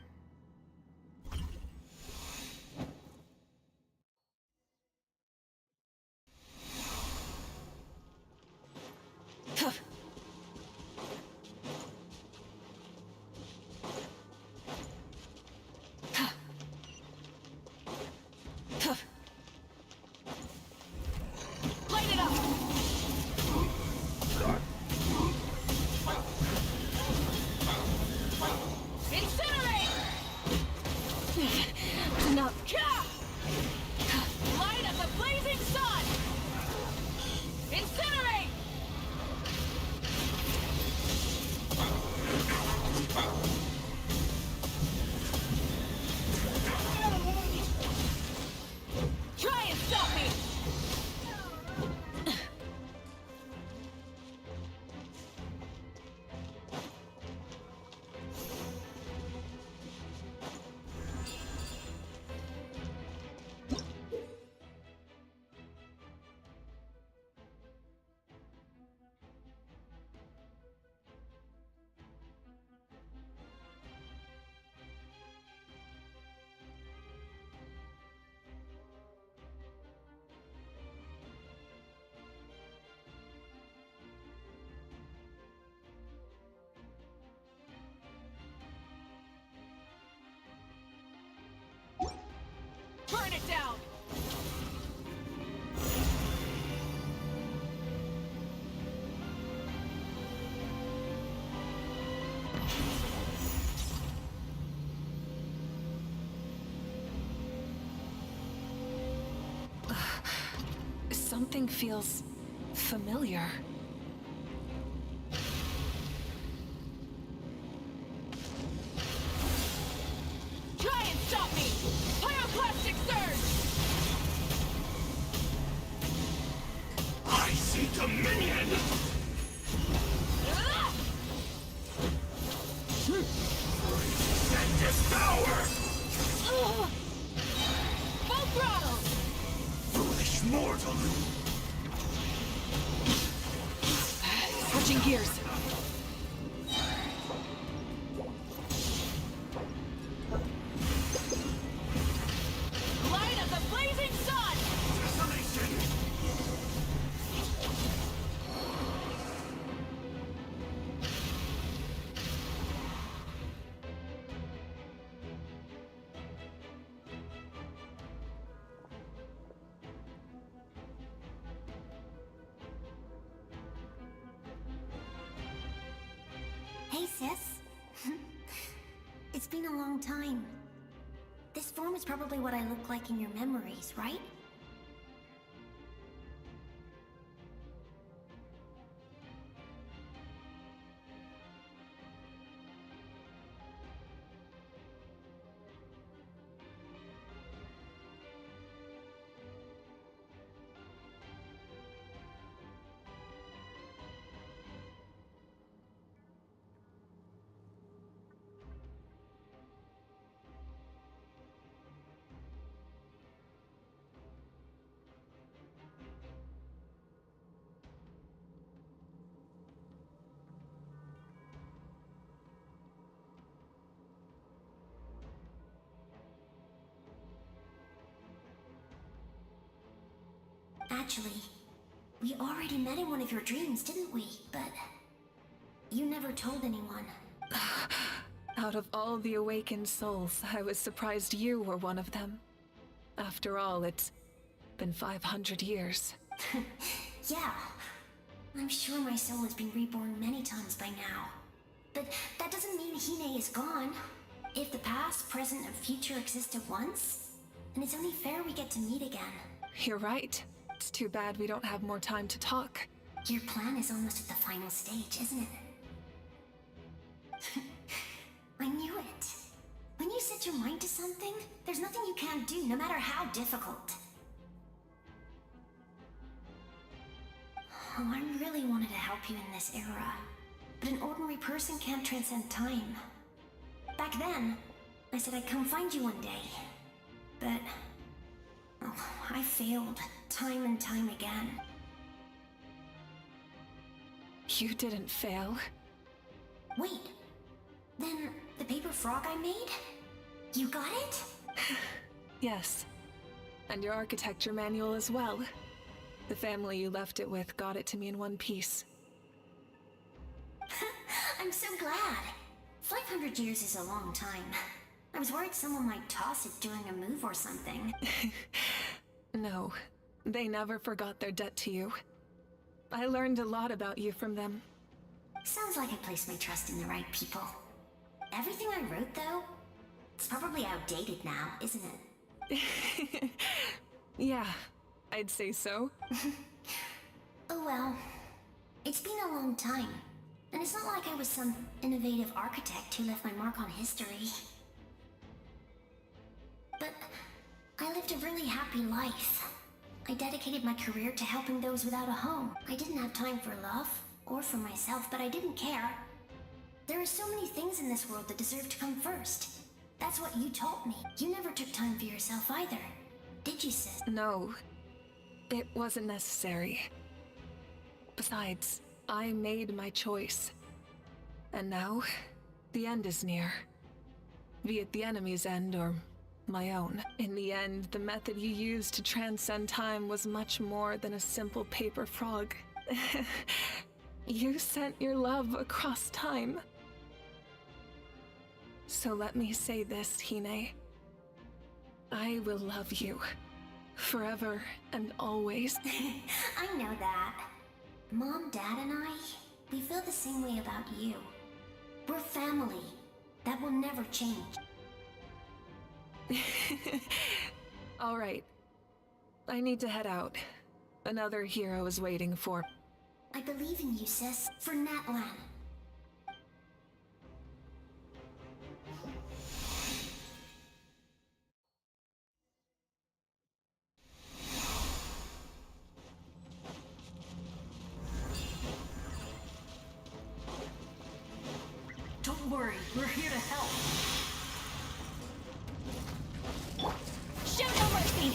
Light it up! Something feels familiar. Try and stop me! Pyroclastic surge! I see dominion! Freeze and devour! Full throttle! Foolish mortal! Switching gears. Light of the blazing sun! Desolation! Hey, sis. It's been a long time. This form is probably what I look like in your memories, right? Actually, we already met in one of your dreams, didn't we? But you never told anyone. Out of all the awakened souls, I was surprised you were one of them. After all, it's been 500 years. Yeah. I'm sure my soul has been reborn many times by now. But that doesn't mean Hine is gone. If the past, present, and future exist at once, then it's only fair we get to meet again. You're right. It's too bad we don't have more time to talk. Your plan is almost at the final stage, isn't it? I knew it. When you set your mind to something, there's nothing you can't do, no matter how difficult. Oh, I really wanted to help you in this era. But an ordinary person can't transcend time. Back then, I said I'd come find you one day. But... oh, I failed, time and time again. You didn't fail. Wait, then the paper frog I made? You got it? Yes. And your architecture manual as well. The family you left it with got it to me in one piece. I'm so glad. 500 years is a long time. I was worried someone might toss it during a move or something. No, they never forgot their debt to you. I learned a lot about you from them. Sounds like I placed my trust in the right people. Everything I wrote, though, it's probably outdated now, isn't it? Yeah, I'd say so. Oh well. It's been a long time. And it's not like I was some innovative architect who left my mark on history. But I lived a really happy life. I dedicated my career to helping those without a home. I didn't have time for love, or for myself, but I didn't care. There are so many things in this world that deserve to come first. That's what you taught me. You never took time for yourself either, did you, sis? No, it wasn't necessary. Besides, I made my choice. And now, the end is near. Be it the enemy's end or my own. In the end, the method you used to transcend time was much more than a simple paper frog. You sent your love across time. So let me say this, Hine. I will love you. Forever and always. I know that. Mom, Dad, and I, we feel the same way about you. We're We're family. That will never change. All right. I need to head out. Another hero is waiting for... I believe in you, sis. For Natlan. Don't worry, we're here to help. Show no mercy!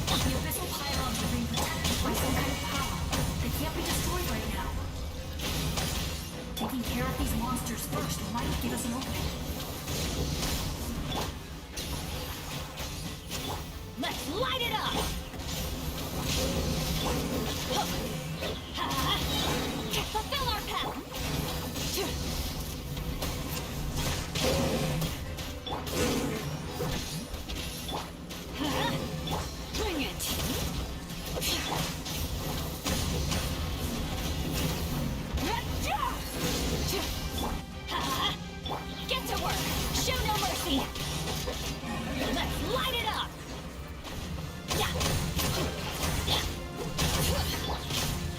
The abyssal pylons are being protected by some kind of power. They can't be destroyed right now. Taking care of these monsters first might give us an opening. Let's light it up! Fulfill our path! Bring it! Get to work! Show no mercy! Let's light it up!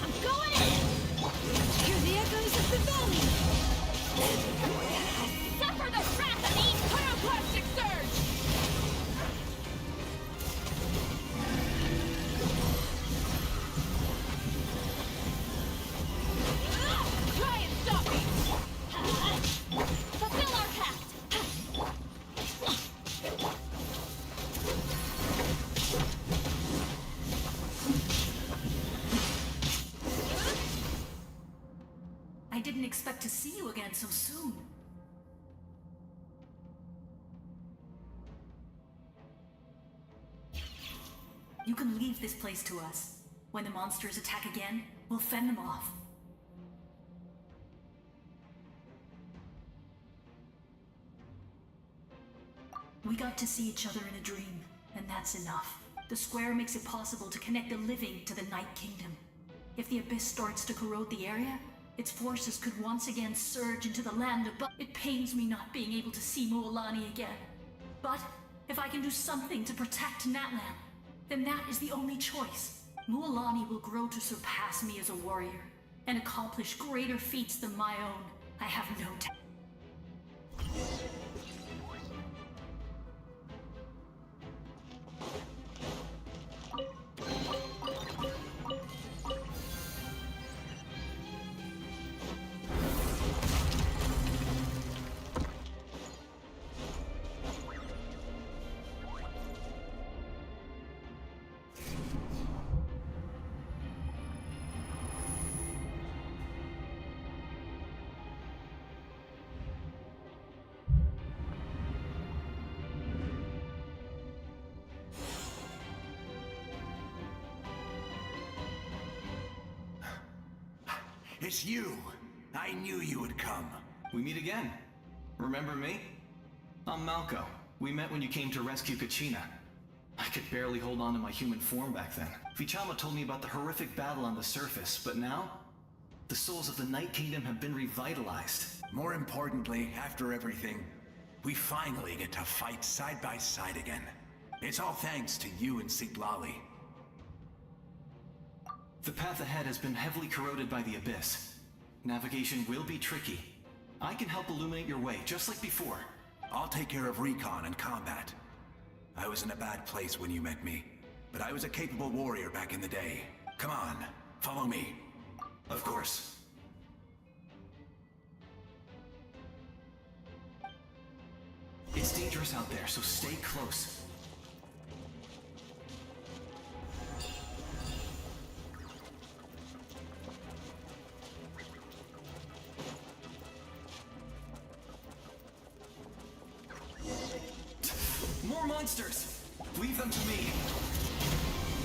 I'm going in! Hear the echoes of the valley! Suffer the wrath of the pyroclastic surge! Try and stop me! Fulfill our pact! I didn't expect to see you again so soon. You can leave this place to us. When the monsters attack again, we'll fend them off. We got to see each other in a dream, and that's enough. The square makes it possible to connect the living to the Night Kingdom. If the abyss starts to corrode the area, its forces could once again surge into the land above. It pains me not being able to see Mualani again. But if I can do something to protect Natlan, then that is the only choice. Mualani will grow to surpass me as a warrior and accomplish greater feats than my own. I have no doubt. It's you. I knew you would come. We meet again. Remember me? I'm Malco. We met when you came to rescue Kachina. I could barely hold on to my human form back then. Vichama told me about the horrific battle on the surface, but now, the souls of the Night Kingdom have been revitalized. More importantly, after everything, we finally get to fight side by side again. It's all thanks to you and Siglali. The path ahead has been heavily corroded by the abyss. Navigation will be tricky. I can help illuminate your way, just like before. I'll take care of recon and combat. I was in a bad place when you met me, but I was a capable warrior back in the day. Come on, follow me. Of course. It's dangerous out there, so stay close. More monsters! Leave them to me.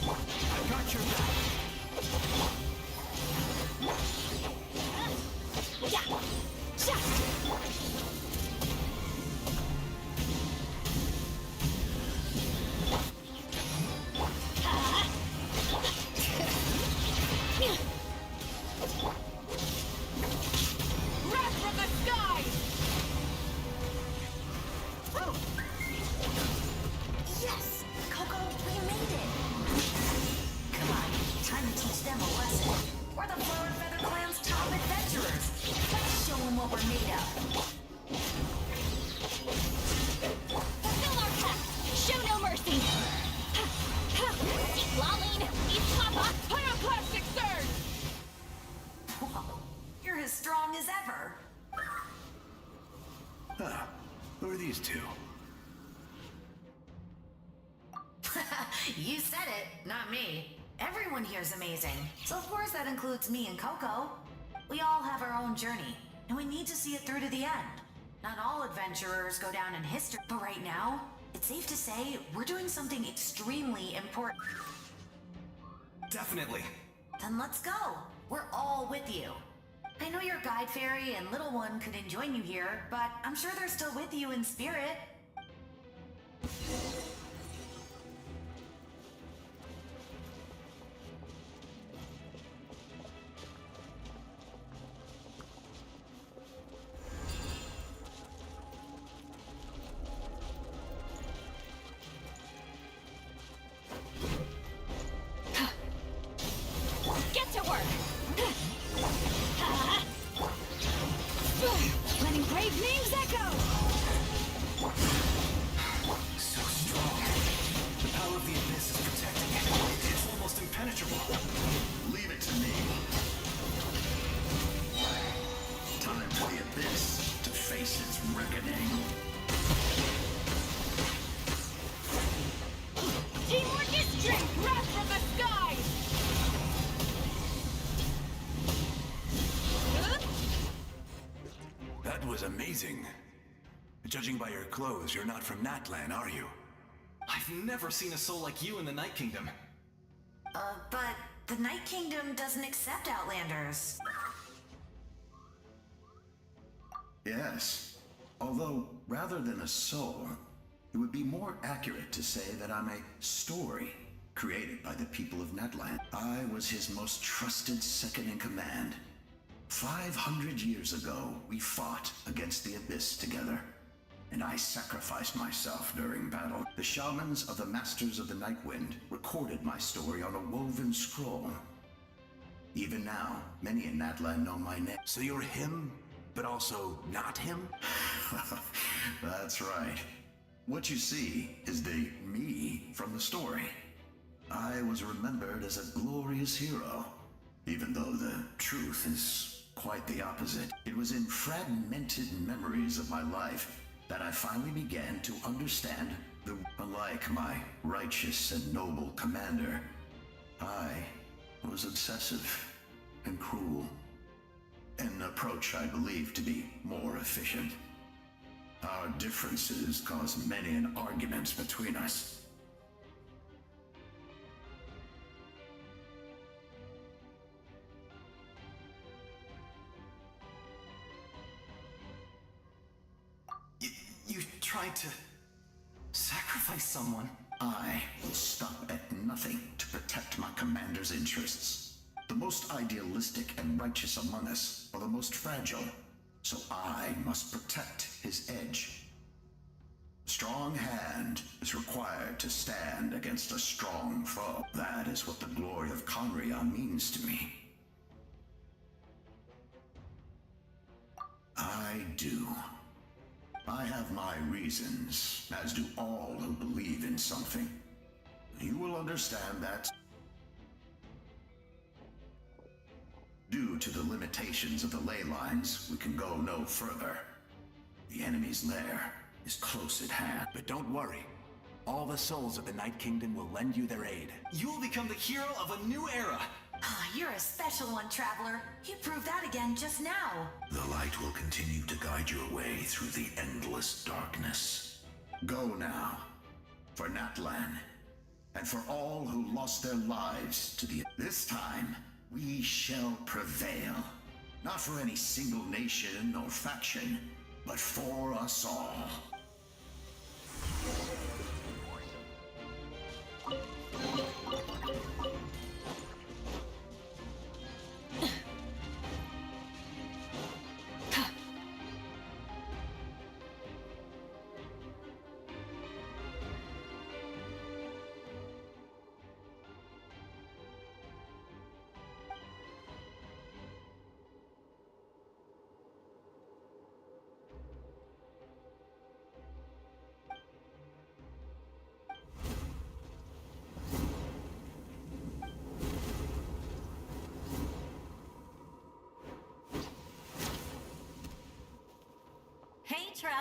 I've got your back. We're the Flower Feather Clan's top adventurers. Let's show them what we're made of. Fulfill our pact! Show no mercy! Keep lolling! Eat papa! Pyroclastic surge! Whoa, you're as strong as ever. Huh. Who are these two? You said it, not me. Everyone here's amazing. So of course that includes me and Coco. We all have our own journey, and we need to see it through to the end. Not all adventurers go down in history, but right now, it's safe to say we're doing something extremely important. Definitely. Then let's go. We're all with you. I know your guide fairy and little one couldn't join you here, but I'm sure they're still with you in spirit. Get to work! Letting brave names echo! So strong. The power of the Abyss is protecting it. It's almost impenetrable. Leave it to me. Time for the Abyss to face its reckoning. Teamwork is strength! Wrath from the skies! That was amazing. Judging by your clothes, you're not from Natlan, are you? I've never seen a soul like you in the Night Kingdom. But the Night Kingdom doesn't accept Outlanders. Yes. Although, rather than a soul, it would be more accurate to say that I'm a story created by the people of Natlan. I was his most trusted second-in-command. 500 years ago, we fought against the Abyss together, and I sacrificed myself during battle. The shamans of the Masters of the Nightwind recorded my story on a woven scroll. Even now, many in Natlan know my name. So you're him, but also not him? That's right. What you see is the me from the story. I was remembered as a glorious hero, even though the truth is quite the opposite. It was in fragmented memories of my life that I finally began to understand the... Unlike my righteous and noble commander, I was obsessive and cruel. An approach I believe to be more efficient. Our differences caused many an arguments between us. You tried to sacrifice someone. I will stop at nothing to protect my commander's interests. The most idealistic and righteous among us are the most fragile, so I must protect his edge. A strong hand is required to stand against a strong foe. That is what the glory of Conria means to me. I do. I have my reasons, as do all who believe in something. You will understand that due to the limitations of the ley lines, we can go no further. The enemy's lair is close at hand. But don't worry. All the souls of the Night Kingdom will lend you their aid. You will become the hero of a new era. You're a special one, Traveler. You proved that again just now. The light will continue to guide your way through the endless darkness. Go now, for Natlan, and for all who lost their lives to the... This time, we shall prevail. Not for any single nation or faction, but for us all.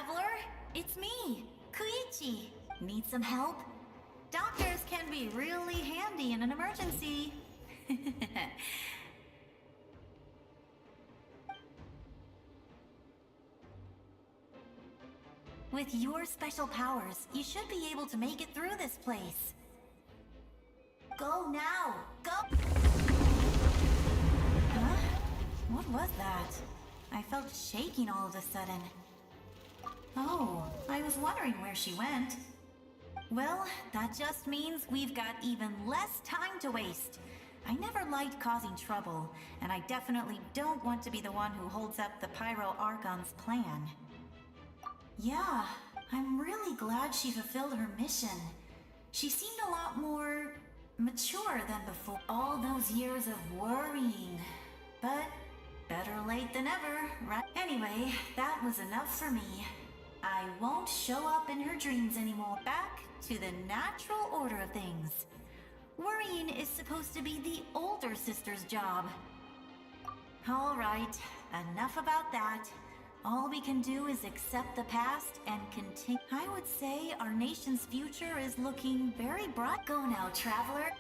traveler. It's me, Koichi. Need some help? Doctors can be really handy in an emergency. With your special powers, you should be able to make it through this place. Go now! Go! Huh? What was that? I felt shaking all of a sudden. Oh, I was wondering where she went. Well, that just means we've got even less time to waste. I never liked causing trouble, and I definitely don't want to be the one who holds up the Pyro Archon's plan. Yeah, I'm really glad she fulfilled her mission. She seemed a lot more mature than before. All those years of worrying. But better late than ever, right? Anyway, that was enough for me. I won't show up in her dreams anymore. Back to the natural order of things. Worrying is supposed to be the older sister's job. All right, enough about that. All we can do is accept the past and continue. I would say our nation's future is looking very bright. Go now, traveler.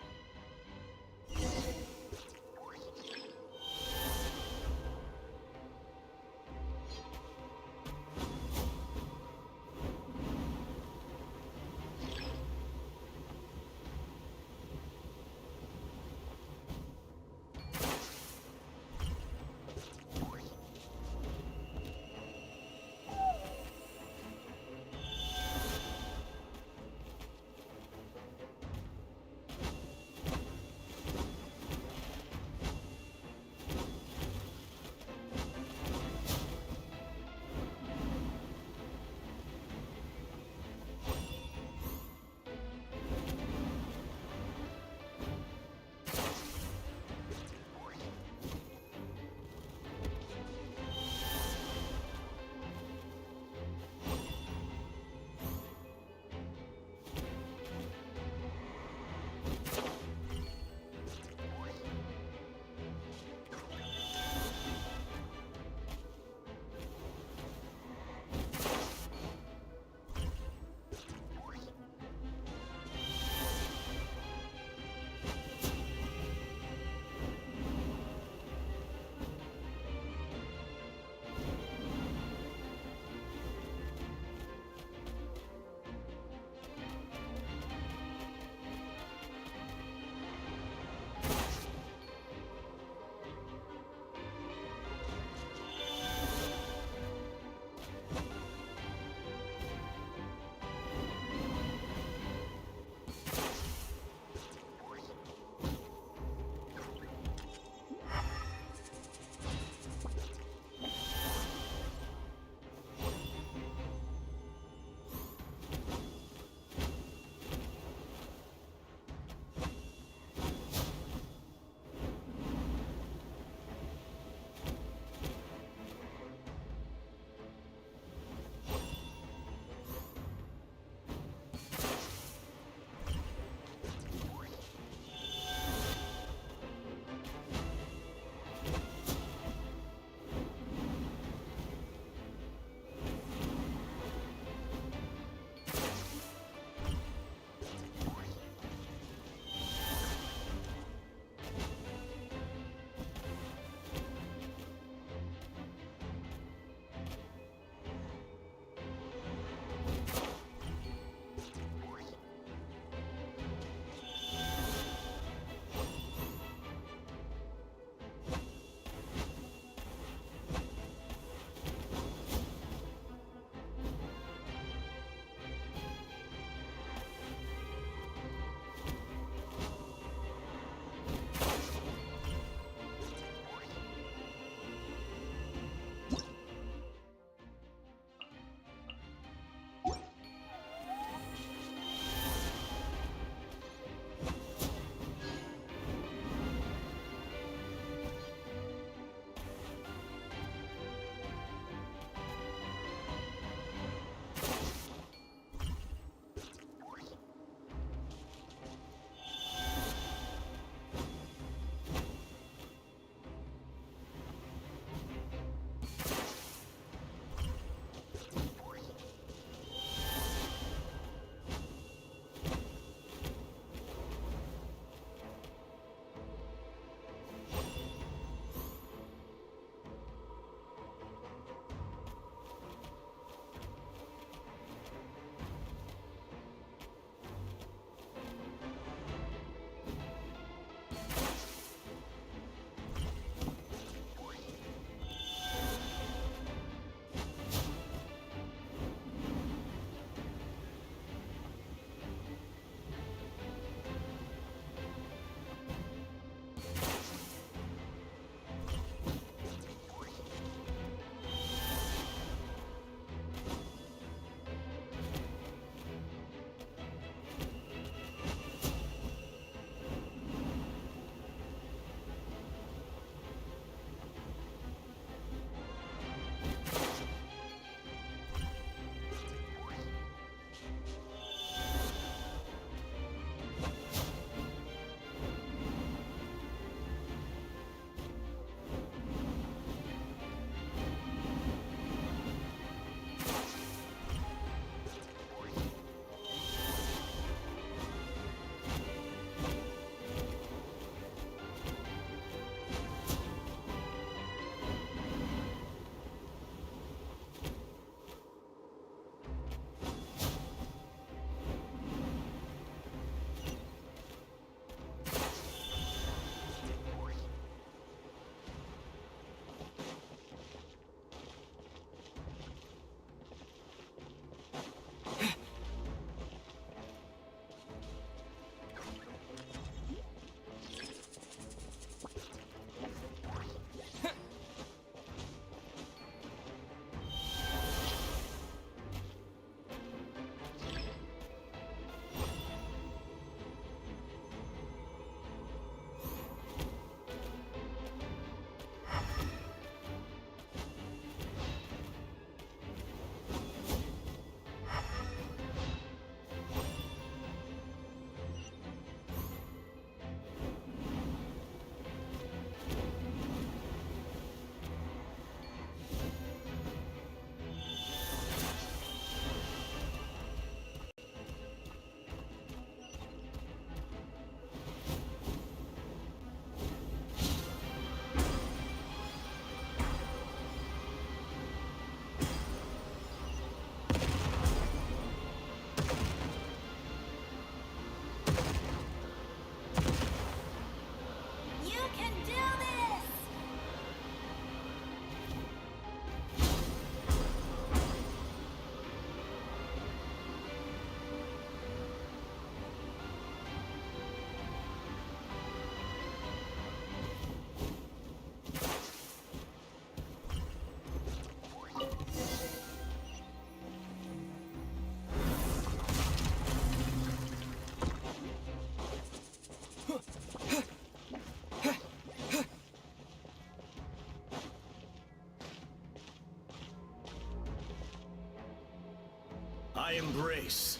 I embrace.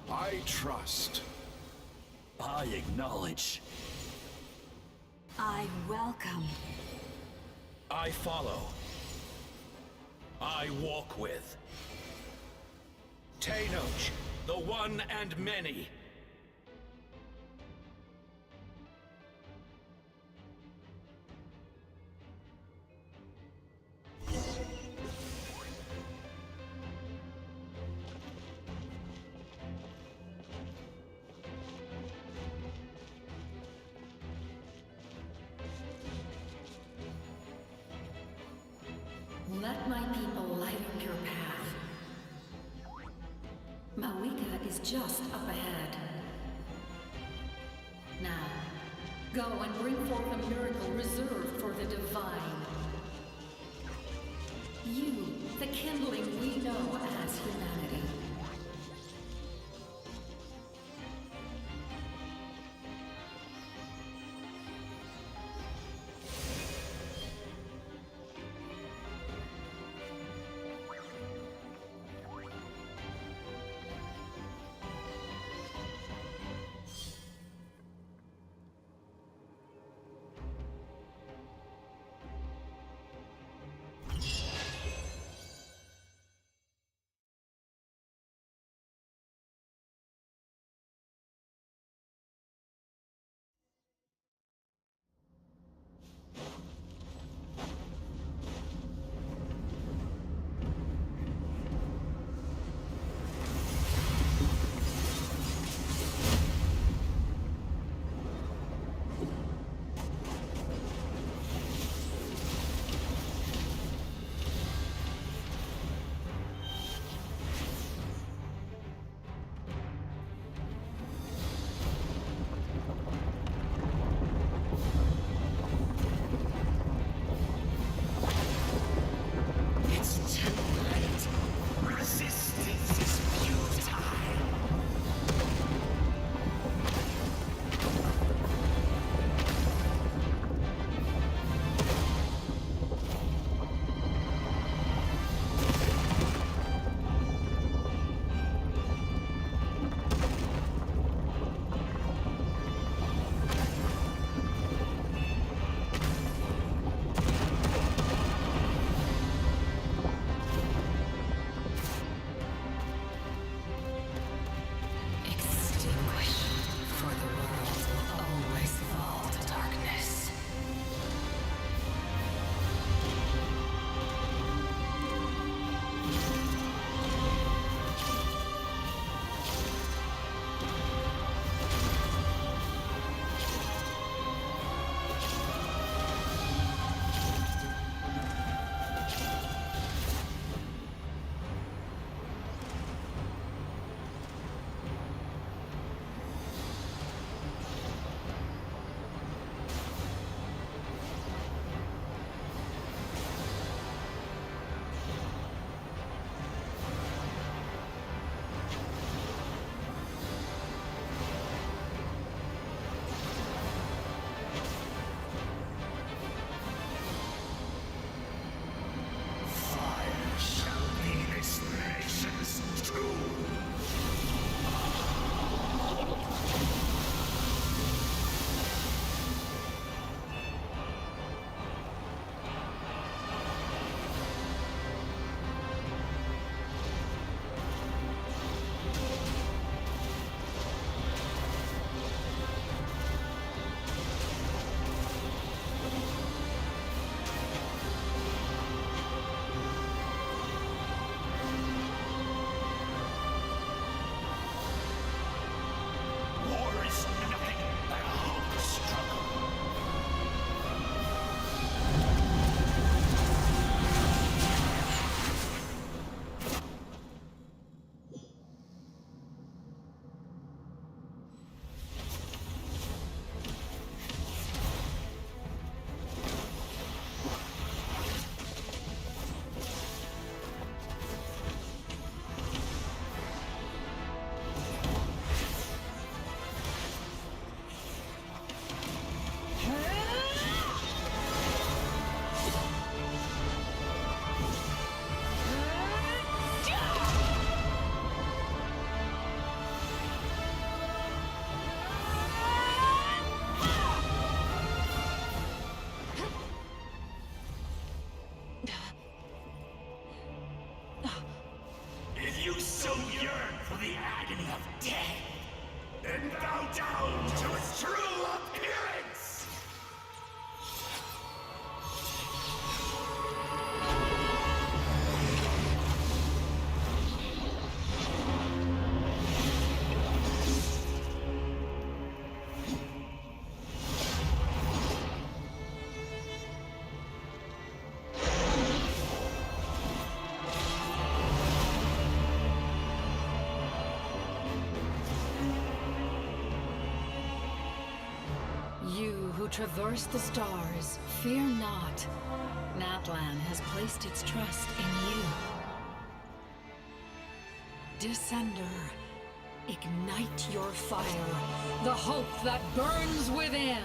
I trust. I acknowledge. I welcome. I follow. I walk with. Tenoch, the one and many. Let my people light up your path. Mawika is just up ahead. Now, go and bring forth a miracle reserved for the divine. You, the kindling we know as humanity. traverse the stars, fear not. Natlan has placed its trust in you. Descender, ignite your fire, the hope that burns within.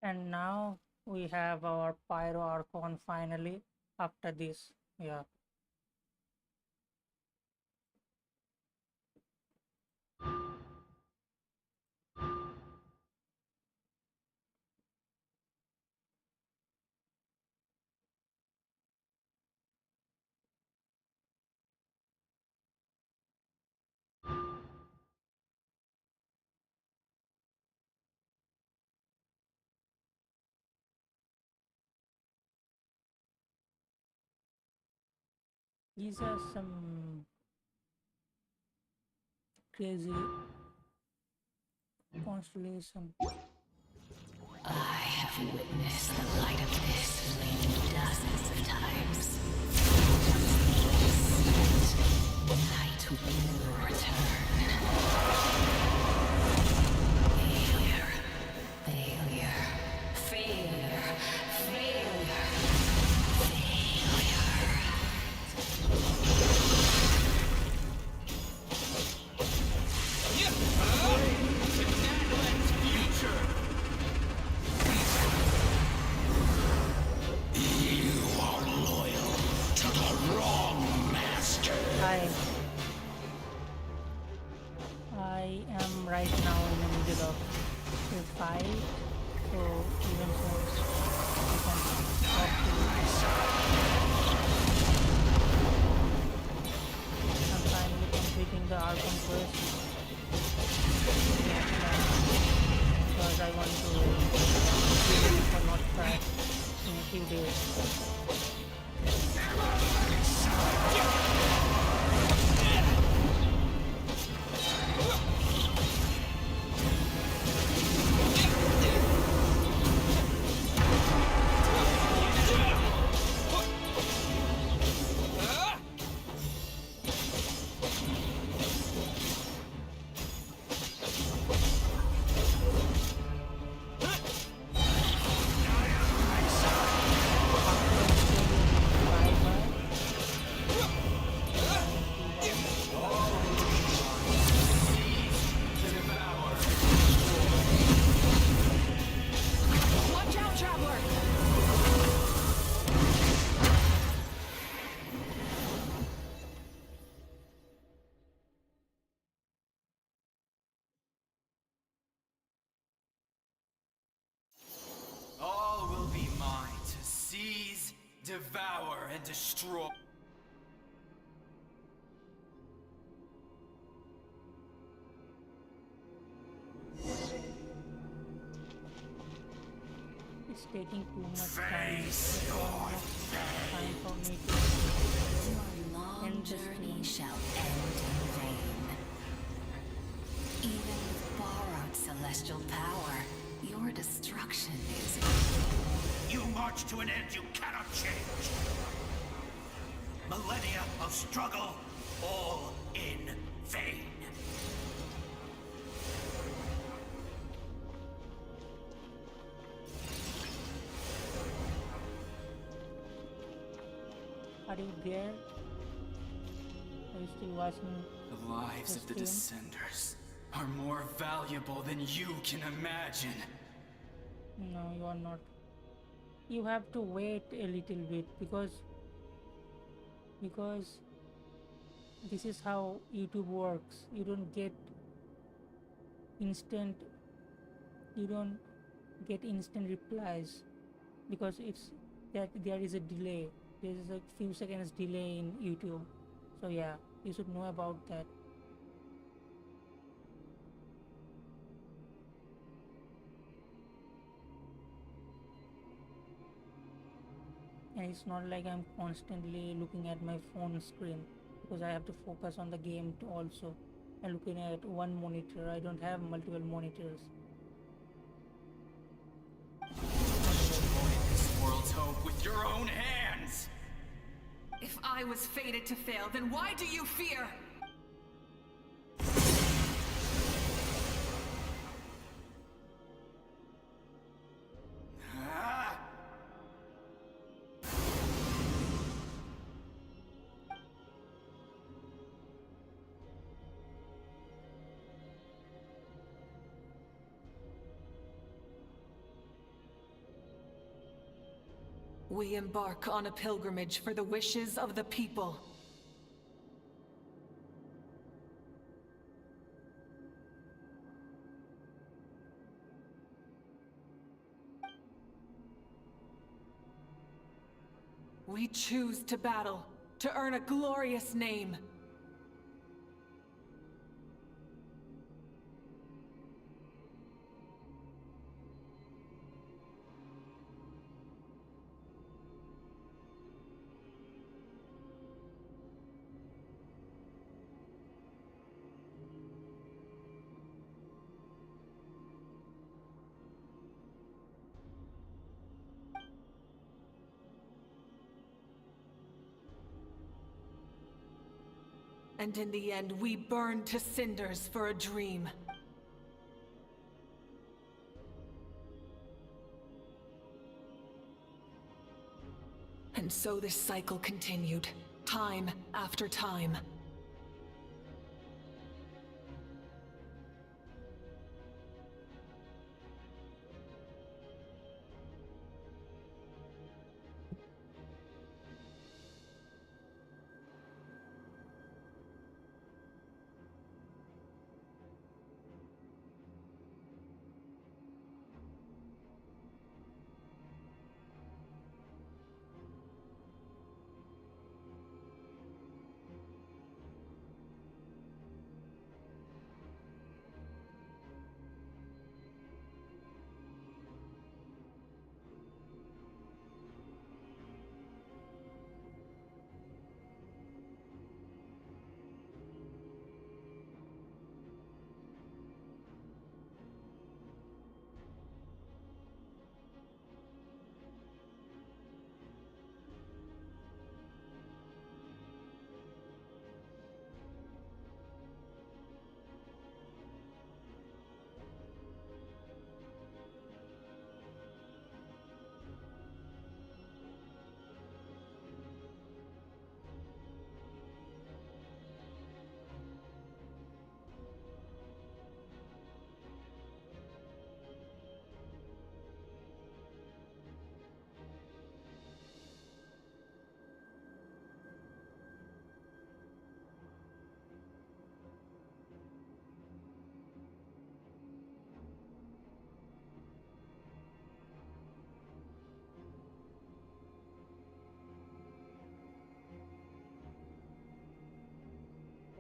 And now we have our Pyro Archon finally after this. Yeah. These are some crazy constellation. I have witnessed the light of this flame dozens of times. Night will return. Failure. Failure. Failure. Failure. I am right now in the middle of a fight, so even so we can talk to I'm finally completing the Arcon quest because I want to be ready for not crash in a few days. All will be mine to seize, devour, and destroy. It's taking too much time. Face your Time for me Your long journey shall end in vain. Even with borrowed celestial power, your destruction is... You march to an end you cannot change. Millennia of struggle, all in vain. Are you there? Are you still watching? The lives of the Descenders are more valuable than you can imagine. No, you are not. You have to wait a little bit because this is how YouTube works. You don't get instant replies because that there is a delay. There is a few seconds delay in YouTube. So yeah, you should know about that. And it's not like I'm constantly looking at my phone screen, because I have to focus on the game too also. And looking at one monitor, I don't have multiple monitors. Destroy this world's hope with your own hands! If I was fated to fail, then why do you fear? We embark on a pilgrimage for the wishes of the people. We choose to battle, to earn a glorious name. And in the end, we burn to cinders for a dream. And so this cycle continued, time after time.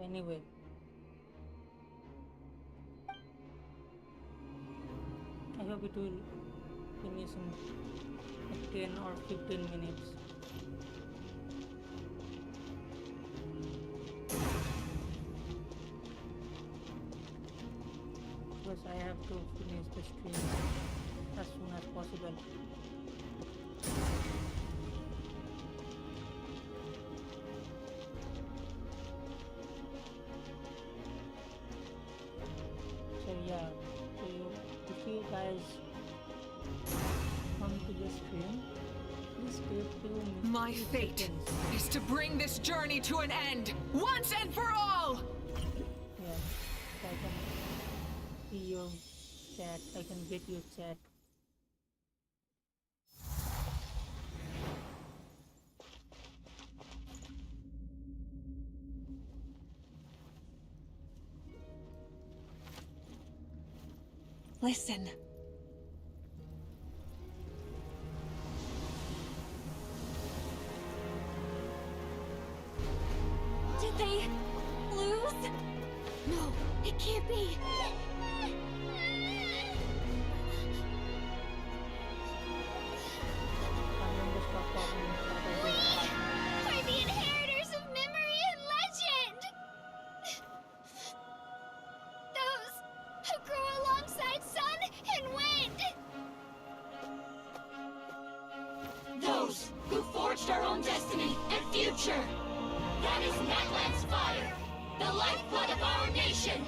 Anyway, I hope it will finish in 10 or 15 minutes. Because I have to finish the stream as soon as possible. So yeah, if you guys come to the stream, please take 2 minutes. My fate is to bring this journey to an end, once and for all! Yeah, so I can see your chat, I can get your chat. Listen. Did they lose? No, it can't be. We're the inheritors of memory and legend! Those who grow alongside sun and wind! Those who forged our own destiny and future! That is Natlan's fire, the lifeblood of our nation!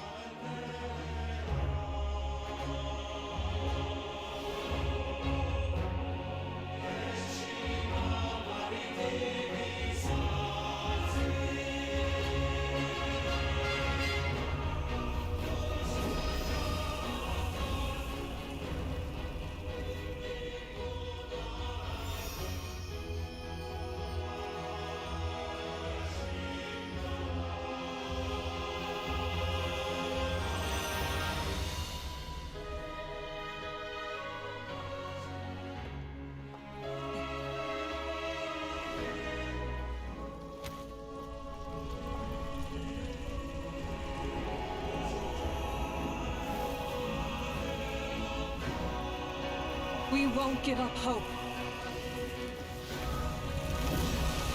We won't give up hope.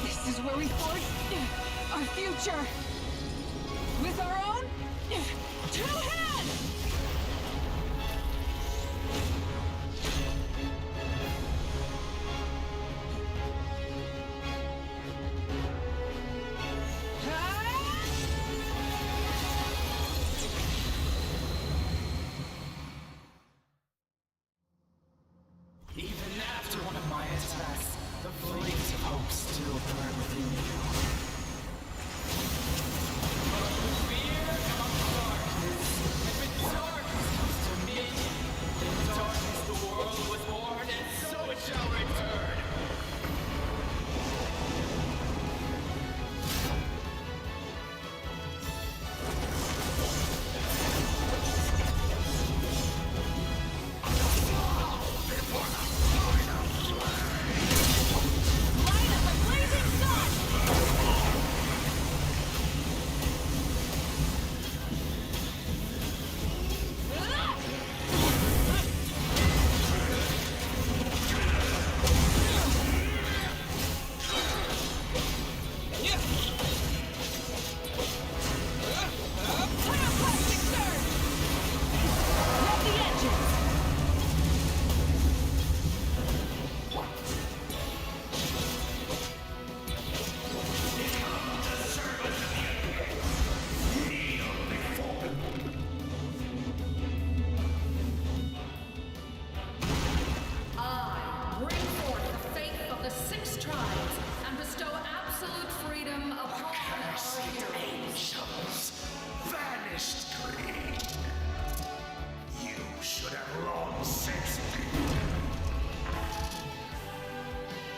This is where we forge our future. With our own two hands! Even after one of my attacks, the flames of hope still burn within you. Fear comes darkness. If darkness comes to me, in darkness the world was born, and so it shall return.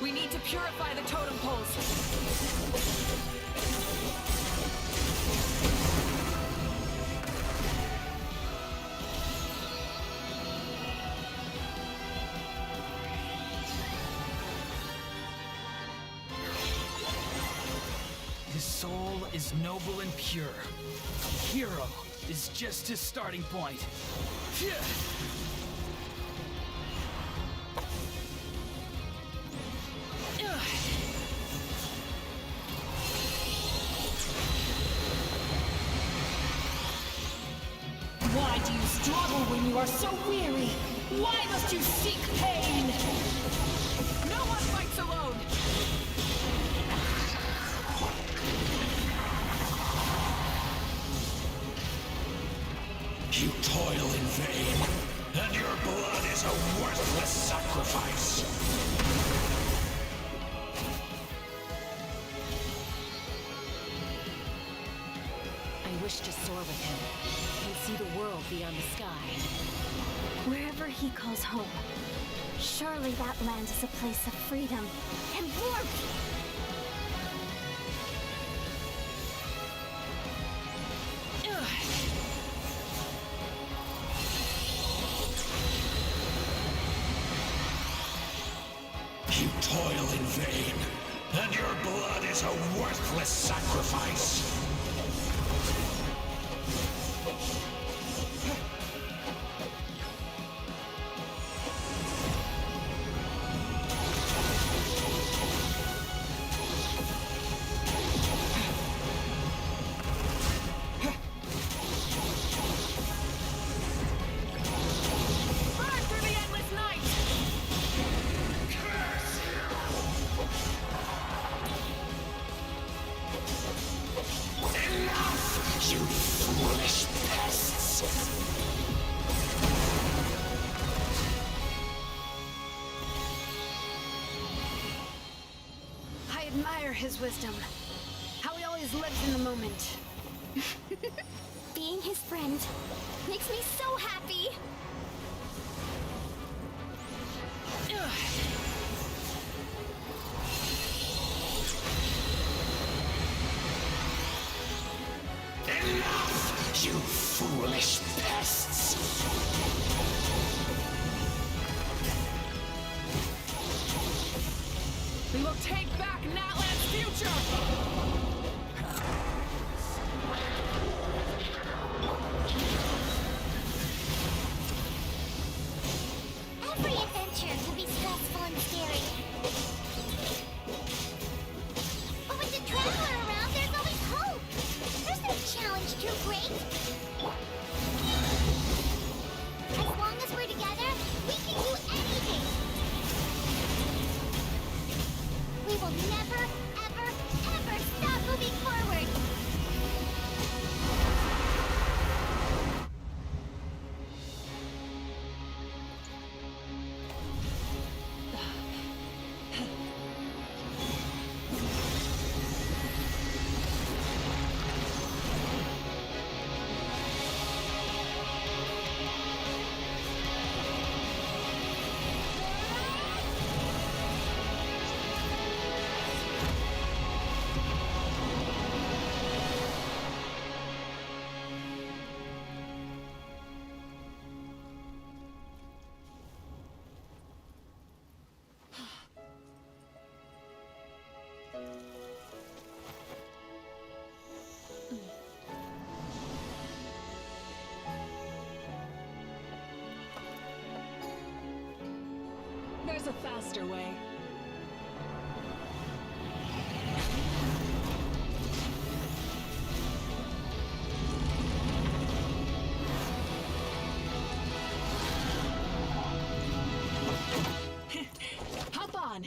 We need to purify the totem poles. His soul is noble and pure. Hero is just his starting point. Why do you struggle when you are so weary? Why must you seek pain? No one fights alone! You toil in vain, and your blood is a worthless sacrifice. I wish to soar with him and see the world beyond the sky. Wherever he calls home, surely that land is a place of freedom and warmth. You toil in vain, And your blood is a worthless sacrifice. I admire his wisdom. How he always lives in the moment. Being his friend makes me so happy. Enough, you foolish pests! We will take back Natlan's future! Every adventure can be stressful and scary. But with the Traveler around, there's always hope. There's no challenge too great. As long as we're together, we can do anything. We will never, ever, ever stop moving forward. There's a faster way. Hop on!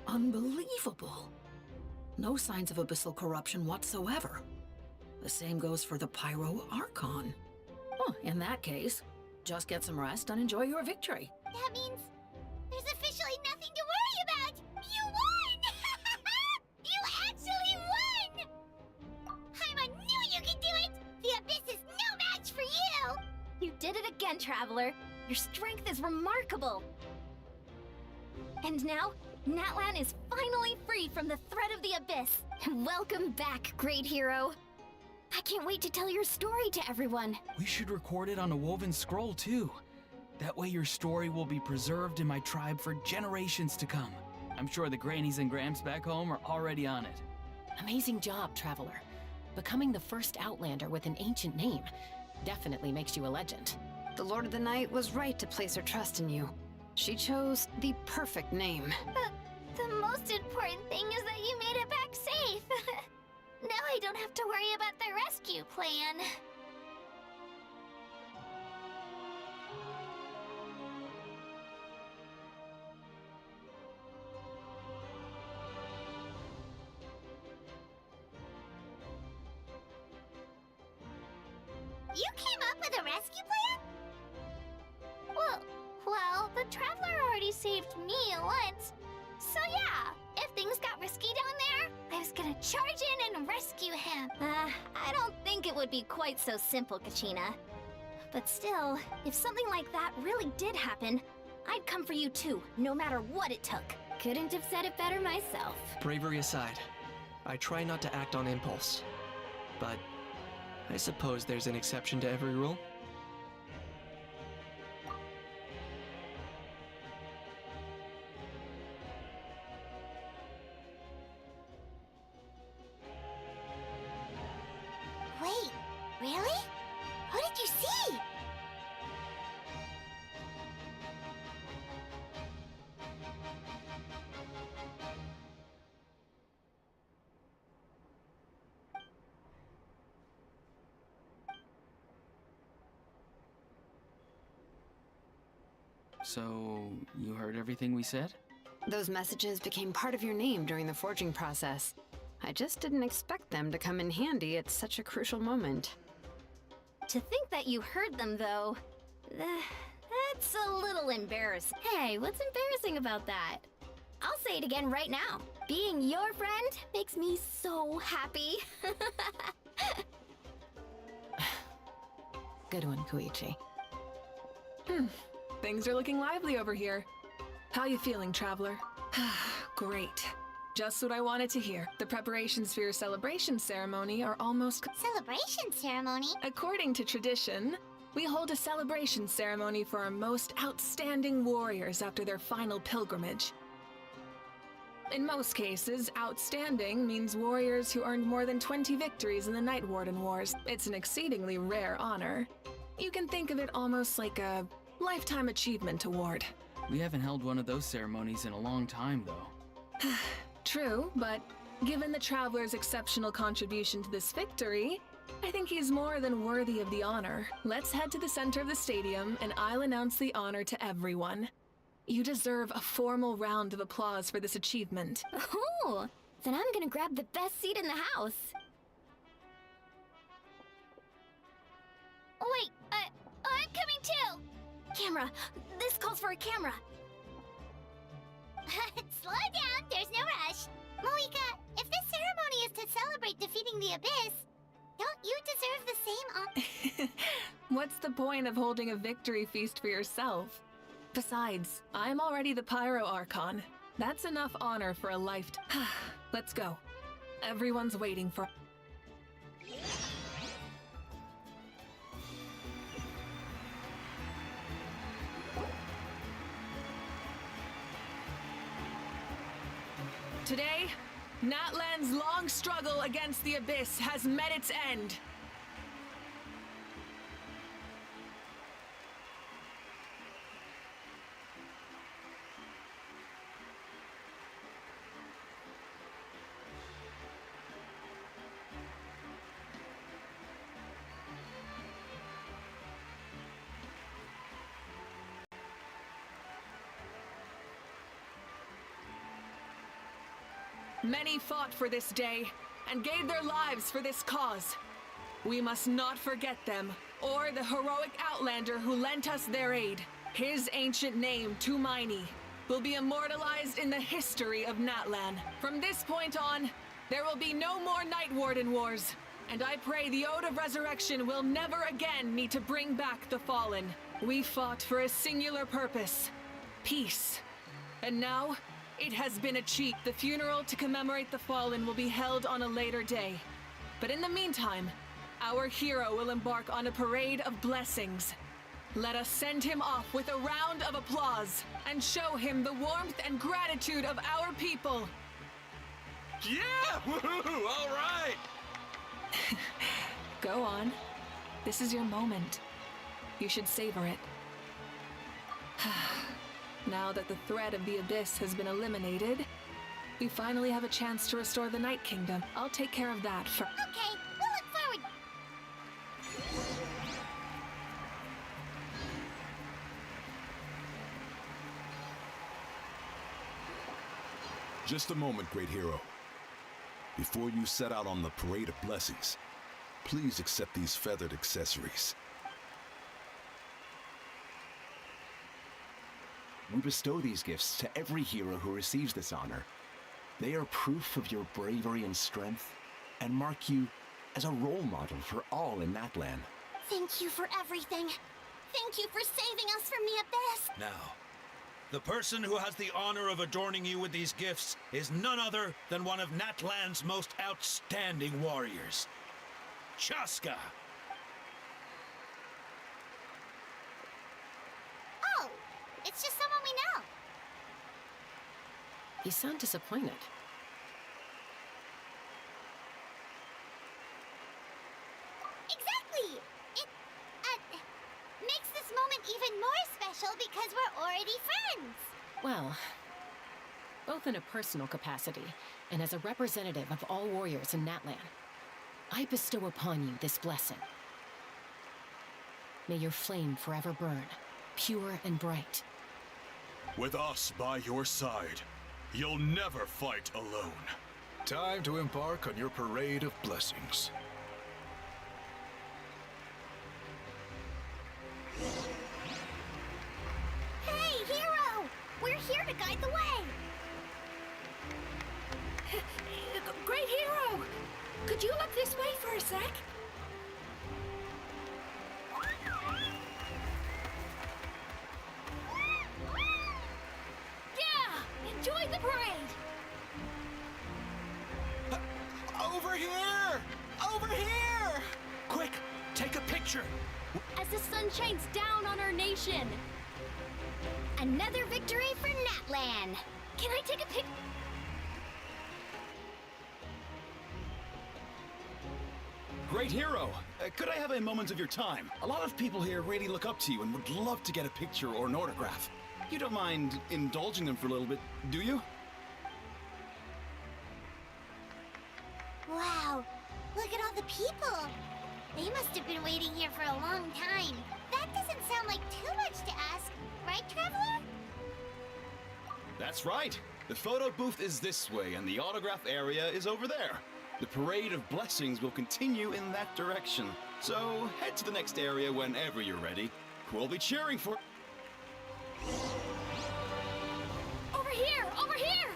Unbelievable. No signs of abyssal corruption whatsoever. The same goes for the Pyro Arcon. Oh, in that case, just get some rest and enjoy your victory. That means there's officially nothing to worry about. You won! You actually won! Paimon knew you could do it! The Abyss is no match for you! You did it again, Traveler. Your strength is remarkable. And now, Natlan is finally free from the threat of the Abyss. Welcome back, great hero. I can't wait to tell your story to everyone. We should record it on a woven scroll, too. That way your story will be preserved in my tribe for generations to come. I'm sure the grannies and gramps back home are already on it. Amazing job, Traveler. Becoming the first Outlander with an ancient name definitely makes you a legend. The Lord of the Night was right to place her trust in you. She chose the perfect name. The most important thing is that you made it back safe. Now I don't have to worry about the rescue plan. You came up with a rescue plan? Well, the Traveler already saved me once. So yeah, if things got risky down there, I was gonna charge in and rescue him. I don't think it would be quite so simple, Kachina. But still, if something like that really did happen, I'd come for you too, no matter what it took. Couldn't have said it better myself. Bravery aside, I try not to act on impulse. But I suppose there's an exception to every rule. Wait, really? What did you see? So, you heard everything we said? Those messages became part of your name during the forging process. I just didn't expect them to come in handy at such a crucial moment. To think that you heard them, though, that's a little embarrassing. Hey, what's embarrassing about that? I'll say it again right now. Being your friend makes me so happy. Good one, Koichi. Things are looking lively over here. How you feeling, Traveler? Great. Just what I wanted to hear. The preparations for your celebration ceremony are almost... Celebration ceremony? According to tradition, we hold a celebration ceremony for our most outstanding warriors after their final pilgrimage. In most cases, outstanding means warriors who earned more than 20 victories in the Night Warden Wars. It's an exceedingly rare honor. You can think of it almost like a lifetime achievement award. We haven't held one of those ceremonies in a long time, though. True, but given the Traveler's exceptional contribution to this victory, I think he's more than worthy of the honor. Let's head to the center of the stadium, and I'll announce the honor to everyone. You deserve a formal round of applause for this achievement. Oh, then I'm gonna grab the best seat in the house. Wait, I'm coming too! Camera! This calls for a camera! Slow down, there's no rush. Moika, if this ceremony is to celebrate defeating the Abyss, don't you deserve the same honor? What's the point of holding a victory feast for yourself? Besides, I'm already the Pyro Archon. That's enough honor for a lifetime. Let's go. Everyone's waiting for... Today, Natlan's long struggle against the Abyss has met its end. Many fought for this day and gave their lives for this cause. We must not forget them, or the heroic Outlander who lent us their aid. His ancient name, Tumaini, will be immortalized in the history of Natlan. From this point on, there will be no more Night Warden Wars, and I pray the Ode of Resurrection will never again need to bring back the Fallen. We fought for a singular purpose: peace. And now, it has been achieved. The funeral to commemorate the Fallen will be held on a later day. But in the meantime, our hero will embark on a parade of blessings. Let us send him off with a round of applause and show him the warmth and gratitude of our people. Yeah! Woohoo! All right! Go on. This is your moment. You should savor it. Now that the threat of the Abyss has been eliminated, we finally have a chance to restore the Night Kingdom. I'll take care of that first. Okay, we'll look forward. Just a moment, great hero. Before you set out on the Parade of Blessings, please accept these feathered accessories. We bestow these gifts to every hero who receives this honor. They are proof of your bravery and strength, and mark you as a role model for all in Natlan. Thank you for everything. Thank you for saving us from the Abyss. Now, the person who has the honor of adorning you with these gifts is none other than one of Natlan's most outstanding warriors, Chaska. Oh, it's just someone we know. You sound disappointed. Exactly! It, makes this moment even more special because we're already friends. Well, both in a personal capacity and as a representative of all warriors in Natlan, I bestow upon you this blessing. May your flame forever burn, pure and bright. With us by your side, you'll never fight alone. Time to embark on your Parade of Blessings. Hey, hero! We're here to guide the way. Great hero! Could you look this way for a sec? Yeah! Enjoy the parade! Over here! Over here! Quick, take a picture! As the sun shines down on our nation. Another victory for Natlan. Can I take a pic? Great hero! Could I have a moment of your time? A lot of people here really look up to you and would love to get a picture or an autograph. You don't mind indulging them for a little bit, do you? Wow, look at all the people. They must have been waiting here for a long time. That doesn't sound like too much to ask, right, Traveler? That's right. The photo booth is this way and the autograph area is over there. The Parade of Blessings will continue in that direction. So head to the next area whenever you're ready. We'll be cheering for... Over here! Over here!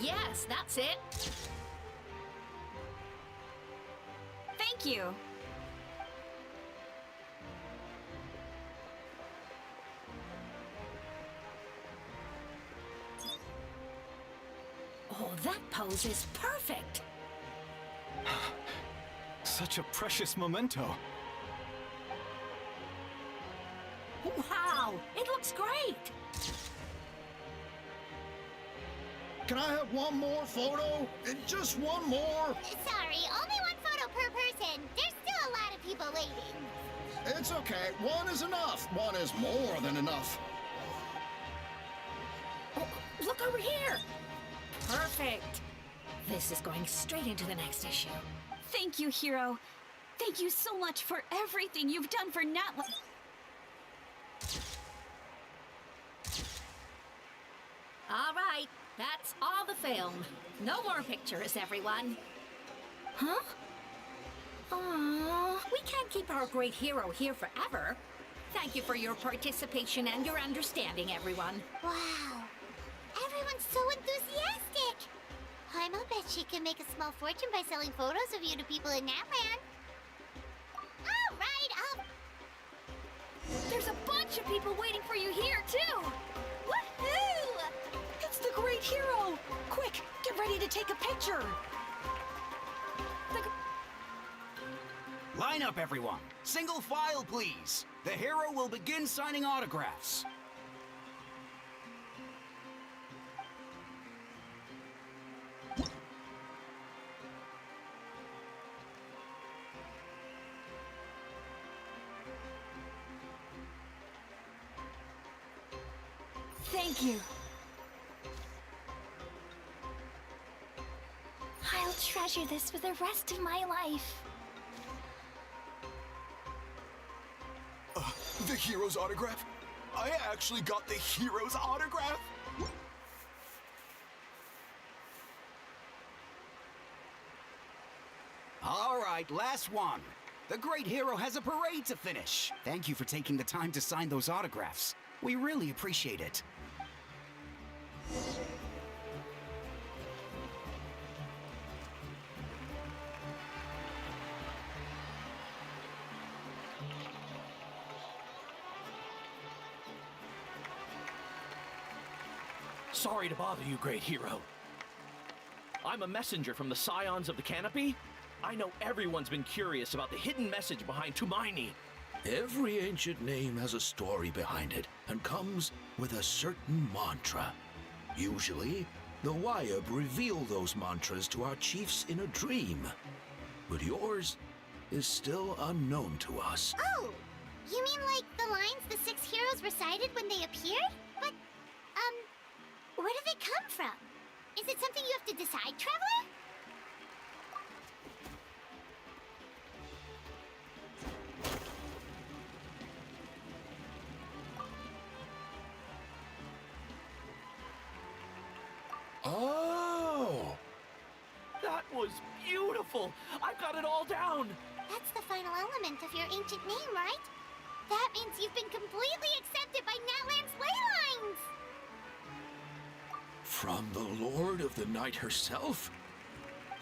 Yes, that's it. Thank you. Oh, that pose is perfect. Such a precious memento. Wow, it looks great. Can I have one more photo? Just one more? Sorry, only one photo per person. There's still a lot of people waiting. It's okay. One is enough. One is more than enough. Oh, look over here. Perfect. This is going straight into the next issue. Thank you, hero. Thank you so much for everything you've done for Natlan. All right, that's all the film. No more pictures, everyone. Huh? Aww, we can't keep our great hero here forever. Thank you for your participation and your understanding, everyone. Wow, everyone's so enthusiastic. I'll bet she can make a small fortune by selling photos of you to people in Natlan. All right, There's a bunch of people waiting for you here, too! Woohoo! It's the great hero! Quick, get Get ready to take a picture! Line up, everyone. Single file, please. The hero will begin signing autographs. Thank you. I'll treasure this for the rest of my life. The hero's autograph? I actually got the hero's autograph? All right, last one. The great hero has a parade to finish. Thank you for taking the time to sign those autographs. We really appreciate it. Sorry to bother you, great hero. I'm a messenger from the Scions of the Canopy. I know everyone's been curious about the hidden message behind Tumaini. Every ancient name has a story behind it and comes with a certain mantra. Usually, the Wayab reveal those mantras to our chiefs in a dream. But yours is still unknown to us. Oh! You mean like the lines the 6 heroes recited when they appeared? But, where do they come from? Is it something you have to decide, Traveler? Oh! That was beautiful! I've got it all down! That's the final element of your ancient name, right? That means you've been completely accepted by Natlan's ley lines! From the Lord of the Night herself?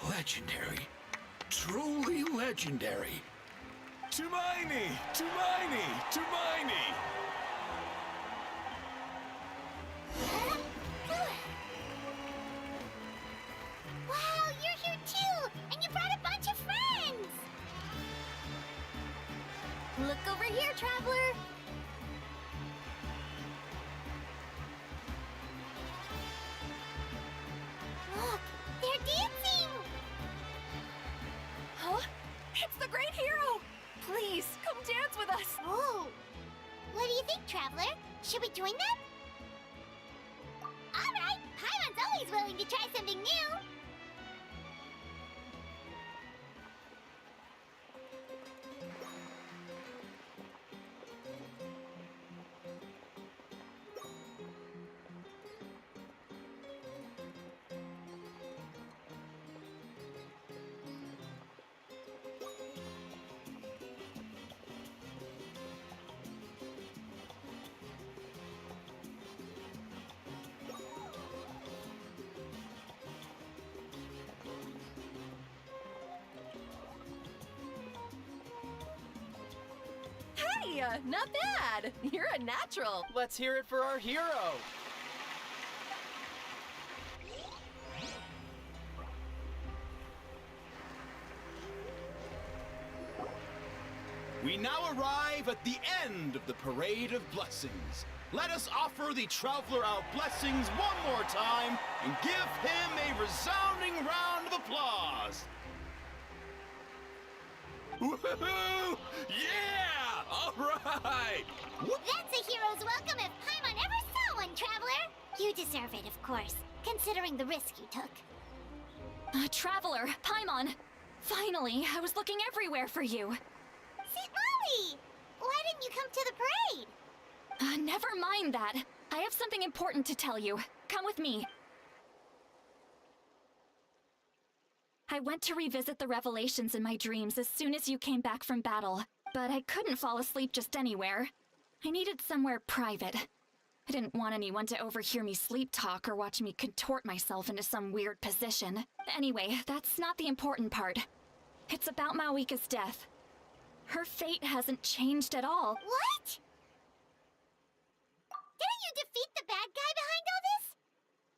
Legendary. Truly legendary. Tumaini! Tumaini! Tumaini! Wow, you're here too! And you brought a bunch of friends! Look over here, Traveler! Look, they're dancing! Huh? It's the great hero! Please, come dance with us! Oh! What do you think, Traveler? Should we join them? Alright! Paimon's always willing to try something new! Hey, not bad. You're a natural. Let's hear it for our hero! We now arrive at the end of the Parade of Blessings. Let us offer the Traveler our blessings one more time and give him a resounding round of applause. Woohoo! Yeah! All right! That's a hero's welcome if Paimon ever saw one, Traveler! You deserve it, of course, considering the risk you took. Traveler, Paimon! Finally, I was looking everywhere for you. St. Molly! Why didn't you come to the parade? Never mind that. I have something important to tell you. Come with me. I went to revisit the revelations in my dreams as soon as you came back from battle, but I couldn't fall asleep just anywhere. I needed somewhere private. I didn't want anyone to overhear me sleep talk or watch me contort myself into some weird position. Anyway, that's not the important part. It's about Mawika's death. Her fate hasn't changed at all. What? Didn't you defeat the bad guy behind all this?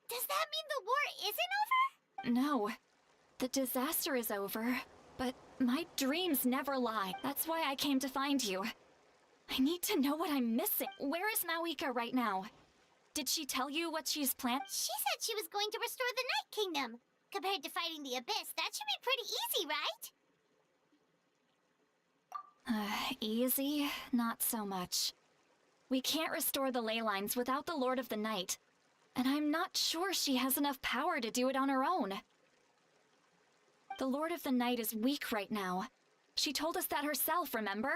Does that mean the war isn't over? No. The disaster is over, but my dreams never lie. That's why I came to find you. I need to know what I'm missing. Where is Mawika right now? Did she tell you what she's planned? She said she was going to restore the Night Kingdom. Compared to fighting the Abyss, that should be pretty easy, right? Easy? Not so much. We can't restore the ley lines without the Lord of the Night. And I'm not sure she has enough power to do it on her own. The Lord of the Night is weak right now. She told us that herself, remember?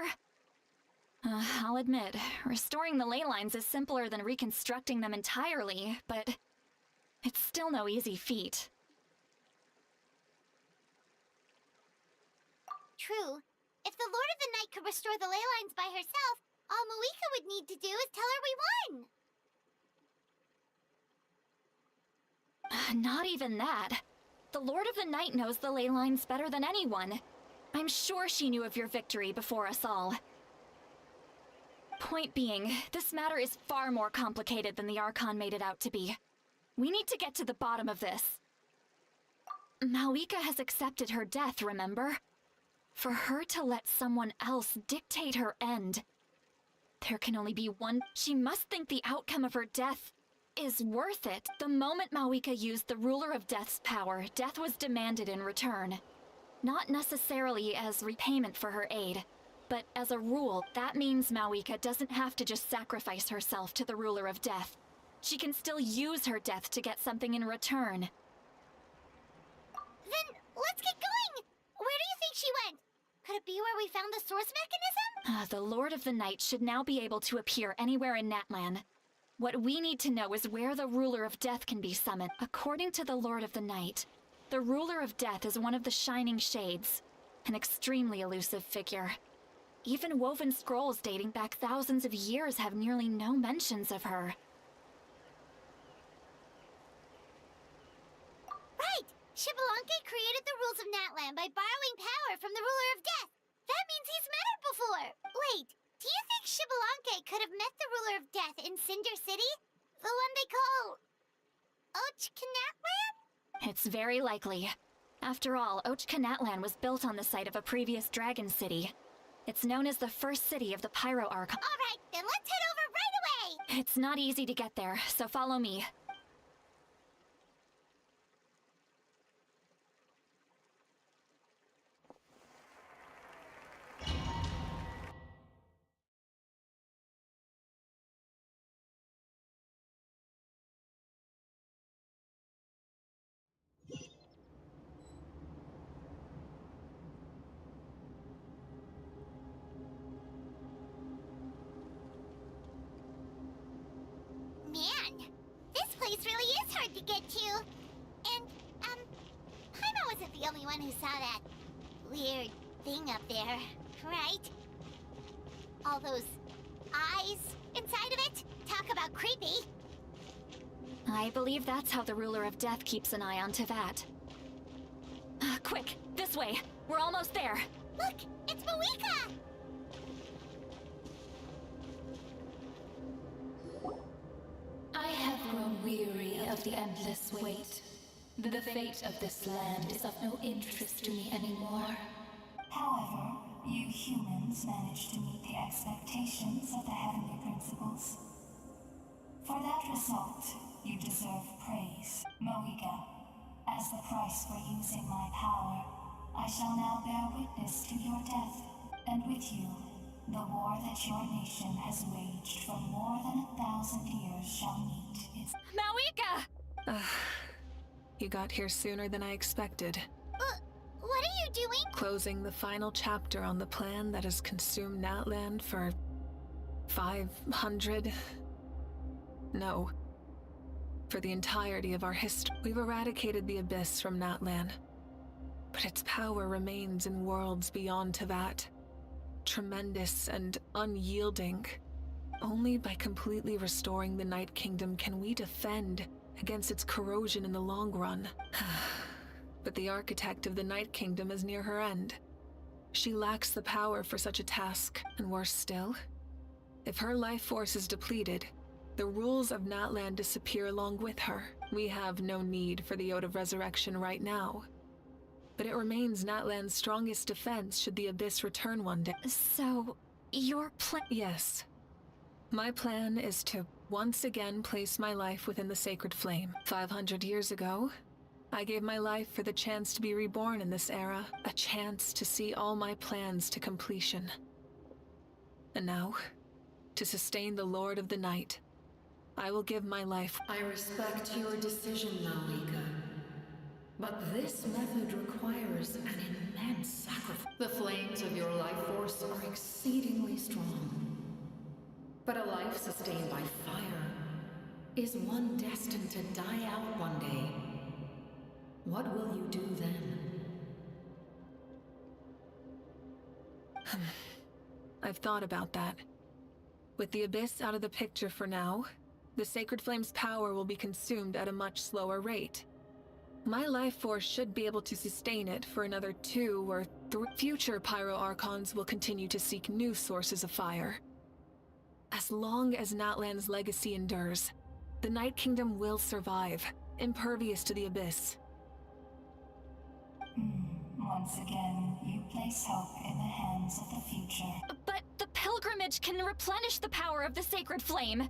I'll admit, restoring the ley lines is simpler than reconstructing them entirely, but it's still no easy feat. True. If the Lord of the Night could restore the ley lines by herself, all Mawika would need to do is tell her we won. Not even that. The Lord of the Night knows the ley lines better than anyone. I'm sure she knew of your victory before us all. Point being, this matter is far more complicated than the Archon made it out to be. We need to get to the bottom of this. Mawika has accepted her death, remember? For her to let someone else dictate her end. There can only be one. She must think the outcome of her death is worth it. The moment Mawika used the Ruler of Death's power, death was demanded in return. Not necessarily as repayment for her aid, but as a rule, that means Mawika doesn't have to just sacrifice herself to the Ruler of Death. She can still use her death to get something in return. Then let's get going! Where do you think she went? Could it be where we found the source mechanism? The Lord of the Night should now be able to appear anywhere in Natlan. What we need to know is where the Ruler of Death can be summoned. According to the Lord of the Night, the Ruler of Death is one of the Shining Shades, an extremely elusive figure. Even woven scrolls dating back thousands of years have nearly no mentions of her. Right! Xbalanque created the rules of Natlan by borrowing power from the Ruler of Death. That means he's met her before! Wait, do you think Xbalanque could have met the Ruler of Death in Cinder City? The one they call... Ochkanatlan? It's very likely. After all, Ochkanatlan was built on the site of a previous dragon city. It's known as the first city of the Pyro Arcon. Alright, then let's head over right away! It's not easy to get there, so follow me. Man, this place really is hard to get to. And, Paimon wasn't the only one who saw that weird thing up there, right? All those eyes inside of it? Talk about creepy. I believe that's how the Ruler of Death keeps an eye on Tevat. Quick, this way. We're almost there. Look, it's Mawika! I have grown weary of the endless wait. The fate of this land is of no interest to me anymore. However, you humans managed to meet the expectations of the heavenly principles. For that result, you deserve praise. Mawika, as the price for using my power, I shall now bear witness to your death, and with you, the war that your nation has waged for more than 1,000 years shall meet its... Mawika! You got here sooner than I expected. What are you doing? Closing the final chapter on the plan that has consumed Natlan for 500... No. For the entirety of our history. We've eradicated the Abyss from Natlan. But its power remains in worlds beyond Tevat. Tremendous and unyielding. Only by completely restoring the Night Kingdom can we defend against its corrosion in the long run. But the architect of the Night Kingdom is near her end. She lacks the power for such a task, and worse still, if her life force is depleted, The rules of Natlan disappear along with her. We have no need for the Ode of Resurrection right now. But it remains Natlan's strongest defense should the Abyss return one day. So, your plan— Yes. My plan is to once again place my life within the sacred flame. 500 years ago, I gave my life for the chance to be reborn in this era, a chance to see all my plans to completion. And now, to sustain the Lord of the Night, I will give my life. I respect your decision, Malika. But this method requires an immense sacrifice. The flames of your life force are exceedingly strong. But a life sustained by fire is one destined to die out one day. What will you do then? I've thought about that. With the Abyss out of the picture for now, the Sacred Flame's power will be consumed at a much slower rate. My life force should be able to sustain it for another 2 or 3. Future Pyro Archons will continue to seek new sources of fire. As long as Natlan's legacy endures, the Night Kingdom will survive, impervious to the Abyss. Once again, you place hope in the hands of the future. But the pilgrimage can replenish the power of the sacred flame.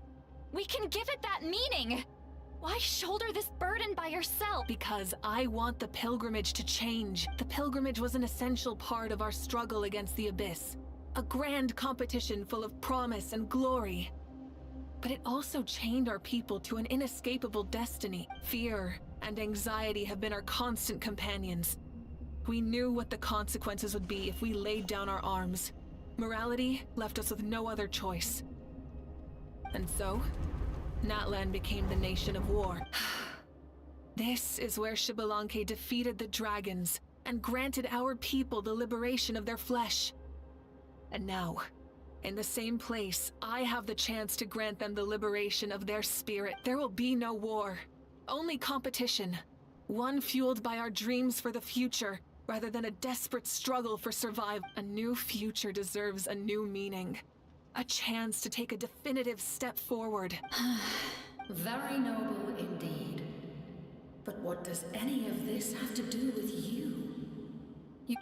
We can give it that meaning. Why shoulder this burden by yourself? Because I want the pilgrimage to change. The pilgrimage was an essential part of our struggle against the Abyss. A grand competition full of promise and glory. But it also chained our people to an inescapable destiny. Fear and anxiety have been our constant companions. We knew what the consequences would be if we laid down our arms. Morality left us with no other choice. And so, Natlan became the nation of war. This is where Xbalanque defeated the dragons and granted our people the liberation of their flesh. And now, in the same place, I have the chance to grant them the liberation of their spirit. There will be no war, only competition. One fueled by our dreams for the future, rather than a desperate struggle for survival. A new future deserves a new meaning. A chance to take a definitive step forward. Very noble indeed. But what does any of this have to do with you?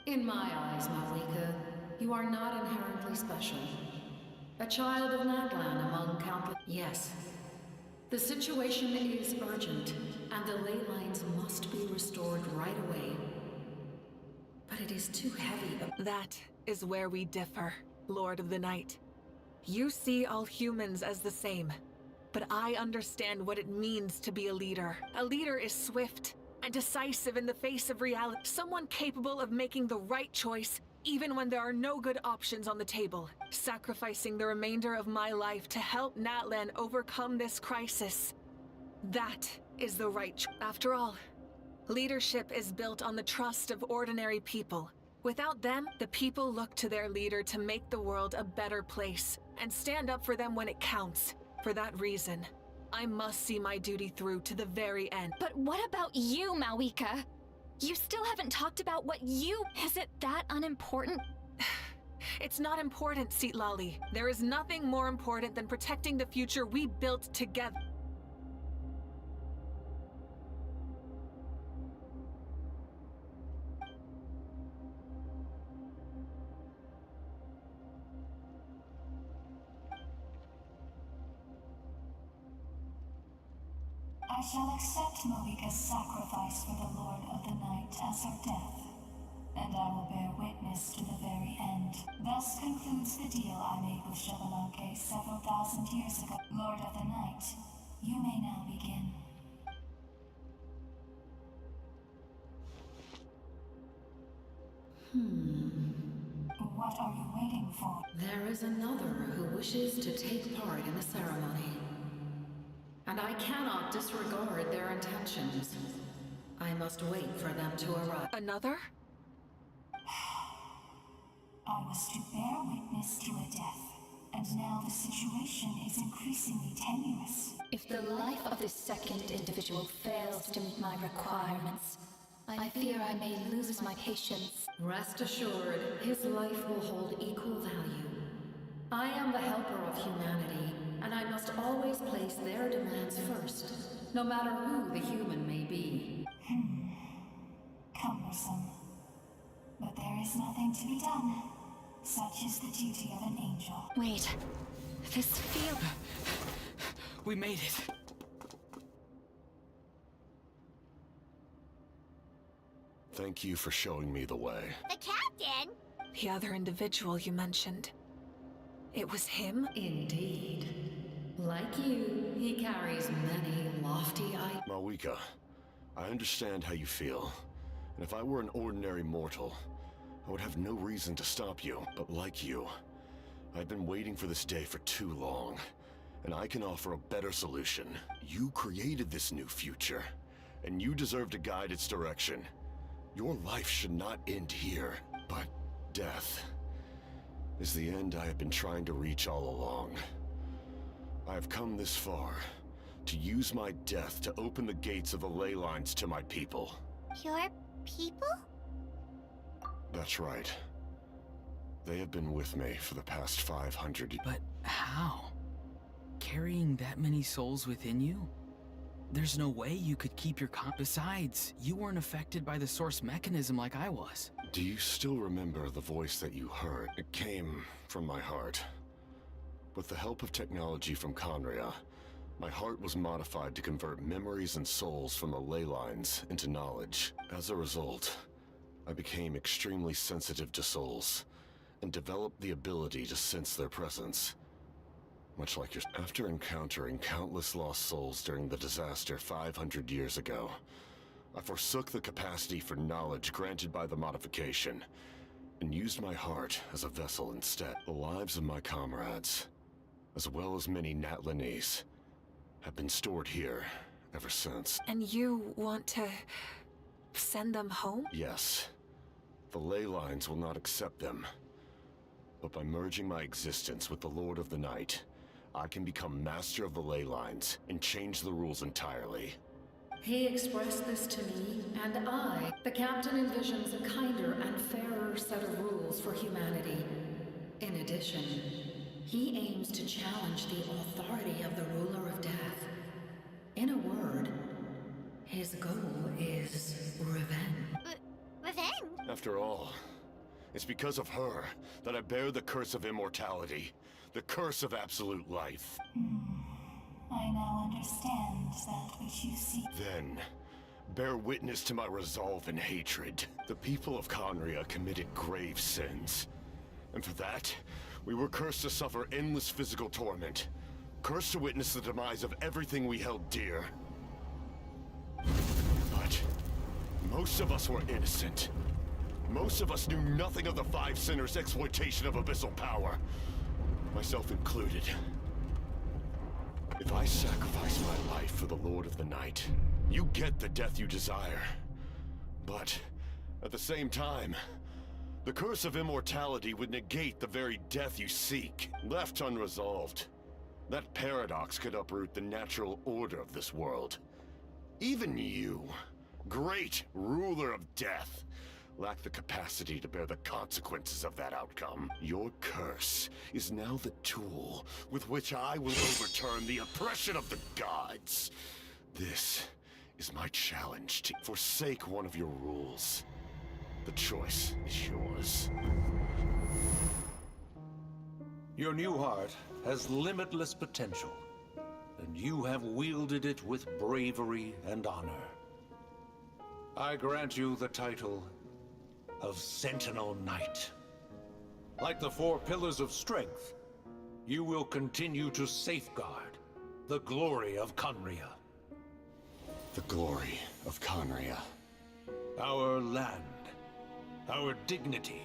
In my eyes, Malika, you are not inherently special. A child of Natlan among countless— Yes. The situation is urgent, and the ley lines must be restored right away. But it is too heavy. That is where we differ, Lord of the Night. You see all humans as the same, but I understand what it means to be a leader. A leader is swift and decisive in the face of reality. Someone capable of making the right choice even when there are no good options on the table. Sacrificing the remainder of my life to help Natlan overcome this crisis. That is the right choice. After all, leadership is built on the trust of ordinary people. Without them, the people look to their leader to make the world a better place and stand up for them when it counts. For that reason, I must see my duty through to the very end. But what about you, Malika? You still haven't talked about what you— Is it that unimportant? It's not important, Citlali. There is nothing more important than protecting the future we built together. I shall accept Malika's sacrifice for the Lord of the Night as her death, and I will bear witness to the very end. Thus concludes the deal I made with Xbalanque several thousand years ago. Lord of the Night, you may now begin. What are you waiting for? There is another who wishes to take part in the ceremony. And I cannot disregard their intentions. I must wait for them to arrive. Another? I was to bear witness to a death, and now the situation is increasingly tenuous. If the life of this second individual fails to meet my requirements, I fear I may lose my patience. Rest assured, his life will hold equal value. I am the helper of humanity, and I I must always place their demands first, no matter who the human may be. Cumbersome. But there is nothing to be done. Such is the duty of an angel. Wait. This feels... We made it. Thank you for showing me the way. The captain? The other individual you mentioned. It was him? Indeed. Like you, he carries many lofty ideas. Mawika, I understand how you feel. And if I were an ordinary mortal, I would have no reason to stop you. But like you, I've been waiting for this day for too long. And I can offer a better solution. You created this new future, and you deserve to guide its direction. Your life should not end here, but death is the end I have been trying to reach all along. I have come this far to use my death to open the gates of the ley lines to my people. Your people? That's right. They have been with me for the past 500 years. But how? Carrying that many souls within you? There's no way you could keep your Besides, you weren't affected by the source mechanism like I was. Do you still remember the voice that you heard? It came from my heart. With the help of technology from Conria, my heart was modified to convert memories and souls from the ley lines into knowledge. As a result, I became extremely sensitive to souls, and developed the ability to sense their presence. Much like after encountering countless lost souls during the disaster 500 years ago, I forsook the capacity for knowledge granted by the modification, and used my heart as a vessel instead. The lives of my comrades, as well as many Natlanese, have been stored here ever since. And you want to send them home? Yes. The ley lines will not accept them. But by merging my existence with the Lord of the Night, I can become master of the ley lines and change the rules entirely. He expressed this to me, and I, the captain, envisions a kinder and fairer set of rules for humanity. In addition, he aims to challenge the authority of the ruler of death. In a word, his goal is revenge. Revenge? After all, it's because of her that I bear the curse of immortality, the curse of absolute life. I now understand that which you seek. Then, bear witness to my resolve and hatred. The people of Conria committed grave sins. And for that, we were cursed to suffer endless physical torment. Cursed to witness the demise of everything we held dear. But most of us were innocent. Most of us knew nothing of the Five Sinners' exploitation of abyssal power. Myself included. If I sacrifice my life for the Lord of the Night, you get the death you desire. But, at the same time, the curse of immortality would negate the very death you seek. Left unresolved, that paradox could uproot the natural order of this world. Even you, great ruler of death, lack the capacity to bear the consequences of that outcome. Your curse is now the tool with which I will overturn the oppression of the gods. This is my challenge to forsake one of your rules. The choice is yours. Your new heart has limitless potential, and you have wielded it with bravery and honor. I grant you the title of Sentinel Knight. Like the four pillars of strength, you will continue to safeguard the glory of Conria. The glory of Conria. Our land, our dignity,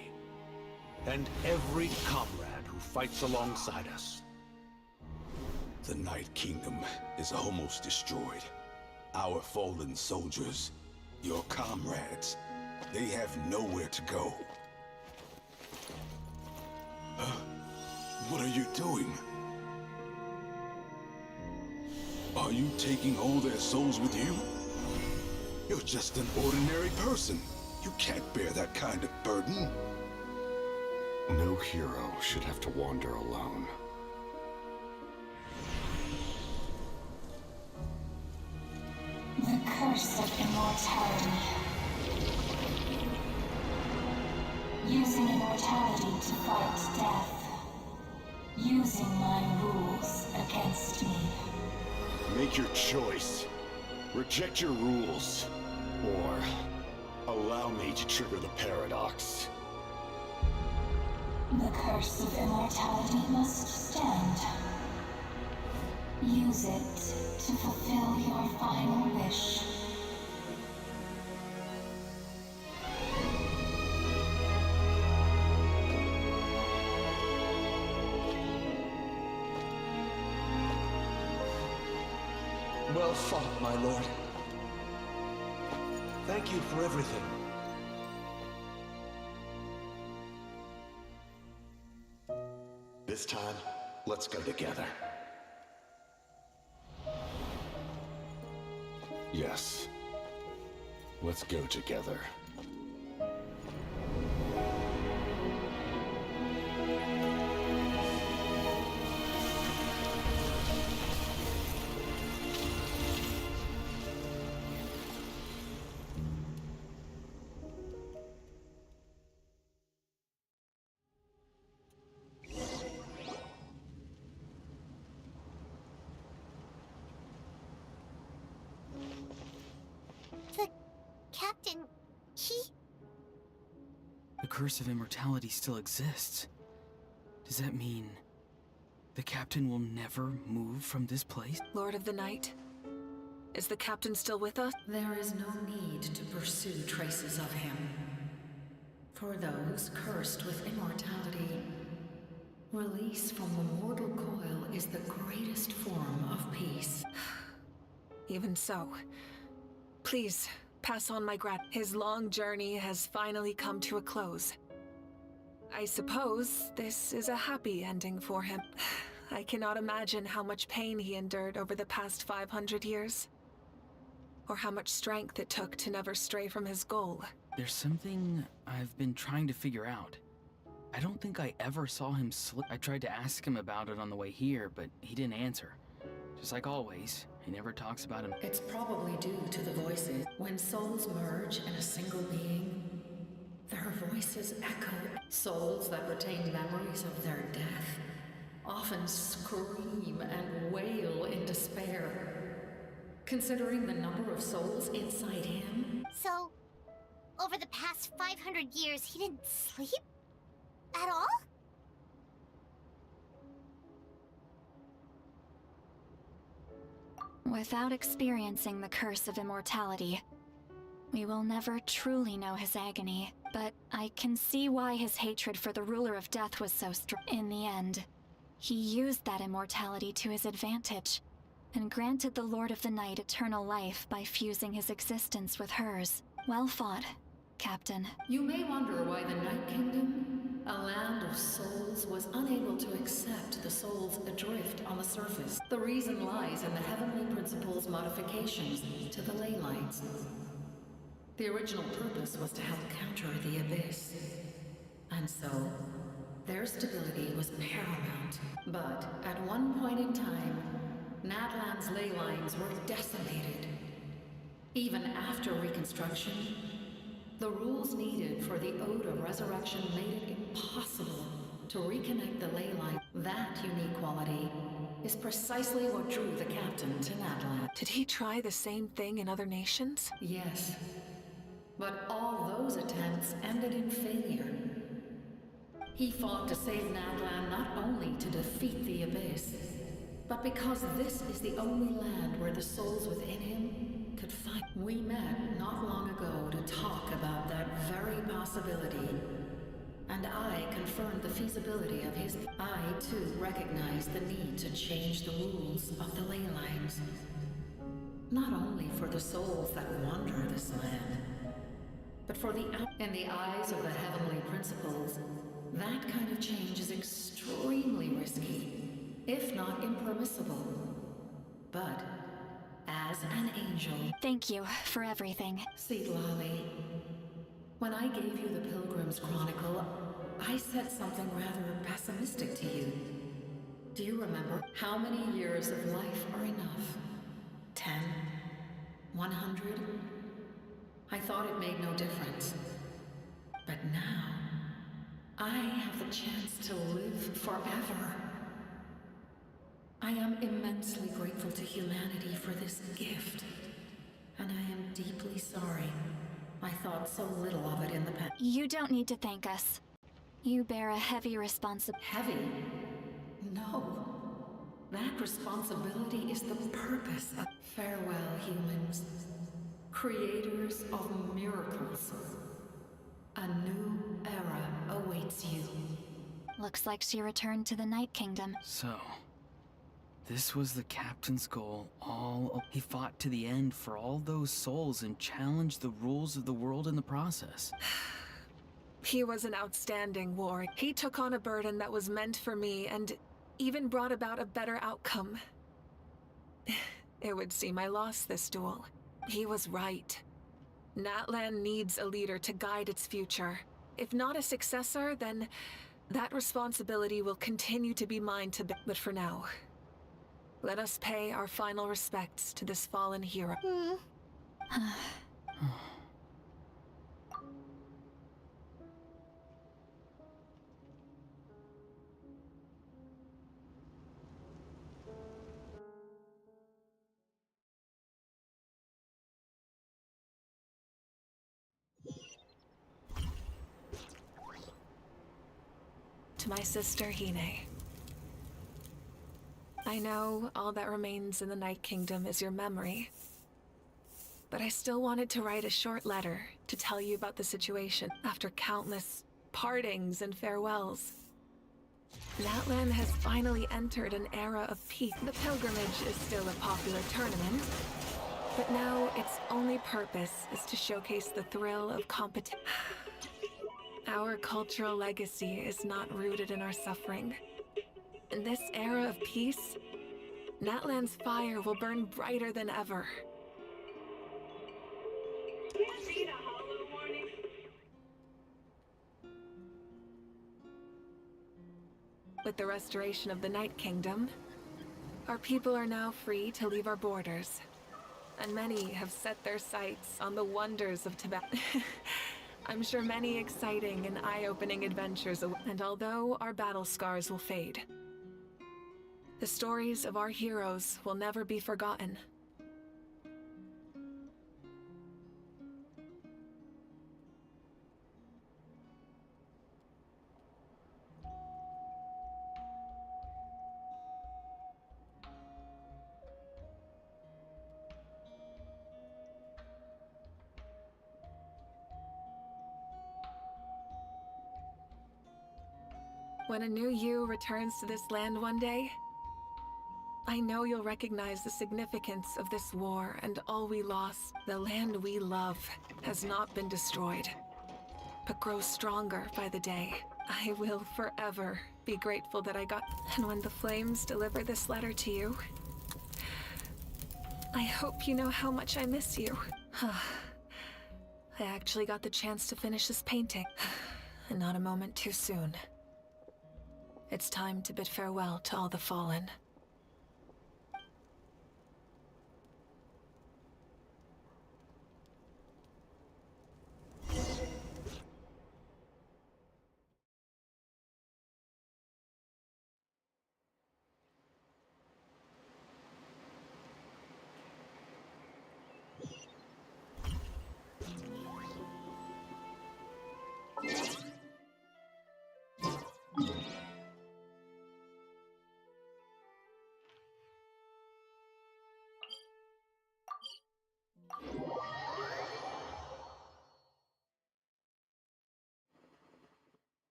and every comrade who fights alongside us. The Night Kingdom is almost destroyed. Our fallen soldiers, your comrades, they have nowhere to go. What are you doing? Are you taking all their souls with you? You're just an ordinary person. You can't bear that kind of burden. No hero should have to wander alone. curse of immortality. Using immortality to fight death. Using my rules against me. Make your choice. Reject your rules. Or allow me to trigger the paradox. The curse of immortality must stand. Use it to fulfill your final wish. Well fought, my lord. Thank you for everything. This time, let's go together. Yes. Let's go together. Captain, The curse of immortality still exists. Does that mean the captain will never move from this place? Lord of the Night, is the captain still with us? There is no need to pursue traces of him. For those cursed with immortality, release from the mortal coil is the greatest form of peace. Even so, please pass on my His long journey has finally come to a close. I suppose this is a happy ending for him. I cannot imagine how much pain he endured over the past 500 years. Or how much strength it took to never stray from his goal. There's something I've been trying to figure out. I don't think I ever saw him slip. I tried to ask him about it on the way here, but he didn't answer. Just like always, he never talks about him. It's probably due to the voices. When souls merge in a single being, their voices echo. Souls that retain memories of their death often scream and wail in despair. Considering the number of souls inside him. So, over the past 500 years, he didn't sleep? At all? Without experiencing the curse of immortality, we will never truly know his agony. But I can see why his hatred for the ruler of death was so strong. In the end, he used that immortality to his advantage, and granted the Lord of the Night eternal life by fusing his existence with hers. Well fought, Captain. You may wonder why the Night Kingdom, a land of souls, was unable to accept the souls adrift on the surface. The reason lies in the Heavenly Principle's modifications to the ley lines. The original purpose was to help counter the Abyss. And so, their stability was paramount. But at one point in time, Nadland's ley lines were decimated. Even after reconstruction, the rules needed for the Ode of Resurrection made it impossible to reconnect the ley line. That unique quality is precisely what drew the captain to Nadland. Did he try the same thing in other nations? Yes. But all those attempts ended in failure. He fought to save Nadland not only to defeat the Abyss, but because this is the only land where the souls within him could find. We met not long ago to talk about that very possibility, and I confirmed the feasibility of his. I, too, recognized the need to change the rules of the ley lines. Not only for the souls that wander this land, but for the in the eyes of the Heavenly Principles, that kind of change is extremely risky, if not impermissible. But as an angel... Thank you for everything. See, Lolly, when I gave you the Pilgrim's Chronicle, I said something rather pessimistic to you. Do you remember? How many years of life are enough? 10? 100? I thought it made no difference. But now, I have the chance to live forever. I am immensely grateful to humanity for this gift. And I am deeply sorry I thought so little of it in the past. You don't need to thank us. You bear a heavy responsibility. Heavy? No. That responsibility is the purpose of... Farewell, humans. Creators of miracles. A new era awaits you. Looks like she returned to the Night Kingdom. So, this was the captain's goal he fought to the end for all those souls and challenged the rules of the world in the process. He was an outstanding warrior. He took on a burden that was meant for me and even brought about a better outcome. It would seem I lost this duel. He was right. Natlan needs a leader to guide its future. If not a successor, then that responsibility will continue to be mine to bear. But for now, let us pay our final respects to this fallen hero. To my sister, Hine. I know all that remains in the Night Kingdom is your memory. But I still wanted to write a short letter to tell you about the situation after countless partings and farewells. Natlan has finally entered an era of peace. The pilgrimage is still a popular tournament, but now its only purpose is to showcase the thrill of competition. Our cultural legacy is not rooted in our suffering. In this era of peace, Natlan's fire will burn brighter than ever. With the restoration of the Night Kingdom, our people are now free to leave our borders, and many have set their sights on the wonders of Tibet. I'm sure many exciting and eye-opening adventures await. And although our battle scars will fade, the stories of our heroes will never be forgotten. When a new you returns to this land one day, I know you'll recognize the significance of this war and all we lost. The land we love has not been destroyed, but grows stronger by the day. I will forever be grateful that I got... And when the flames deliver this letter to you, I hope you know how much I miss you. I actually got the chance to finish this painting, and not a moment too soon. It's time to bid farewell to all the fallen.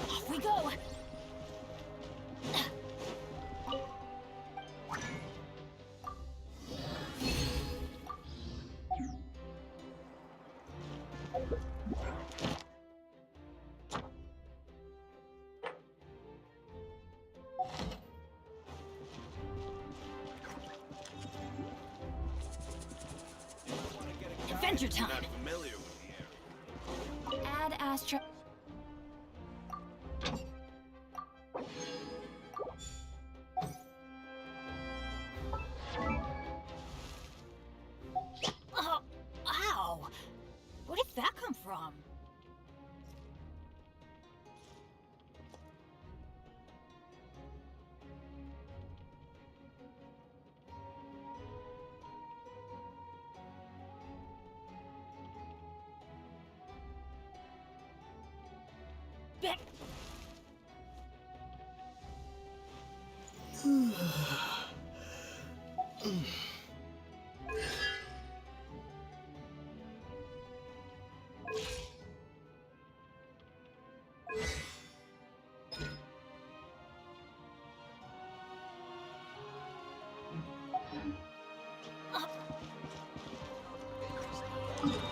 Off we go! Adventure time! Not familiar with the area. Add Astra. Arcon.